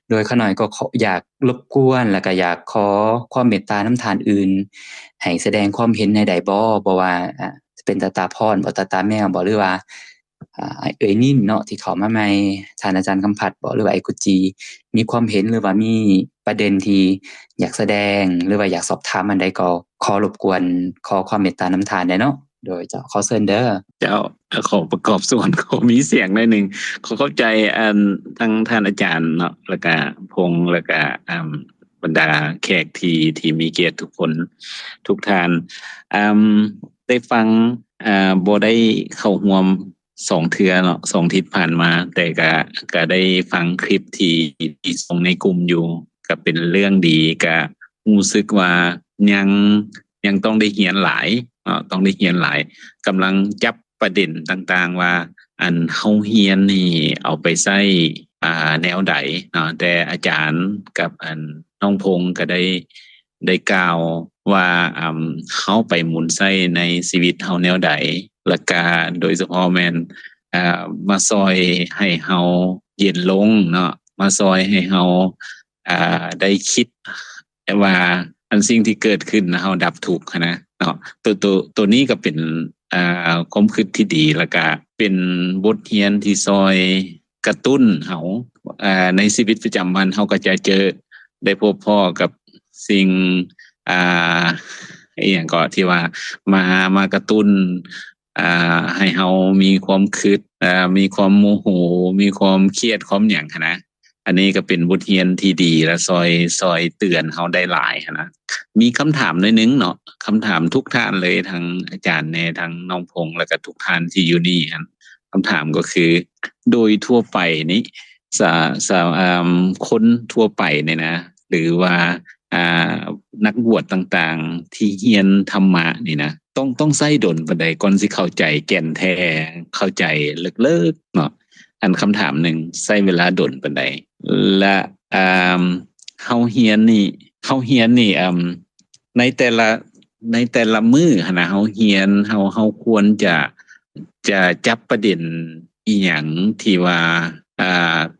โดยข้าน้อยก็อยากรบกวนแล้วก็อยากขอความเมตตานำท่านอื่นให้แสดงความเห็นในใดบ่ว่าจะเป็นตาพรบ่ตาแมวบ่หรือว่าเอ่ยนิ่นเนาะที่เข้ามาใหม่ท่านอาจารย์คำพัดบ่หรือว่าไอ้กุจีมีความเห็นหรือว่ามีประเด็นที่อยากแสดงหรือว่าอยากสอบถามอันใดก็ขอรบกวนขอความเมตตานำท่านได้เนาะโดยเจ้าขอเชิญเด้อเจ้าขอประกอบส่วนขอมีเสียงหน่อยนึงขอเข้าใจทั้งท่านอาจารย์เนาะแล้วก็พงษ์แล้วก็บรรดาแขกที่มีเกียรติทุกคนทุกท่านได้ฟังบ่ได้เข้าร่วม2เทื่อเนาะ2ทิศผ่านมาแต่ก็ได้ฟังคลิปที่ส่งในกลุ่มอยู่ก็เป็นเรื่องดีก็รู้สึกว่ายังต้องได้เรียนหลายต้องได้เรียนหลายกำลังจับประเด็นต่างๆว่าอันเฮาเรียนนี่เอาไปใช้แนวใดเนาะแต่อาจารย์กับอันน้องพงษ์ก็ได้กล่าวว่าเฮาไปหมุนใช้ในชีวิตเฮาแนวใดและก็โดยเฉพาะแม่นมาซอยให้เฮาเย็นลงเนาะมาซอยให้เฮาได้คิดว่าอันสิ่งที่เกิดขึ้นเฮาดับทุกข์นะเนาะตัวนี้ก็เป็นความคิดที่ดีแล้วก็เป็นบทเรียนที่ซอยกระตุ้นเฮาในชีวิตประจำวันเฮาก็จะเจอได้พบพ่อกับสิ่งอย่างก็ที่ว่ามากระตุ้นให้เฮามีความคิดมีความโมโหมีความเครียดความหยังนะอันนี้ก็เป็นบทเรียนที่ดีและซอยเตือนเฮาได้หลายนะมีคำถามหน่อยนึงเนาะคำถามทุกท่านเลยทั้งอาจารย์แน่ทั้งน้องพงษ์แล้วก็ทุกท่านที่อยู่นี่คำถามก็คือโดยทั่วไปนี้คนทั่วไปเนี่ยนะหรือว่านักบวชต่างๆที่เรียนธรรมะนี่นะต้องใส่ดลปานใดก่อนสิเข้าใจแก่นแท้เข้าใจเลิกๆเนาะอันคำถามหนึ่งใช้เวลาดลปานใดและเฮาเรียนนี่ในแต่ละมื้อนะเฮาเรียนเฮาควรจะ จะจับประเด็นอีหยังที่ว่า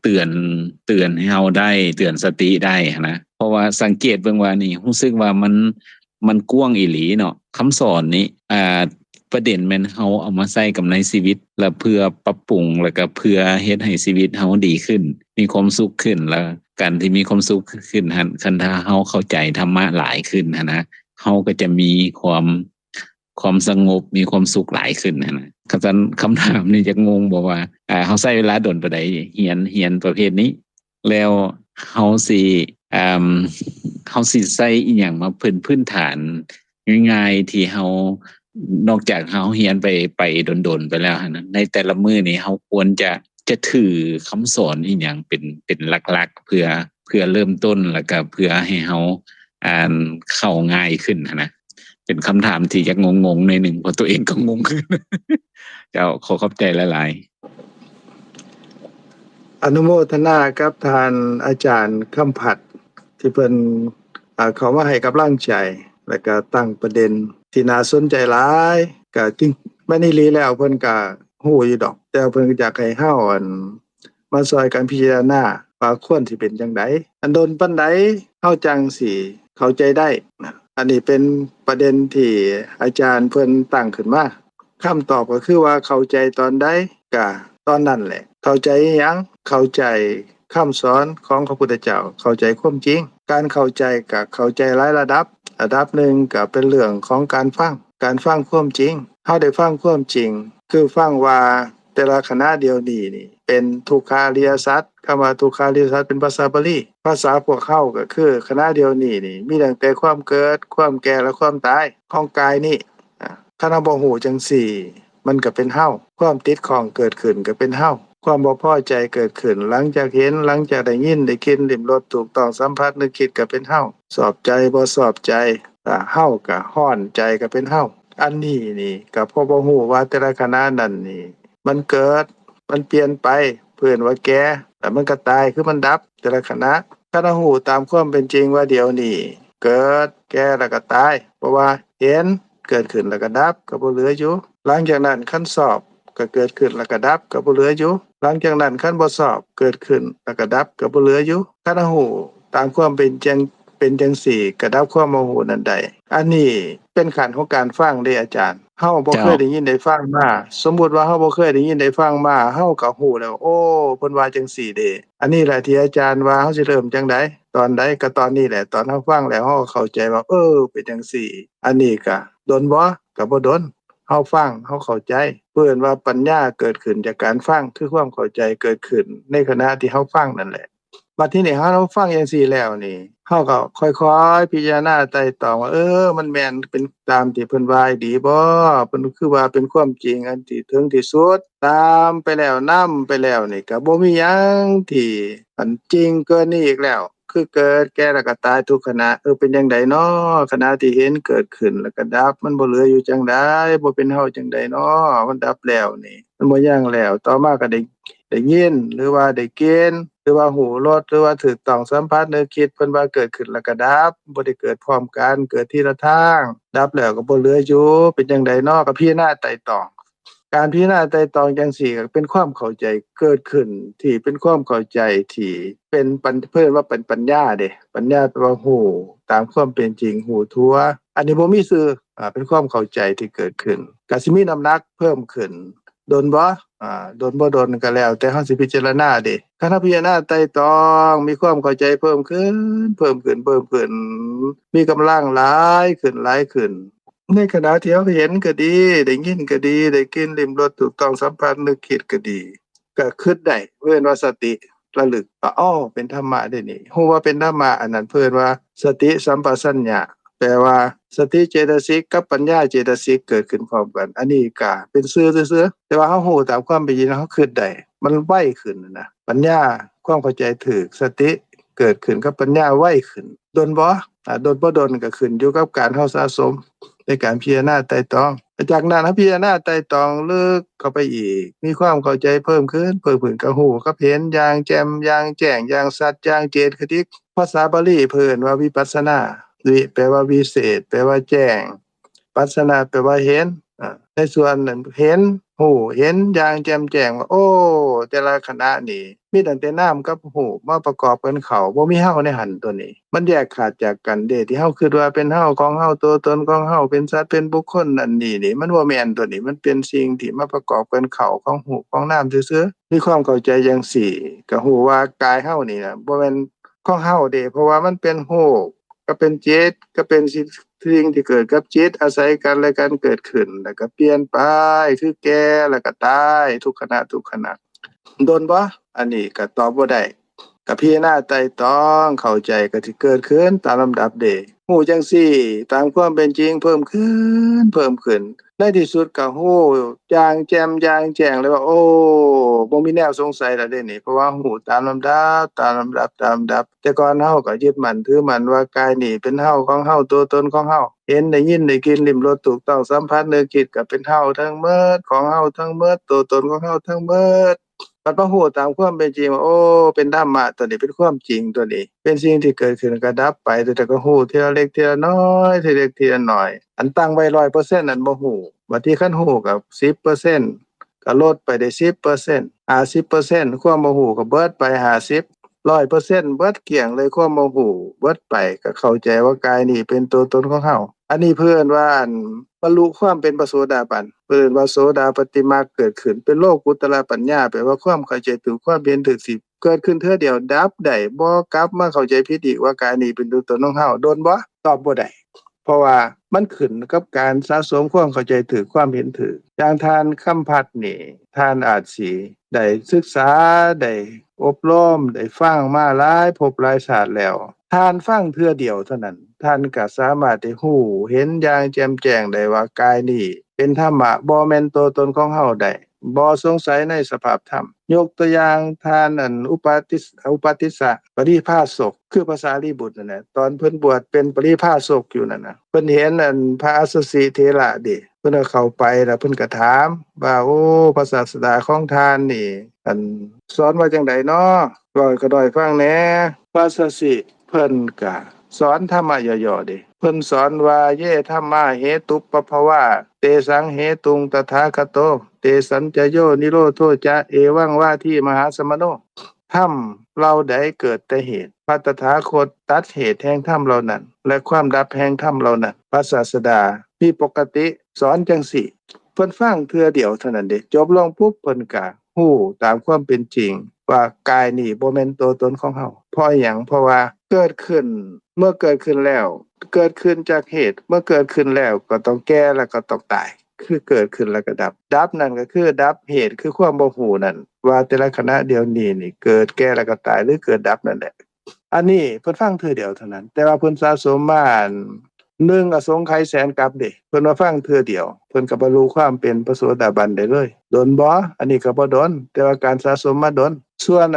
เตือนให้เฮาได้เตือนสติได้นะเพราะว่าสังเกตเบิ่งว่านี่รู้สึกว่ามันกว้างอีหลีเนาะคำสอนนี้ประเด็นแม่นเฮาเอามาใส่กับในชีวิตแล้วเพื่อปรับปรุงแล้วก็เพื่อเฮ็ดให้ชีวิตเฮาดีขึ้นมีความสุขขึ้นแล้วการที่มีความสุขขึ้นคันถ้าเฮาเข้าใจธรรมะหลายขึ้นนะเฮาก็จะมีความสงบมีความสุขหลายขึ้นนะคำถามนี่จะงงบอกว่าเฮาใช้เวลาดนปานใดเรียนประเภทนี้แล้วเฮาสิเฮาสิใส่อีหยังมาพื้นฐานง่ายๆที่เฮานอกจากเฮาเรียนไปดนๆไปแล้วนะในแต่ละมื้อนี้เฮาควรจะถือคำสอนอีหยังเป็นหลักๆเพื่อเริ่มต้นแล้วก็เพื่อให้เฮาเข้าง่ายขึ้นนะเป็นคำถามที่จะงงๆในหนึ่งเพราะตัวเองก็งงขึ้น เจ้าขอขอบใจหลายๆอนุโมทนากับทานอาจารย์คำผัดที่เพิ่นเขามาให้กำลังใจแล้วก็ตั้งประเด็นที่น่าสนใจหลายก็จริงแม่นอีหลีแล้วเพิ่นก็ฮู้อยู่ดอกแต่เพิ่นอยากให้เฮามาช่วยกันพิจารณาว่าควรสิเป็นจังไดอันโดนปานใดเฮาจังสิเข้าใจได้อันนี้เป็นประเด็นที่อาจารย์เพิ่นตั้งขึ้นมาคำตอบก็คือว่าเข้าใจตอนใดก็ตอนนั้นแหละเข้าใจอิหยังเข้าใจคำสอนของพระพุทธเจ้าเข้าใจความจริงการเข้าใจก็เข้าใจหลายระดับหนึ่งก็เป็นเรื่องของการฟังความจริงเฮาได้ฟังความจริงคือฟังว่าแต่ละคณะเดียวนี้นี่เป็นทุกขาริยสัจคำว่าทุกขาริยสัจเป็นภาษาบาลีภาษาพวกเฮาก็คือคณะเดียวนี้นี่มีตั้งแต่ความเกิดความแก่และความตายของกายนี่คันเฮาบ่ฮู้จังซี่มันก็เป็นเฮาความติดข้องเกิดขึ้นก็เป็นเฮาความบ่พอใจเกิดขึ้นหลังจากเห็นหลังจากได้ยินได้กินลิ้มรสถูกต้องสัมผัสนึกคิดก็เป็นเฮาสอบใจบ่สอบใจเฮาก็ร้อนใจก็เป็นเฮาอันนี้นี่ก็เพราะบ่ฮู้ว่าแต่ละคณะนั้นนี่มันเกิดมันเปลี่ยนไปเพิ่นว่าแก่แล้วมันก็ตายคือมันดับแต่ละคณะคันเฮาฮู้ตามความเป็นจริงว่าเดี๋ยวนี้เกิดแก่แล้วก็ตายเพราะว่าเห็นเกิดขึ้นแล้วก็ดับก็บ่เหลืออยู่หลังจากนั้นคันสอบก็เกิดขึ้นแล้วก็ดับก็บ่เหลืออยู่หลังจากนั้นคันบ่สอบเกิดขึ้นแล้วก็ดับก็บ่เหลืออยู่คันเฮาฮู้ตามความเป็นจริงเป็นจังซี่ก็ดับความโมโหนั้นได้อันนี้เป็นขั้นของการฟังเด้อาจารย์เฮาบ่เคยได้ยินได้ฟังมาสมมุติว่าเฮาบ่เคยได้ยินได้ฟังมาเฮาก็ฮู้แล้วโอ้เพิ่นว่าจังซี่เด้อันนี้แหละที่อาจารย์ว่าเฮาสิเริ่มจังไดตอนใดก็ตอนนี้แหละตอนเฮาฟังแล้วเฮาก็เข้าใจว่าเป็นจังซี่อันนี้ก็ดนบ่ก็บ่ดนเฮาฟังเฮาเข้าใจเพิ่นว่าปัญญาเกิดขึ้นจากการฟังคือความเข้าใจเกิดขึ้นในขณะที่เฮาฟังนั่นแหละบัดทีนี้เราฟังจังซี่แล้วนี่เฮาก็ค่อยๆพิจารณาไตร่ตรองว่ามันแม่นเป็นตามที่เพิ่นว่าดีบ่เพิ่นคือว่าเป็นความจริงอันที่ถึงที่สุดตามไปแล้วนำไปแล้วนี่ก็บ่มีหยังที่อันจริงเกินนี้อีกแล้วคือเกิดแก่แล้วก็ตายทุกขณะเป็นจังไดน้อขณะที่เห็นเกิดขึ้นแล้วก็ดับมันบ่เหลืออยู่จังได๋บ่เป็นเฮาจังไดน้อมันดับแล้วนี่มันบ่ยังแล้วต่อมาก็ได้ยินหรือว่าได้กลิ่นหรือว่าหูรสหรือว่าถูกต้องสัมผัสนึกคิดเพิ่นว่าเกิดขึ้นแล้วก็ดับบ่ได้เกิดพร้อมกันเกิดทีละทางดับแล้วก็บ่เหลืออยู่เป็นจังไดน้อก็พิจารณาไตร่ตรองการพิจารณาไตร่ตรองจังซี่ก็เป็นความเข้าใจเกิดขึ้นที่เป็นความเข้าใจที่เป็นเพิ่นว่าเป็นปัญญาเด้ปัญญาแปลว่าฮู้ตามความเป็นจริงฮู้ทั่วอันนี้บ่มีชื่อเป็นความเข้าใจที่เกิดขึ้นก็สิมีน้ำหนักเพิ่มขึ้นโดนบ่โดนบ่โดนก็แล้วแต่เฮาสิพิจารณาเด้คันเฮาพิจารณาไตร่ตรองมีความเข้าใจเพิ่มขึ้นมีกำลังหลายขึ้นในขณะที่เฮาเห็นก็ดีได้ยินก็ดีได้กลิ่นลิ้มรสถูกต้องสัมผัสนึกคิดก็ดีก็คิดได้เพิ่นว่าสติระลึกว่าเป็นธรรมะเด้นี่ฮู้ว่าเป็นธรรมะอันนั้นเพิ่นว่าสติสัมปชัญญะแปลว่าสติเจตสิกกับปัญญาเจตสิกเกิดขึ้นพร้อมกันอันนี้ก็เป็นชื่อซื่อๆแต่ว่าเฮาฮู้ตามความเป็นจริงเฮาคิดได้มันไวขึ้นนะปัญญาความเข้าใจถูกสติเกิดขึ้นกับปัญญาไวขึ้นโดนบ่โดนบ่โดนก็ขึ้นอยู่กับการเฮาสะสมในการพิจารณาไตร่ตรองจากนั้นพิจารณาไตร่ตรองลึกเข้าไปอีกมีความเข้าใจเพิ่มขึ้นก็ฮู้กับเห็นอย่างแจ่มอย่างแจ้งอย่างสัตย์อย่างเจตคติภาษาบาลีเพิ่นว่าวิปัสสนาวิแปลว่าวิเศษแปลว่าแจ้งปัสสนาแปลว่าเห็นในส่วนนั้นเห็น ฮู้เห็นอย่างแจ่มแจ้งว่าโอ้แต่ละคณะนี่มีตั้งแต่นามกับฮู้มาประกอบกันเข้าบ่มีเฮาในหั้นตัวนี้มันแยกขาดจากกันเด้ที่เฮาคิดว่าเป็นเฮาของเฮาตัวตนของเฮาเป็นสัตว์เป็นบุคคลนั่นนี่มันบ่แม่นตัวนี้มันเป็นสิ่งที่มาประกอบกันเข้าของฮู้ของนามซื่อๆมีความเข้าใจจังซี่ก็ฮู้ว่ากายเฮานี่น่ะบ่แม่นของเฮาเด้เพราะว่ามันเป็นรูปก็เป็นจิตก็เป็นสิ่งที่เกิดกับจิตอาศัยกันและกันเกิดขึ้นแล้วก็เปลี่ยนไปคือแก่แล้วก็ตายทุกขณะโดนบ่อันนี้ก็ตอบบ่ได้ก็พิจารณาไตร่ตรองเข้าใจก็สิเกิดขึ้นตามลำดับเด้ฮู้จังซี่ตามความเป็นจริงเพิ่มขึ้นในที่สุดก็ฮู้อย่างแจ่มอย่างแจ้งเลยว่าโอ้บ่มีแนวสงสัยแล้วเด้นี่เพราะว่าฮู้ตามลำดับแต่ก่อนเฮาก็ยึดมั่นถือมั่นว่ากายนี่เป็นเฮาของเฮาตัวตนของเฮาเห็นได้ยินได้กลิ่นลิ้มรสถูกต้องสัมผัสนึกคิดก็เป็นเฮาทั้งหมดของเฮาทั้งหมดตัวตนของเฮาทั้งหมดบัดมาฮู้ตามความเป็นจริงว่าโอ้เป็นธรรมะตัวนี้เป็นความจริงตัวนี้เป็นสิ่งที่เกิดขึ้นก็ดับไปแต่ก็ฮู้ทีละเล็กทีละน้อยทีเล็กทีละน้อยอันตั้งไว้ 100% นั้นบ่ฮู้บัดที่คันฮู้ก็ 10% ก็ลดไปได้ 10% 50% ความบ่ฮู้ก็เบิดไป50 100% เบิดเกลี้ยงเลยความบ่ฮู้เบิดไปก็เข้าใจว่ากายนี้เป็นตัวตนของเฮาอันนี้เพิ่นว่าบรรลุความเป็นพระโสดาบันเพิ่นว่าโสดาปัตติมรรคเกิดขึ้นเป็นโลกุตตรปัญญาแปลว่าความเข้าใจถึงความเห็นถึงสิเกิดขึ้นเทื่อเดียวดับได้บ่กลับมาเข้าใจผิดอีกว่ากายนี้เป็นตัวตนของเฮาโดนบ่ตอบบ่ได้เพราะว่ามันขึ้นกับการสะสมความเข้าใจถึงความเห็นถึงอย่างท่านคำพัดนี่ท่านอาจสิได้ศึกษาได้อบรมได้ฟังมาหลายภพหลายชาติแล้วท่านฟังเทื่อเดียวเท่านั้นท่านก็สามารถได้ฮู้เห็นอย่างแจ่มแจ้งได้ว่ากายนี้เป็นธรรมะบ่แม่นตัวตนของเฮาได้บ่สงสัยในสภาพธรรมยกตัวอย่างท่านอุปาติสสะปริภาสกคือภาษาลีบุตรนั่นแหละตอนเพิ่นบวชเป็นปริภาสกอยู่นั่นน่ะเพิ่นเห็นพระอัสสสิเถระเด้เพิ่นก็เข้าไปแล้วเพิ่นก็ถามว่าโอ้พระศาสดาของท่านนี่สอนว่าจังไดน้อเว้าก็ด้อยฟังแหน่พระอัสสสิเพิ่นก็สอนธรรมะย่อๆเด้เพิ่นสอนว่าเยธัมมาเหตุปภวะเตสังเหตุงตถาคโตเตสัญจโยนิโรโธจะเอวังวาทีมหาสมโนธรรมเราใดเกิดแต่เหตุพระตถาคตตัดเหตุแห่งธรรมเหล่านั้นและความดับแห่งธรรมเหล่านั้นพระศาสดามีปกติสอนจังสี่เพิ่นฟังเทื่อเดียวเท่านั้นเด้จบลงปุ๊บเพิ่นก็ฮู้ตามความเป็นจริงว่ากายนี้บ่แม่นตัวตนของเฮาเพราะหยังเพราะว่าเกิดขึ้นเมื่อเกิดขึ้นแล้วเกิดขึ้นจากเหตุเมื่อเกิดขึ้นแล้วก็ต้องแก่แล้วก็ต้องตายคือเกิดขึ้นแล้วก็ดับนั่นก็คือดับเหตุคือความบ่ฮู้นั่นว่าแต่ละขณะเดียวนี้นี่เกิดแก่แล้วก็ตายหรือเกิดดับนั่นแหละอันนี้เพิ่นฟังเทื่อเดียวเท่านั้นแต่ว่าเพิ่นสะสมมา1อสงไขยแสนกับเด้เพิ่นมาฟังเทื่อเดียวเพิ่นก็บรรลุความเป็นพระโสดาบันได้เลยโดนบ่อันนี้ก็บ่โดนแต่ว่าการสะสมมาโดนส่วน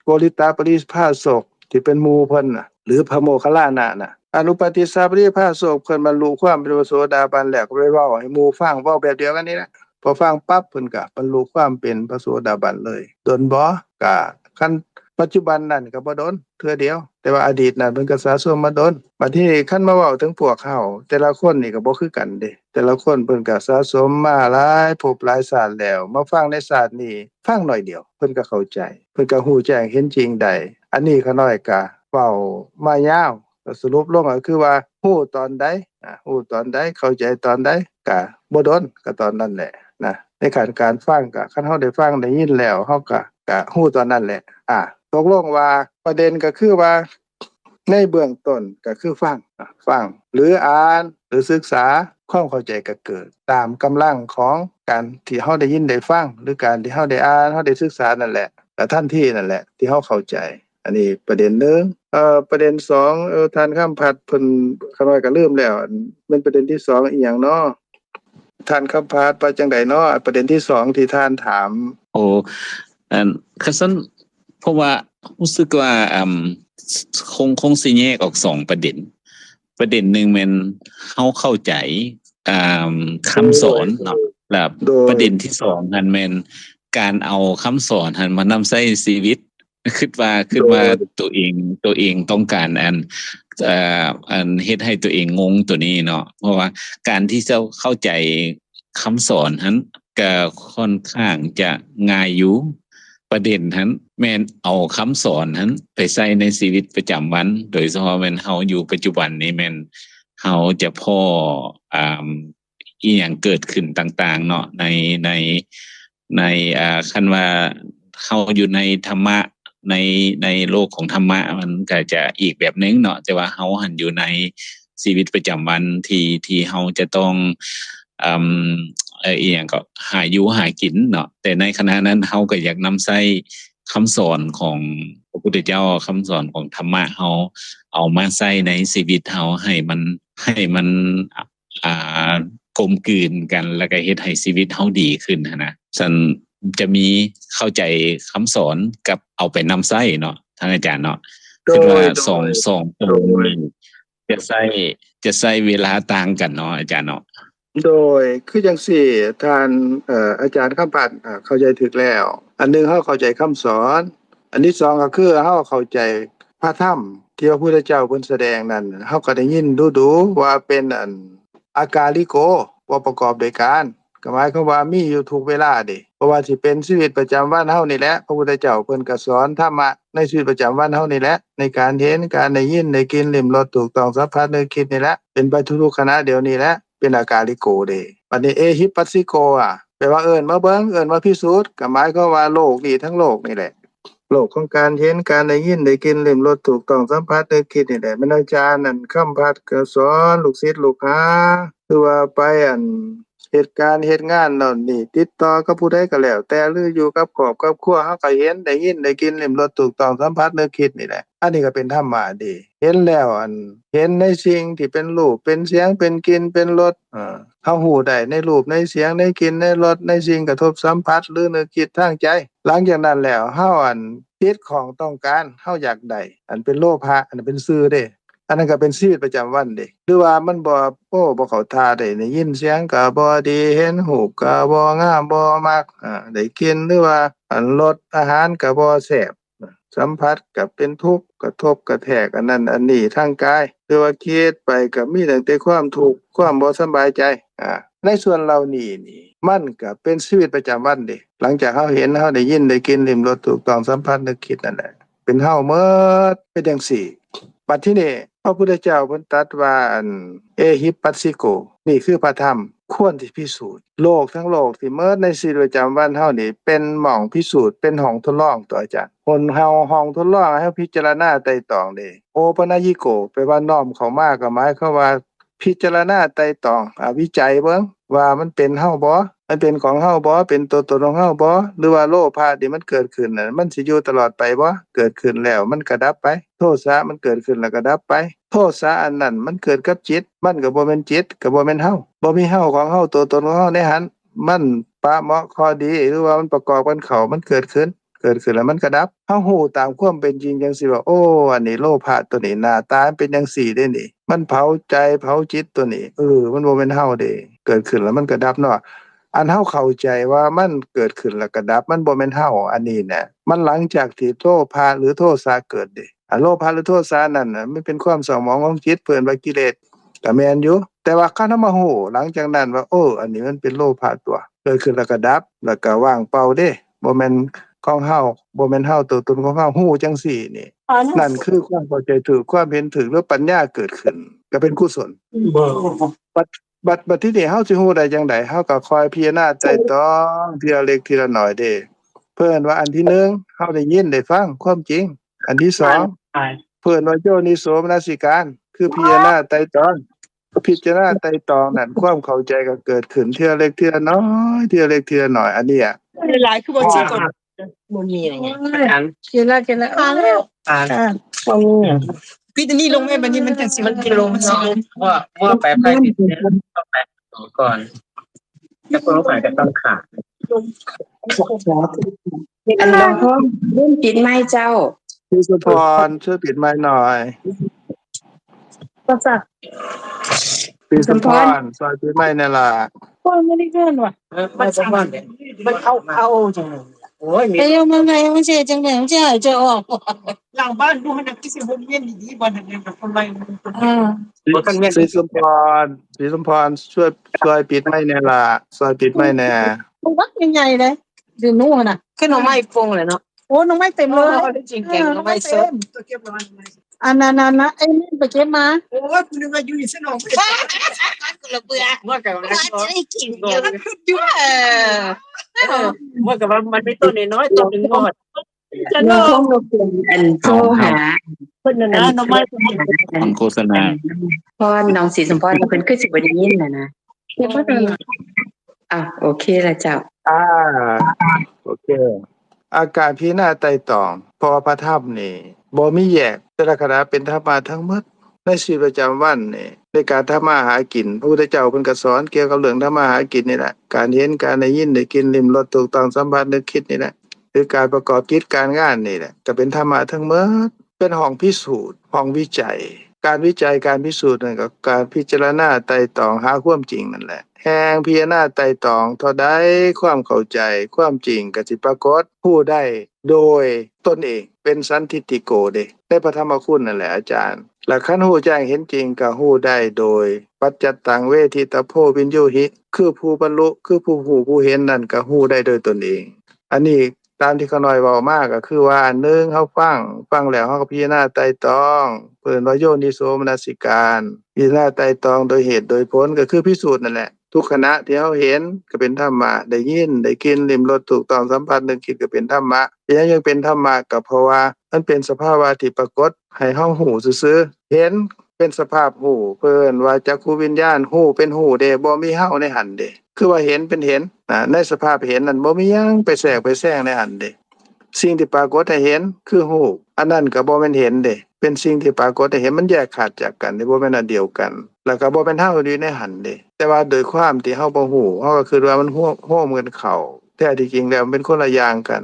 โกริตาปริภาสกที่เป็นหมู่เพิ่นน่ะหรือพระโมคคัลลานะน่ะอนุปติสสะปริภาสกเพิ่นบรรลุความเป็นพระโสดาบันแล้วก็ไปเว้าให้หมู่ฟังเว้าแบบเดียวกันนี่ล่ะพอฟังปั๊บเพิ่นก็บรรลุความเป็นพระโสดาบันเลยโดนบ่ก็คันปัจจุบันนั่นก็บ่โดนเทื่อเดียวแต่ว่าอดีตนั่นเพิ่นก็สะสมมาโดนบัดนี้คันมาเว้าถึงพวกเฮาแต่ละคนนี่ก็บ่คือกันเด้แต่ละคนเพิ่นก็สะสมมาหลายภพหลายชาติแล้วมาฟังในชาตินี้ฟังหน่อยเดียวเพิ่นก็เข้าใจเพิ่นก็ฮู้แจ้งเห็นจริงได้อันนี้ขาน้อยก็เว้ามายาวก็สรุปลงก็คือว่าฮู้ตอนใดฮู้ตอนใดเข้าใจตอนใดก็บ่โดนก็ตอนนั้นแหละนะในการฟังก็คันเฮาได้ฟังได้ยินแล้วเฮาก็ฮู้ตอนนั้นแหละตกลงว่าประเด็นก็คือว่าในเบื้องต้นก็คือฟังหรืออ่านหรือศึกษาความเข้าใจก็เกิดตามกำลังของการที่เฮาได้ยินได้ฟังหรือการที่เฮาได้อ่านเฮาได้ศึกษานั่นแหละก็ทันทีนั่นแหละที่เฮาเข้าใจอันนี้ประเด็นหนึ่งประเด็น2ท่านคำพัดเพิ่นขาน้อยก็ลืมแล้วมันประเด็นที่2อีหยังเนาะท่านคำพัดว่าจังไดเนาะประเด็นที่2ที่ท่านถามคัซั่นเพราะว่ารู้สึกว่าคงสิแยกออก2ประเด็นนึงแม่นเฮาเข้าใจคำสอนเนาะแล้วประเด็นที่2นั่นแม่นการเอาคำสอนหันมานำใช้ชีวิตคิดว่าตัวเองต้องการเฮ็ดให้ตัวเองงงตัวนี้เนาะเพราะว่าการที่จะเข้าใจคำสอนนั้น ก็ค่อนข้างจะง่ายอยู่ประเด็นนั้นแม่นเอาคำสอนนั้นไปใส่ในชีวิตประจำวันโดยเฉพาะแม่นเฮาอยู่ปัจจุบันนี้แม่นเฮาจะพ้ออีหยังเกิดขึ้นต่างๆเนาะในคันว่าเฮาอยู่ในธรรมะในโลกของธรรมะมันก็จะอีกแบบนึงเนาะแต่ว่าเฮาหันอยู่ในชีวิตประจำวันที่เฮาจะต้องอีหยังก็หาอยู่หากินเนาะแต่ในขณะนั้นเฮาก็อยากนำใช้คำสอนของพระพุทธเจ้าคำสอนของธรรมะเฮาเอามาใช้ในชีวิตเฮาให้มันกลมกลืนกันแล้วก็เฮ็ดให้ชีวิตเฮาดีขึ้นนะฉันจะมีเข้าใจคำสอนกับเอาไปนำใช้เนาะทางอาจารย์เนาะคือว่า2ตรงนี้จะใช้เวลาต่างกันเนาะอาจารย์เนาะโดยคือจังซี่ท่านอาจารย์คำปานเข้าใจถูกแล้วอันนึงเฮาเข้าใจคำสอนอันที่2ก็คือเฮาเข้าใจพระธรรมที่พระพุทธเจ้าเพิ่นแสดงนั้นเฮาก็ได้ยินดูๆว่าเป็นอากาลิโกบ่ประกอบด้วยการก็หมายความว่ามีอยู่ทุกเวลาเด้เพราะว่าสิเป็นชีวิตประจำวันเฮานี่แหละพระพุทธเจ้าเพิ่นก็สอนธรรมะในชีวิตประจำวันเฮานี่แหละในการเห็นการได้ยินได้กินลิ้มรสถูกต้องสัมผัสนึกคิดนี่แหละเป็นไปทุกๆขณะเดียวนี้แหละเป็นอากาลิโกเด้บัดนี้เอหิปัสสิโกแปลว่าเอิ้นมาเบิ่งเอิ้นมาพิสูจน์ก็หมายความว่าโลกนี้ทั้งโลกนี่แหละโลกของการเห็นการได้ยินได้กินลิ้มรสถูกต้องสัมผัสนึกคิดนี่แหละอาจารย์นั่นคำพัดก็สอนลูกศิษย์ลูกหาคือว่าไปเหตุการณ์เฮ็ดงานนั่นนี่ติดต่อกับผู้ใดก็แล้วแต่หรืออยู่กับครอบกับครัวเฮาก็เห็นได้ยินได้กินลิ้มรสถูกต้องสัมผัสนึกคิดนี่แหละอันนี้ก็เป็นธรรมะดีเห็นแล้วเห็นในสิ่งที่เป็นรูปเป็นเสียงเป็นกลิ่นเป็นรสเฮาฮู้ได้ในรูปในเสียงในกลิ่นในรสในสิ่งกระทบสัมผัสหรือนึกคิดทางใจหลังจากนั้นแล้วเฮาติดของต้องการเฮาอยากได้เป็นโลภะอันนั้นเป็นชื่อเด้อันนั้นก็เป็นชีวิตประจำวันเด้หรือว่ามันบ่เข้าท่าได้ยินเสียงก็บ่ดีเห็นรูปก็บ่งามบ่มักได้กินหรือว่ารสอาหารก็บ่แซ่บสัมผัสก็เป็นทุกข์กระทบกระแทกอันนั้นอันนี้ทางกายหรือว่าคิดไปก็มีตั้งแต่ความทุกข์ความบ่สบายใจในส่วนเหล่านี้นี่มันก็เป็นชีวิตประจำวันเด้หลังจากเฮาเห็นเฮาได้ยินได้กินลิ้มรสถูกต้องสัมผัสนึกคิดนั่นแหละเป็นเฮาหมดเป็นจังซี่บัดทีนี้พระพุทธเจ้าเพิ่นตรัสว่าเอหิปัสสิโกนี่คือพระธรรมควรที่พิสูจน์โลกทั้งโลกที่เมิดในชีวิตประจำวันเฮานี่เป็นหม่องพิสูจน์เป็นห้องทดลองตัวอาจารย์คนเฮาห้องทดลองให้พิจารณาไตร่ตรองเด้โอปนัญิโกแปลว่าน้อมเข้ามาก็หมายความว่าพิจารณาไตร่ตรองวิจัยเบิ่งว่ามันเป็นเฮาบ่มันเป็นของเฮาบ่เป็นตัวตนของเฮาบ่หรือว่าโลภะที่มันเกิดขึ้นน่ะมันสิอยู่ตลอดไปบ่เกิดขึ้นแล้วมันก็ดับไปโทสะมันเกิดขึ้นแล้วก็ดับไปโทสะอันนั้นมันเกิดกับจิตมันก็บ่แม่นจิตก็บ่แม่นเฮาบ่มีเฮาของเฮาตัวตนของเฮาในหันมันปะเหมาะข้อดีหรือว่ามันประกอบกันเข้ามันเกิดขึ้นแล้วมันก็ดับเฮาฮู้ตามความเป็นจริงจังซี่ว่าโอ้อันนี้โลภะตัวนี้หน้าตาเป็นจังซี่เด้นี่มันเผาใจเผาจิตตัวนี้มันบ่แม่นเฮาเด้เกิดขึ้นแล้วมันก็ดับเนาะอันเฮาเข้าใจว่ามันเกิดขึ้นแล้วก็ดับมันบ่แม่นเฮาอันนี้น่ะมันหลังจากที่โลภะหรือโทสะเกิดเด้โลภะหรือโทสะนั่นน่ะมันเป็นความเศร้าหมองของจิตเพิ่นว่ากิเลสก็แม่นอยู่แต่ว่าคันเฮามาฮู้หลังจากนั้นว่าอันนี้มันเป็นโลภะตัวเกิดขึ้นแล้วก็ดับแล้วก็ว่างเปล่าเด้บ่แม่นของเฮาบ่แม่นเฮาตัวตนของเฮาฮู้จังซี่นี่นั่นคือความเข้าใจถูกความเห็นถูกหรือปัญญาเกิดขึ้นก็เป็นกุศลบัดที่นี่เฮาสิฮู้ได้จังได๋เฮาก็คอยพิจารณาไตร่ตรองทีละเล็กทีละน้อยเด้เพิ่นว่าอันที่1เฮาได้ยินได้ฟังความจริงอันที่2เพิ่นว่าโยนิโสมนสิการคือพิจารณาไตร่ตรองพิจารณาไตร่ตรองนั่นความเข้าใจก็เกิดขึ้นทีละเล็กทีละน้อยทีละเล็กทีละน้อยอันนี้หลายคือบ่สิกดบ่มีอะไรอันเจละแล้วบ่มีพี่ตัวนี้ลงแม่บัดนี้มันจังสิมันลงเนาะว่าไปผิดต้องไปก่อนถ้าคนรู้ฝ่ายก็ต้องขาดอันน้องพ่อเริ่มปิดไม้เจ้าพี่สุพรช่วยปิดไมค์หน่อยก็จักพี่สุพรช่วยปิดไมค์นั่นล่ะบ่ได้เกินว่ะมันสำคัญมันเอาจังโอ้ยมีมันไงมันสิจังได๋มันสิหายใจออกหลังบ้านดูมันคือสิวนเวียนดีๆบ่นั่นแบบคนไรพี่สุพรช่วยปิดไมค์นั่นล่ะช่วยปิดไมค์แน่ มันวักใหญ่ๆเลยดูนู่นน่ะคือหน่อไม้ปรุงเลยเนาะโอ้หน่อไม้เต็มเลยจริงแกงหน่อไม้สดตัวเก็บมาอันนั้นๆๆไอ้นี่ไปเก็บมาโอ้ยกูนึกว่าอยู่ในสนองกูละเบื่อว่าก็ว่าจะได้กินเยอะอยู่ว่าก็ว่ามันมีต้นน้อยๆต้นนึงงอดจะ น้ เนาะ องพงษ์รบกวนอันโทรหา เพิ่นน่ะนะหน่อไม้ ฟังโฆษณา พรน้องศรีสมพรเพิ่นคือสิบ่ได้ยินน่ะนะเฮ็ดบ่ได้โอเคแล้วเจ้า โอเค อาการพิจารณาไตร่ตรองเพราะว่าพระธรรมนี่บ่มีแยกแต่ละคณะเป็นธรรมะทั้งหมดในชีวิตประจำวันนี่ในการทำมาหากินพระพุทธเจ้าเพิ่นก็สอนเกี่ยวกับเรื่องทำมาหากินนี่แหละการเห็นการได้ยินได้กินลิ้มรสถูกต้องสัมผัสนึกคิดนี่แหละคือการประกอบกิจการงานนี่แหละก็เป็นธรรมะทั้งหมดเป็นห้องพิสูจน์ห้องวิจัย การวิจัยการพิสูจน์นั่นก็การพิจารณาไตร่ตรองหาความจริงนั่นแหละแห่งพิจารณาไตร่ตรองเท่าใดความเข้าใจความจริงก็สิปรากฏผู้ได้โดยตนเองเป็นสันทิฏฐิโกเด้ในพระธรรมคุณนั่นแหละอาจารย์และคันฮู้แจ้งเห็นจริงก็ฮู้ได้โดยปัจจัตตังเวทิตโพวินโยหิคือผู้บรรลุคือผู้ฮู้ผู้เห็นนั่นก็ฮู้ได้โดยตนเองอันนี้ตามที่เขาน้อยเว้ามาก็คือว่า1เฮาฟังแล้วเฮาก็พิจารณาไตร่ตรองเพิ่นว่าโยนิโสมนสิการพิจารณาไตร่ตรองโดยเหตุโดยผลก็คือพิสูจน์นั่นแหละทุกขณะที่เฮาเห็นก็เป็นธรรมะได้ยินได้กินลิ้มรสถูกต้องสัมผัสนึกคิดก็เป็นธรรมะยังเป็นธรรมะก็เพราะว่ามันเป็นสภาวะที่ปรากฏให้เฮาฮู้ซื่อๆเห็นเป็นสภาพฮู้เพิ่นว่าจักขุวิญญาณฮู้เป็นฮู้เด้บ่มีเฮาในหันเด้คือว่าเห็นเป็นเห็นในสภาพเห็นนั้นบ่มีหยังไปแทรกไปแซงในหันเด้สิ่งที่ปรากฏให้เห็นคือฮู้อันนั้นก็บ่แม่นเห็นเด้เป็นสิ่งที่ปรากฏให้เห็นมันแยกขาดจากกันบ่แม่นอันเดียวกันแล้วก็บ่แม่นเฮาอยู่ในหันเด้แต่ว่าโดยความที่เฮาบ่ฮู้เฮาก็คิดว่ามันร่วมกันเข้าแท้ที่จริงแล้วมันเป็นคนละอย่างกัน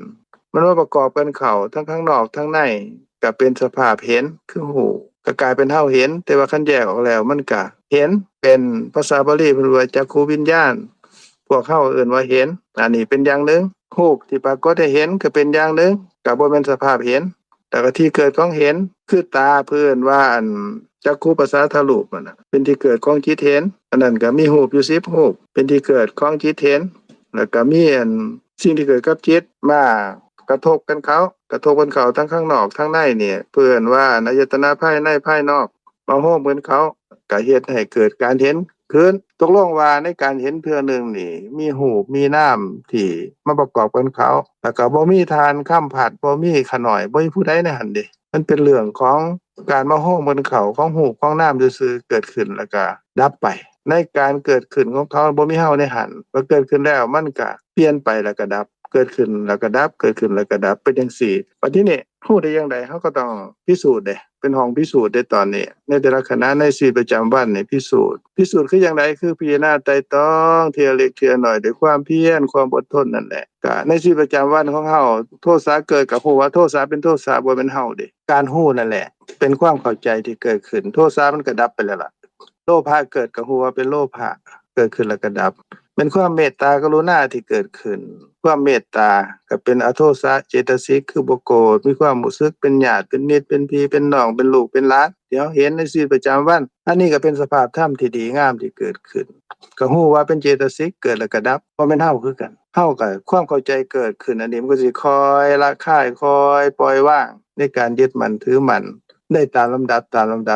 มันมาประกอบกันเข้าทั้งข้างนอกทั้งในก็เป็นสภาพเห็นคือฮู้ก็กลายเป็นเฮาเห็นแต่ว่าคันแยกออกแล้วมันก็เห็นเป็นภาษาบาลีเพิ่นว่าจักขุวิญญาณพวกเฮาเอิ้นว่าเห็นอันนี้เป็นอย่างหนึ่งรูปที่ปรากฏให้เห็นก็เป็นอย่างหนึ่งก็บ่แม่นสภาพเห็นแต่ก็ที่เกิดของเห็นคือตาเพิ่นว่าอันจักขุประสาทรูปนั่นน่ะเป็นที่เกิดของจิตเห็นอันนั้นก็มีรูปอยู่10รูปเป็นที่เกิดของจิตเห็นแล้วก็มีอันสิ่งที่เกิดกับจิตมากระทบกันเขาทั้งข้างนอกทั้งในเนี่ยเพิ่นว่าอายตนะภายในภายนอกมาโฮมกันเขาก็เฮ็ดให้เกิดการเห็นขึ้นตกลงว่าในการเห็นเทื่อนึงนี่มีรูปมีนามที่มาประกอบกันเขาแล้วก็บ่มีทานค้ำผัดบ่มีขน้อยบ่มีผู้ใดในหั่นเด้มันเป็นเรื่องของการมาโฮมกันเขาของรูปของนามซื่อๆเกิดขึ้นแล้วก็ดับไปในการเกิดขึ้นของเขาบ่มีเฮาในหันพอเกิดขึ้นแล้วมันก็เปลี่ยนไปแล้วก็ดับเกิดขึ้นแล้วก็ดับเกิดขึ้นแล้วก็ดับเป็นจังซี่บัดทีนี้ฮู้ได้จังได๋เฮาก็ต้องพิสูจน์เด้เป็นห้องพิสูจน์ได้ตอนนี้ในแต่ละขณะในชีวิตประจำวันนี่พิสูจน์คือจังไดคือพิจารณาไตร่ตรองเทียเล็กเทียน้อยด้วยความเพียรความอดทนนั่นแหละก็ในชีวิตประจำวันของเฮาโทสะเกิดก็ฮู้ว่าโทสะเป็นโทสะบ่แม่นเฮาเด้การฮู้นั่นแหละเป็นความเข้าใจที่เกิดขึ้นโทสะมันก็ดับไปแล้วล่ะโลภะเกิดก็ฮู้ว่าเป็นโลภะเกิดขึ้นแล้วก็ดับเป็นความเมตตากรุณาที่เกิดขึ้นความเมตตาก็เป็นอโทสะเจตสิกคือบ่โกรธมีความรู้สึกเป็นญาติเป็นมิตรเป็นพี่เป็นน้องเป็นลูกเป็นหลานที่เฮาเห็นในชีวิตประจำวันอันนี้ก็เป็นสภาพธรรมที่ดีงามที่เกิดขึ้นก็ฮู้ว่าเป็นเจตสิกเกิดแล้วก็ดับบ่แม่นเฮาคือกันเฮาก็ความเข้าใจเกิดขึ้นอันนี้มันก็สิคอยละคายคอยปล่อยวางในการยึดมั่นถือมั่นได้ตามลำดับ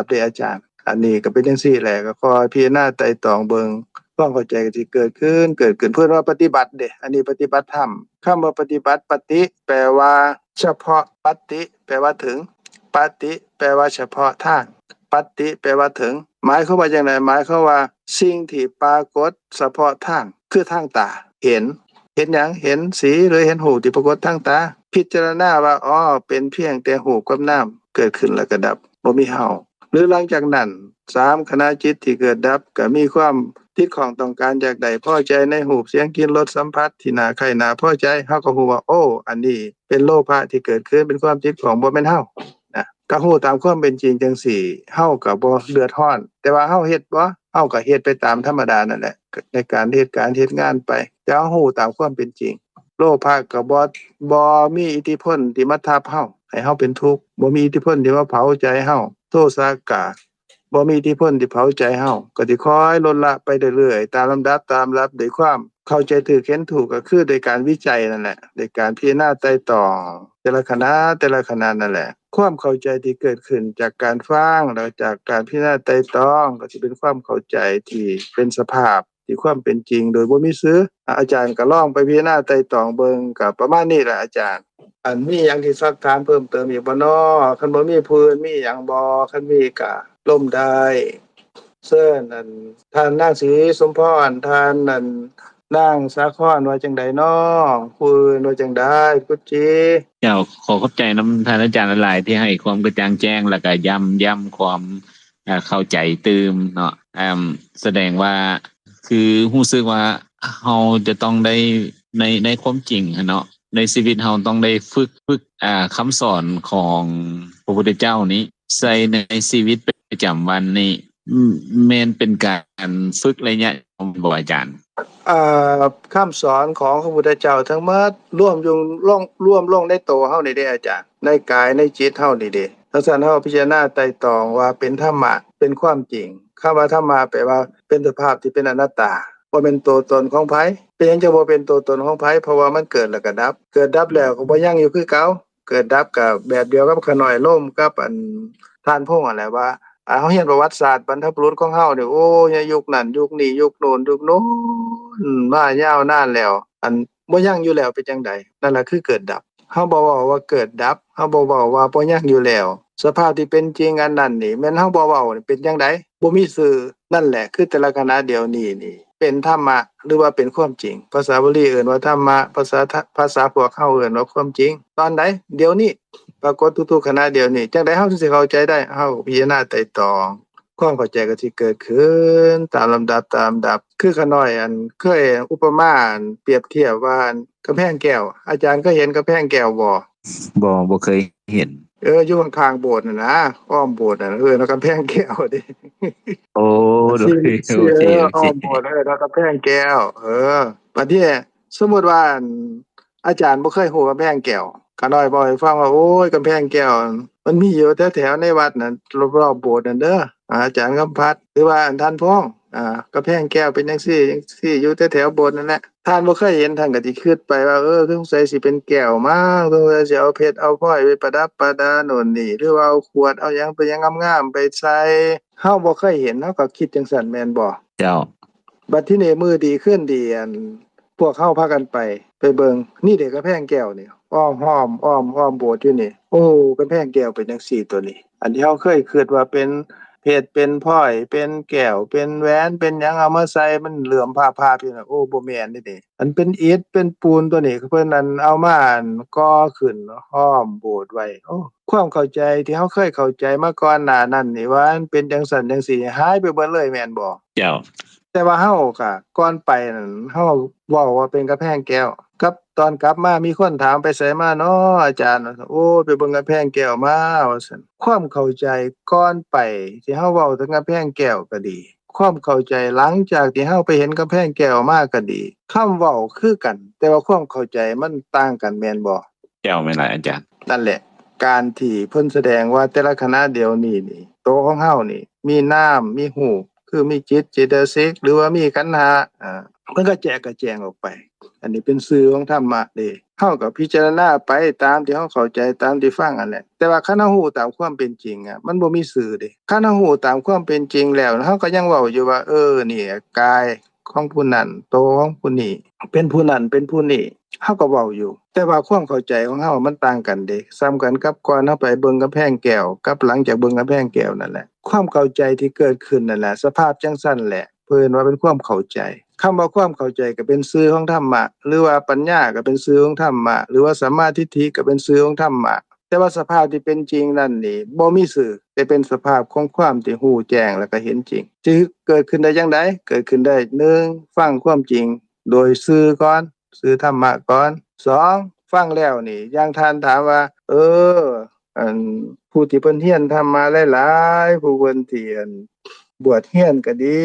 เด้ออาจารย์อันนี้ก็เป็นจังซี่แหละก็คอยพิจารณาไตร่ตรองเบิ่งความเข้าใจก็สิเกิดขึ้นเพิ่นว่าปฏิบัติเด้อันนี้ปฏิบัติธรรมคำว่าปฏิบัติปฏิแปลว่าเฉพาะปฏิแปลว่าถึงปฏิแปลว่าเฉพาะทางปฏิแปลว่าถึงหมายความว่าจังได๋หมายความว่าสิ่งที่ปรากฏเฉพาะทางคือทางตาเห็นหยังเห็นสีหรือเห็นรูปที่ปรากฏทางตาพิจารณาว่าอ๋อเป็นเพียงแต่รูปกับนามเกิดขึ้นแล้วก็ดับบ่มีเฮาหรือหลังจากนั้น3ขณะจิตที่เกิดดับก็มีความติดข้องต้องการอยากได้พอใจในรูปเสียงกลิ่นรสสัมผัสที่น่าใคร่น่าพอใจเฮาก็ฮู้ว่าโอ้อันนี้เป็นโลภะที่เกิดขึ้นเป็นความติดของบ่แม่นเฮานะก็ฮู้ตามความเป็นจริงจังซี่เฮาก็บ่เดือดร้อนแต่ว่าเฮาเฮ็ดบ่เฮาก็เฮ็ดไปตามธรรมดานั่นแหละในการเฮ็ดงานไปแต่เฮาฮู้ตามความเป็นจริงโลภะก็บ่มีอิทธิพลที่มาทับเฮาให้เฮาเป็นทุกข์บ่มีอิทธิพลที่มาเผาใจเฮาโทสะก็บ่มีอิทธิพลที่เผาใจเฮาก็สิคอยลดละไปเรื่อยๆตามลำดับด้วยความ เข้าใจถูกเห็นถูกก็คือโดยการวิจัยนั่นแหละโดยการพิจารณาไตร่ตรองแต่ละคณะนั่นแหละความเข้าใจที่เกิดขึ้นจากการฟังแล้วจากการพิจารณาไตร่ตรองก็สิเป็นความเข้าใจที่เป็นสภาพที่ความเป็นจริงโดยบ่มีซื้ออาจารย์ก็ลองไปพิจารณาไตร่ตรองเบิ่งก็ประมาณนี้แหละอาจารย์อันมีหยังที่ซักถามเพิ่มเติมอีกบ่น้อคันบ่มีผู้อื่นมีหยังบ่คันมีก็ร่มได้เชิญอันท่านนางศรีสมพรท่านนั่นนางสาครว่าจังใดน้อผู้อื่นว่าจังใดกุจิ เจ้าขอขอบใจนำท่านอาจารย์หลายๆที่ให้ความกระจ่างแจ้งแล้วก็ย้ำความเข้าใจตื่มเนาะแสดงว่าคือรู้สึกว่าเฮาจะต้องได้ในความจริงเนาะในชีวิตเฮาต้องได้ฝึกคำสอนของพระพุทธเจ้านี้ใส่ในชีวิตประจำวันนี้แม่นเป็นการฝึกระยะบ่อาจารย์คำสอนของพระพุทธเจ้าทั้งหมดรวมลงในตัวเฮานี่เด้อาจารย์ในกายในจิตเฮานี่เด้ถ้าซั่นเฮาพิจารณาไตร่ตรองว่าเป็นธรรมะเป็นความจริงคำว่าธรรมะแปลว่าเป็นสภาพที่เป็นอนัตตาบ่เป็นตัวตนของไผเป็นหยังจะบ่เป็นตัวตนของไผเพราะว่ามันเกิดแล้วก็ดับเกิดดับแล้วก็บ่ยังอยู่คือเก่าเกิดดับก็แบบเดียวกับขน้อยลมกับท่านพงนั่นแหละว่าเฮาเรียนประวัติศาสตร์บรรพบุรุษของเฮานี่โอ้ยยุคนั้นยุคนี้ยุคโน้นยุคโน้นมายาวนานแล้วบ่ยังอยู่แล้วเป็นจังไดนั่นล่ะคือเกิดดับเฮาบ่เว้าว่าเกิดดับเฮาบ่เว้าว่าบ่ยังอยู่แล้วสภาพที่เป็นจริงอันนั้นนี่แม่นเฮาบ่เว้านี่เป็นจังไดบ่มีชื่อนั่นแหละคือแต่ละคณะเดี๋ยวนี้นี่เป็นธรรมะหรือว่าเป็นความจริงภาษาบาลีเอิ้นว่าธรรมะภาษาพวกเฮาเอิ้นว่าความจริงตอนใดเดี๋ยวนี้ปรากฏทุกๆขณะเดี๋ยวนี้จังได๋เฮาถึงสิเข้าใจได้เฮาพิจารณาไตร่ตรองความเข้าใจก็สิเกิดขึ้นตามลำดับคือขาน้อยเคยอุปมาเปรียบเทียบว่ากำแพงแก้วอาจารย์เคยเห็นกำแพงแก้วบ่เคยเห็นอยู่ข้างๆโบสถ์น่ะนะอ้อมโบสถ์น่ะแล้วกำแพงแก้วเด้โอ้โอเคอ้อมโบสถ์แล้วกำแพงแก้วบัดนี้สมมุติว่าอาจารย์บ่เคยฮู้กำแพงแก้วขาน้อยเว้าให้ฟังว่าโอ้ยกำแพงแก้วมันมีอยู่แถวๆในวัดนั่นรอบๆโบสถ์นั่นเด้ออาจารย์กำพัดหรือว่าท่านพ้องกำแพงแก้วเป็นจังซี่อยู่แถวๆโบสถ์นั่นแหละท่านบ่เคยเห็นท่านก็สิคิดไปว่าสงสัยสิเป็นแก้วมั้งสงสัยสิเอาเพชรเอาพลอยไปประดับประดาโน่นนี่หรือว่าเอาขวดเอาหยังไปหยังงามๆไปใส่เฮาบ่เคยเห็นเฮาก็คิดจังซั่นแม่นบ่เจ้าบัดทีนี้มื้อดีคืนดีพวกเฮาพากันไปเบิ่งนี่เด้กำแพงแก้วนี่อ้อมโบสถ์อยู่นี่โอ้กำแพงแก้วเป็นจังซี่ตัวนี้อันที่เฮาเคยคิดว่าเป็นเพชรเป็นพลอยเป็นแก้วเป็นแหวนเป็นหยังเอามาใส่มันเหลื่อมพาๆอยู่น่ะโอ้บ่แม่นเด้อันเป็นอิฐเป็นปูนตัวนี้เพิ่นเอามาก่อขึ้นห้อมโบสถ์ไว้โอ้ความเข้าใจที่เฮาเคยเข้าใจมาก่อนหน้านั้นนี่ว่ามันเป็นจังซั่นจังซี่หายไปเบิดเลยแม่นบ่เจ้าแต่ว่าเฮาก็ก่อนไปนั่นเฮาเว้าว่าเป็นกำแพงแก้วกับตอนกลับมามีคนถามไปไสมาน้ออาจารย์โอ้ไปเบิ่งกำแพงแก้วมาว่าซั่นความเข้าใจก่อนไปที่เฮาเว้าถึงกำแพงแก้วก็ดีความเข้าใจหลังจากที่เฮาไปเห็นกำแพงแก้วมาก็ดีคำเว้าคือกันแต่ว่าความเข้าใจมันต่างกันแม่นบ่เจ้าแม่นล่ะอาจารย์นั่นแหละการที่เพิ่นแสดงว่าแต่ละคณะเดี๋ยวนี้นี่ตัวของเฮานี่มีนามมีรูปคือมีจิตเจตสิกหรือว่ามีขันธ์มันก็แจงออกไปอันนี้เป็นสื่อของธรรมะเด้เฮาก็พิจารณาไปตามที่เฮาเข้าใจตามที่ฟังอันแหละแต่ว่าคันเฮาฮู้ตามความเป็นจริงมันบ่มีสื่อเด้คันเฮาฮู้ตามความเป็นจริงแล้วเฮาก็ยังเว้าอยู่ว่านี่กายของผู้นั้นโตของผู้นี้เป็นผู้นั้นเป็นผู้นี้เฮาก็เว้าอยู่แต่ว่าความเข้าใจของเฮามันต่างกันเด้ซ้ำกันกับก่อนเฮาไปเบิ่งกำแพงแก้วกับหลังจากเบิ่งกำแพงแก้วนั่นแหละความเข้าใจที่เกิดขึ้นนั่นแหละสภาพจังซั่นแหละเพิ่นว่าเป็นความเข้าใจคำว่าความเข้าใจก็เป็นสื่อของธรรมะหรือว่าปัญญาก็เป็นสื่อของธรรมะหรือว่าสัมมาทิฏฐิก็เป็นสื่อของธรรมะแต่ว่าสภาพที่เป็นจริงนั่นนี่บ่มีสื่อแต่เป็นสภาพของความที่รู้แจ้งแล้วก็เห็นจริงที่เกิดขึ้นได้จังได๋เกิดขึ้นได้1ฟังความจริงโดยสื่อก่อนสื่อธรรมะก่อน2ฟังแล้วนี่อย่างท่านถามว่าอันผู้ที่เพิ่นเรียนธรรมะหลายๆผู้เพิ่นที่บวชเรียนก็ดี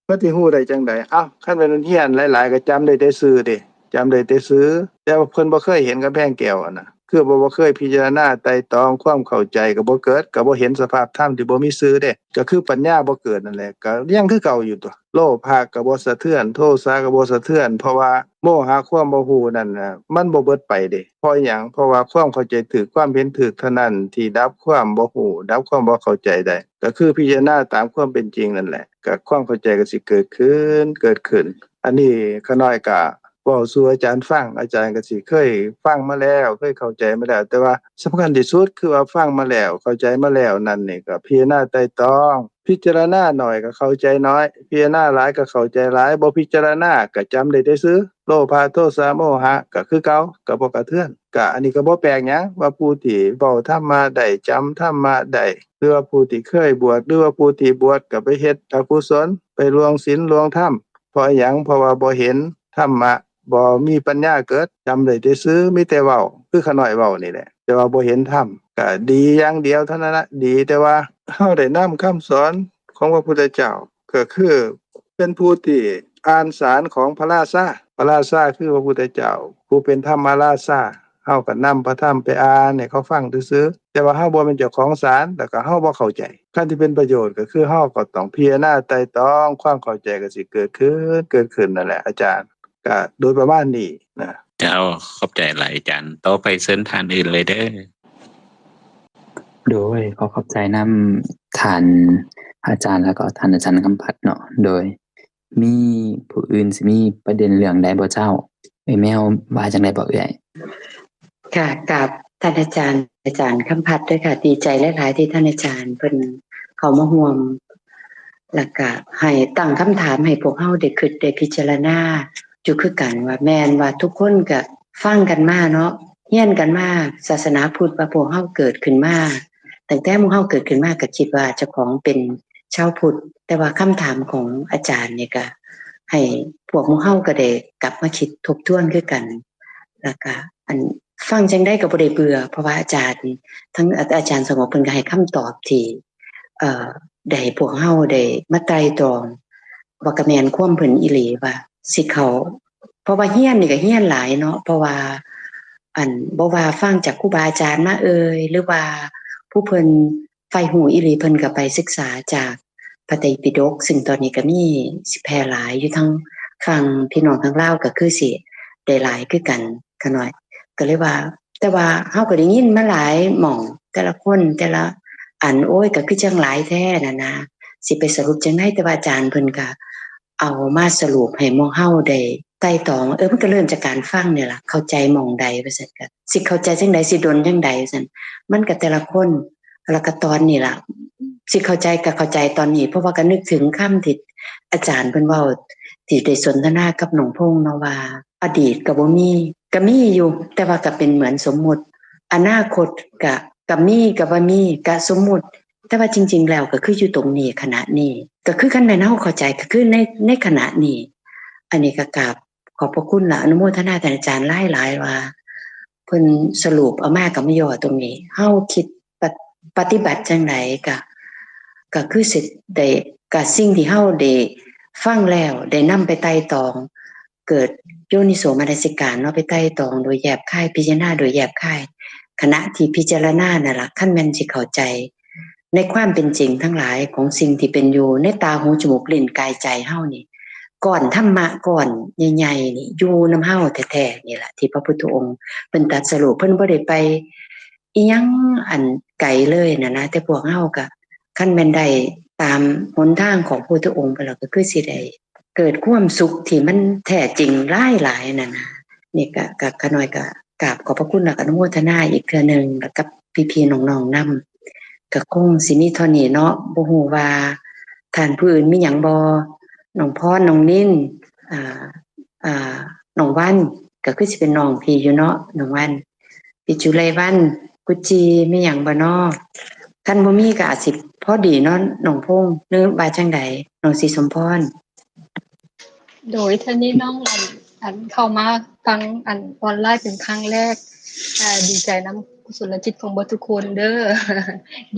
เพิ่นสิรู้ได้จังได๋อ้าวคันแม่นเรียนหลายๆก็จำได้แต่ชื่อเด้จำได้แต่ชื่อแต่ว่าเพิ่นบ่เคยเห็นกำแพงแก้วน่ะ คือบ่เคยพิจารณาไตร่ตรองความเข้าใจก็บ่เกิดก็บ่เห็นสภาพธรรมที่บ่มีชื่อเด้ก็คือปัญญาบ่เกิดนั่นแหละก็ยังคือเก่าอยู่ตัวโลภะก็บ่สะเทือนโทสะก็บ่สะเทือนเพราะว่าโมหะความบ่ฮู้นั่นน่ะมันบ่เบิดไปเด้เพราะหยังเพราะว่าความเข้าใจถูกความเห็นถูกเท่านั้นที่ดับความบ่ฮู้ดับความบ่เข้าใจได้ก็คือพิจารณาตามความเป็นจริงนั่นแหละก็ความเข้าใจก็สิเกิดขึ้นอันนี้ขาน้อยก็เว้าสู่อาจารย์ฟังอาจารย์ก็สิเคยฟังมาแล้วเคยเข้าใจมาแล้วแต่ว่าสำคัญที่สุดคือว่าฟังมาแล้วเข้าใจมาแล้วนั่นนี่ก็พิจารณาไตร่ตรองพิจารณาน้อยก็เข้าใจน้อยพิจารณาหลายก็เข้าใจหลายบ่พิจารณาก็จำได้แต่ซื่อโลภะโทสะโมหะก็คือเก่าก็บ่กระเทือนก็อันนี้ก็บ่แปลกหยังว่าผู้ที่เว้าธรรมะได้จำธรรมะได้หรือว่าผู้ที่เคยบวชหรือว่าผู้ที่บวชก็ไปเฮ็ดอกุศลไปล่วงศีลล่วงธรรมเพราะหยังเพราะว่าบ่เห็นธรรมะบ่มีปัญญาเกิดจำได้แต่ซื่อมีแต่เว้าคือขาน้อยเว้านี่แหละแต่ว่าบ่เห็นธรรมก็ดีอย่างเดียวเท่านั้นล่ะดีแต่ว่าเฮาได้นำคำสอนของพระพุทธเจ้าก็คือเป็นผู้ที่อ่านสารของพระราชาคือพระพุทธเจ้าผู้เป็นธรรมราชาเฮาก็นำพระธรรมไปอ่านให้เขาฟังซื่อๆแต่ว่าเฮาบ่เป็นเจ้าของสารแล้วก็เฮาบ่เข้าใจคันที่เป็นประโยชน์ก็คือเฮาก็ต้องพิจารณาไตร่ตรองความเข้าใจก็สิเกิดขึ้นนั่นแหละอาจารย์ก็โดยประมาณนี้นะ เจ้าขอบใจหลายอาจารย์ต่อไปเชิญท่านอื่นเลยเด้อ โดยขอบใจนำท่านอาจารย์แล้วก็ท่านอาจารย์คำพัดเนาะโดยมีผู้อื่นสิมีประเด็นเรื่องใดบ่เจ้าแมวว่าจังได๋บ่เอ่ย ค่ะกับท่านอาจารย์คำพัดด้วยค่ะดีใจหลายๆที่ท่านอาจารย์เพิ่นเข้ามาร่วมแล้วก็ให้ตั้งคำถามให้พวกเฮาได้คิดได้พิจารณาอยู่คือกันว่าแม่นว่าทุกคนก็ฟังกันมาเนาะเรียนกันมาศาสนาพุทธว่าพวกเฮาเกิดขึ้นมาตั้งแต่พวกเฮาเกิดขึ้นมาก็คิดว่าเจ้าของเป็นชาวพุทธแต่ว่าคำถามของอาจารย์นี่ก็ให้พวกเฮาก็ได้กลับมาคิดทบทวนคือกันแล้วก็อันฟังจังได๋ก็บ่ได้เบื่อเพราะว่าอาจารย์ทั้งอาจารย์สงบเพิ่นก็ให้คำตอบที่ได้ให้พวกเฮาได้มาไตร่ตรองว่าก็แม่นความเพิ่นอีหลีว่าสิเขาเพราะว่าเรียนนี่ก็เรียนหลายเนาะเพราะว่าอันบ่ว่าฟังจากครูบาอาจารย์มาหรือว่าผู้เพิ่นใฝ่รู้อีหลีเพิ่นก็ไปศึกษาจากพระไตรปิฎกซึ่งตอนนี้ก็มีสิแพร่หลายอยู่ทั้งฝั่งพี่น้องทางลาวก็คือสิได้หลายคือกันขะน้อยก็เลยว่าแต่ว่าเฮาก็ได้ยินมาหลายหม่องแต่ละคนแต่ละอันโอ้ยก็คือจังหลายแท้น่ะนะสิไปสรุปจังได๋แต่ว่าอาจารย์เพิ่นก็เอามาสรุปให้หมู่เฮาได้ไต่ตองมันก็เริ่มจากการฟังนี่ล่ะเข้าใจหม่องใดว่าซั่นก็สิเข้าใจจังได๋สิดลจังใดว่าซั่นมันก็แต่ละคนแล้วก็ตอนนี้ล่ะสิเข้าใจก็เข้าใจตอนนี้เพราะว่าก็นึกถึงคำที่อาจารย์เพิ่นเว้าที่ได้สนทนากับน้องพงษ์เนาะว่าอดีตก็บ่มีก็มีอยู่แต่ว่าก็เป็นเหมือนสมมุติอนาคตก็มีก็บ่มีก็สมมุติแต่ว่าจริงๆแล้วก็คืออยู่ตรงนี้ขณะนี้ก็คือคันแม่นเฮาเข้าใจก็คือในขณะนี้อันนี้ก็กราบขอบพระคุณและอนุโมทนาท่านอาจารย์หลายๆว่าเพิ่นสรุปเอามาก็มาย่อตรงนี้เฮาคิดปฏิบัติจังไดก็คือสิได้ก็สิ่งที่เฮาได้ฟังแล้วได้นำไปไต่ตองเกิดโยนิโสมนสิการเนาะไปไต่ตองโดยแยบคายพิจารณาโดยแยบคายขณะที่พิจารณานั่นล่ะคันแม่นสิเข้าใจในความเป็นจริงทั้งหลายของสิ่งที่เป็นอยู่ในตาหูจมูกลิ้นกายใจเฮานี่ก่อนธรรมะก่อนใหญ่ๆนี่อยู่นำเฮาแท้ๆนี่ล่ะที่พระพุทธองค์เพิ่นตรัสรู้เพิ่นบ่ได้ไปอิหยังอันไกลเลยนะแต่พวกเฮาก็คันแม่นได้ตามหนทางของพระพุทธองค์ไปแล้วก็คือสิได้เกิดความสุขที่มันแท้จริงหลายๆนั่นน่ะนี่ก็ขน้อยก็กราบขอบพระคุณและอนุโมทนาอีกเทื่อนึงแล้วกับพี่ๆน้องๆนำก็คงสิมีเท่านี้เนาะบ่ฮู้ว่าท่านผู้อื่นมีหยังบ่น้องพรน้องนิ่นน้องวันก็คือสิเป็นน้องพี่อยู่เนาะน้องวันพี่จุไลวันกุจีมีหยังบ่เนาะคันบ่มีก็อาจสิพอดีเนาะน้องพงษ์หรือว่าจังใดน้องศรีสมพรโดยท่านี้น้องอันเข้ามาฟังอันออนไลน์เป็นครั้งแรกดีใจนำกุศลจิตของเบิดทุกคนเด้อ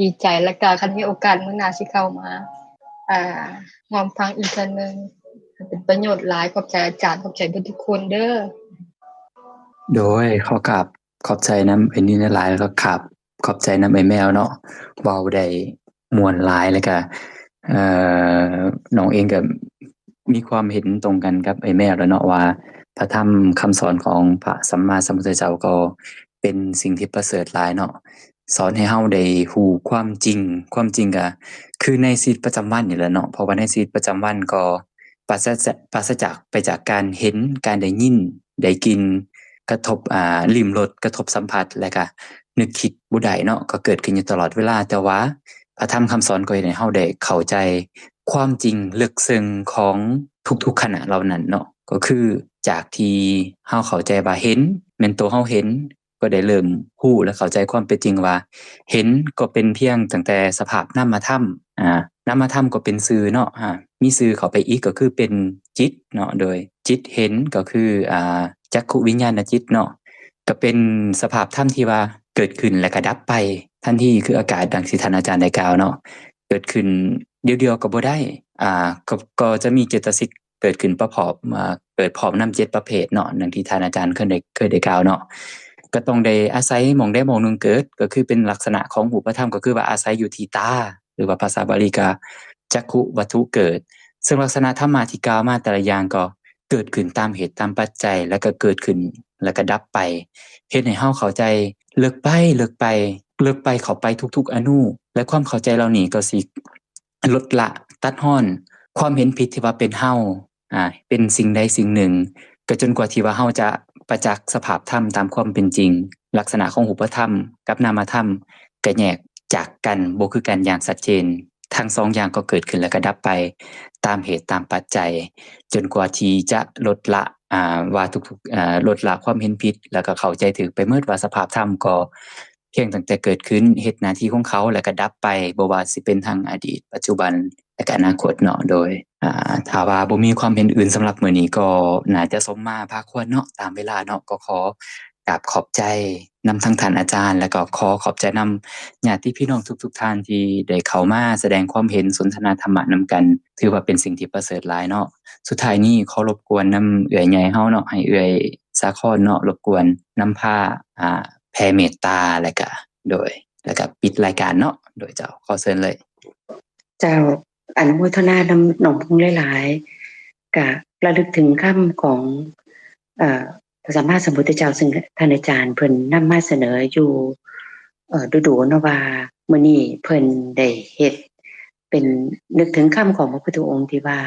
ดีใจแล้วก็คันมีโอกาสมื้อหน้าสิเข้ามาร่วมฟังอีกเทื่อนึงเป็นประโยชน์หลายขอบใจอาจารย์ขอบใจเบิดทุกคนเด้อ โดยขอกราบ ขอบใจนำไอ้นี่หลายๆแล้วก็ครับขอบใจนำไอ้แมวเนาะเว้าได้ม่วนหลายแล้วก็น้องเองก็มีความเห็นตรงกันกับไอ้แมวแล้วเนาะว่าพระธรรมคำสอนของพระสัมมาสัมพุทธเจ้าก็เป็นสิ่งที่ประเสริฐหลายเนาะสอนให้เฮาได้ฮู้ความจริงก็คือในชีวิตประจำวันนี่แหละเนาะเพราะว่าในชีวิตประจำวันก็ปราศจากไปจากการเห็นการได้ยินได้กินกระทบลิ้มรสกระทบสัมผัสแล้วก็นึกคิดบ่ได้เนาะก็เกิดขึ้นอยู่ตลอดเวลาแต่ว่าพระธรรมคำสอนก็เฮ็ดให้เฮาได้เข้าใจความจริงลึกซึ้งของทุกๆขณะเหล่านั้นเนาะก็คือจากที่เฮาเข้าใจว่าเห็นแม่นตัวเฮาเห็นก็ได้เริ่มรู้และเข้าใจความเป็นจริงว่าเห็นก็เป็นเพียงตั้งแต่สภาพนามธรรมนามธรรมก็เป็นชื่อเนาะมีชื่อเข้าไปอีกก็คือเป็นจิตเนาะโดยจิตเห็นก็คือจักขุวิญญาณจิตเนาะก็เป็นสภาพธรรมที่ว่าเกิดขึ้นและก็ดับไปทันทีคืออากาศดังที่ท่านอาจารย์ได้กล่าวเนาะเกิดขึ้นเดียวๆก็บ่ได้ก็จะมีเจตสิกเกิดขึ้นประกอบเกิดพร้อมนำ7ประเภทเนาะดังที่ท่านอาจารย์เคยได้กล่าวเนาะก็ต้องได้อาศัยหม้องใดหม้องหนึ่งเกิดก็คือเป็นลักษณะของรูปธรรมก็คือว่าอาศัยอยู่ที่ตาหรือว่าภาษาบาลีก็จักขุวัตถุเกิดซึ่งลักษณะธรรมะที่กล่าวมาแต่ละอย่างก็เกิดขึ้นตามเหตุตามปัจจัยแล้วก็เกิดขึ้นแล้วก็ดับไปเฮ็ดให้เฮาเข้าใจลึกไปเข้าไปทุกๆอนุและความเข้าใจเหล่านี้ก็สิลดละตัดร้อนความเห็นผิดที่ว่าเป็นเฮาเป็นสิ่งใดสิ่งหนึ่งก็จนกว่าที่ว่าเฮาจะประจักษ์สภาพธรรมตามความเป็นจริงลักษณะของรูปธรรมกับนามธรรมก็แยกจากกันบ่คือกันอย่างชัดเจนทั้งสองอย่างก็เกิดขึ้นแล้วก็ดับไปตามเหตุตามปัจจัยจนกว่าที่จะลดละว่าทุกๆลดละความเห็นผิดแล้วก็เข้าใจถึกไปเมิดว่าสภาพธรรมก็เพียงตั้งแต่เกิดขึ้นเฮ็ดหน้าที่ของเขาแล้วก็ดับไปบ่ว่าสิเป็นทางอดีตปัจจุบันและก็อนาคตเนาะโดยถ้าว่าบ่มีความเห็นอื่นสำหรับมื้อนี้ก็น่าจะสมมาพาควรเนาะตามเวลาเนาะก็ขอกราบขอบใจนำทั้งท่านอาจารย์แล้วก็ขอบใจนำญาติพี่น้องทุกๆท่านที่ได้เข้ามาแสดงความเห็นสนทนาธรรมะนำกันถือว่าเป็นสิ่งที่ประเสริฐหลายเนาะสุดท้ายนี้ขอรบกวนนำเอื้อยใหญ่เฮาเนาะให้เอื้อยสาครเนาะรบกวนนำพาแผ่เมตตาแล้วก็ปิดรายการเนาะโดยเจ้าขอเชิญเลยเจ้าอนุโมทนานำน้องพงษ์หลายๆก็ระลึกถึงคำของพระสัมมาสัมพุทธเจ้าซึ่งท่านอาจารย์เพิ่นนำมาเสนออยู่ดูๆเนาะว่ามื้อนี้เพิ่นได้เฮ็ดเป็นนึกถึงคำของพระพุทธองค์ที่ว่า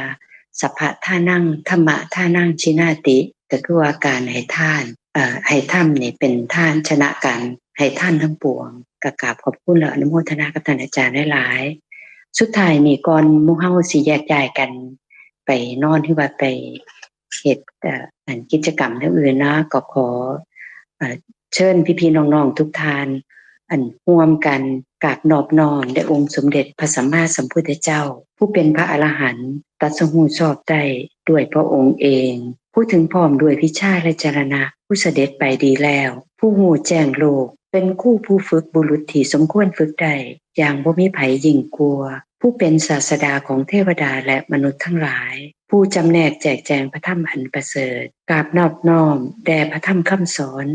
สัพพะทานังธัมมะทานังชินาติก็คือว่าการให้ทานให้ธรรมนี่เป็นทานชนะกันให้ท่านทั้งปวงก็กราบขอบคุณและอนุโมทนากับท่านอาจารย์หลายๆสุดท้ายนี่ก่อนหมู่เฮาสิแยกย้ายกันไปนอนที่ว่าไปเฮ็ดกิจกรรมอื่นๆนะก็ขอเชิญพี่ๆน้องๆทุกท่านร่วมกันกราบนอบน้อมแด่องค์สมเด็จพระสัมมาสัมพุทธเจ้าผู้เป็นพระอรหันต์ตรัสรู้ชอบได้ด้วยพระองค์เองผู้ถึงพร้อมด้วยวิชาและจรณะผู้เสด็จไปดีแล้วผู้หูแจ้งโลกเป็นคู่ผู้ฝึกบุรุษที่สมควรฝึกได้อย่างบ่มีไผยิ่งกลัวผู้เป็นศาสดาของเทวดาและมนุษย์ทั้งหลายผู้จำแนกแจกแจงพระธรรมอันประเสริฐกราบนอบน้อมแด่พระธรรมคำสอน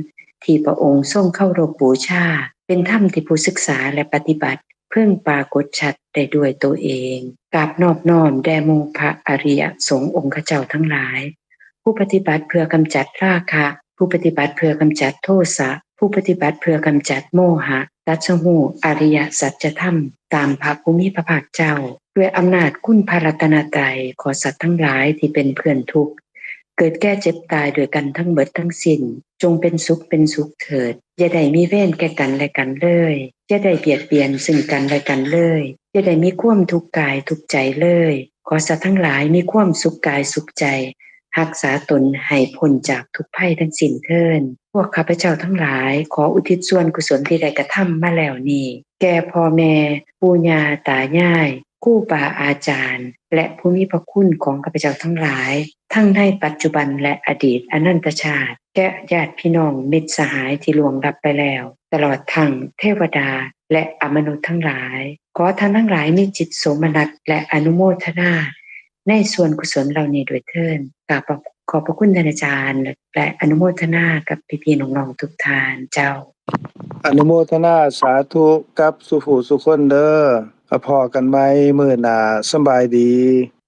ที่พระองค์ทรงเคารพบูชาเป็นธรรมที่ผู้ศึกษาและปฏิบัติเพิ่งปรากฏชัดได้ด้วยตัวเองกราบนอบน้อมแด่หมู่พระอริยสงฆ์องค์เจ้าทั้งหลายผู้ปฏิบัติเพื่อกำจัดราคะผู้ปฏิบัติเพื่อกำจัดโทสะผู้ปฏิบัติเพื่อกำจัดโมหะตรัสรู้อริยสัจธรรมตามพระภูมิพระภาคเจ้าด้วยอำนาจคุณพระรัตนตรัยขอสัตว์ทั้งหลายที่เป็นเพื่อนทุกข์เกิดแก่เจ็บตายด้วยกันทั้งเบิดทั้งสิ้นจงเป็นสุขเถิดอย่าได้มีเวรแก่กันและกันเลยอย่าได้เบียดเบียนซึ่งกันและกันเลยอย่าได้มีความทุกข์กายทุกข์ใจเลยขอสัตว์ทั้งหลายมีความสุขกายสุขใจรักษาตนให้พ้นจากทุกภัยทั้งสิ้นเถิดพวกข้าพเจ้าทั้งหลายขออุทิศส่วนกุศลที่ได้กระทำมาแล้วนี้แก่พ่อแม่ปู่ย่าตายายครูบาอาจารย์และผู้มีพระคุณของข้าพเจ้าทั้งหลายทั้งในปัจจุบันและอดีตอนันตชาติแก่ญาติพี่น้องมิตรสหายที่ล่วงลับไปแล้วตลอดทั้งเทวดาและอมนุษย์ทั้งหลายขอท่านทั้งหลายมีจิตโสมนัสและอนุโมทนาในส่วนกุศลเหล่านี้โดยเถิด ขอบพระคุณท่านอาจารย์และอนุโมทนากับพี่ๆน้องๆทุกท่านเจ้าอนุโมทนาสาธุกับสุผู้สุคนเด้อพ้อกันใหม่มื้อหน้าสำบายดี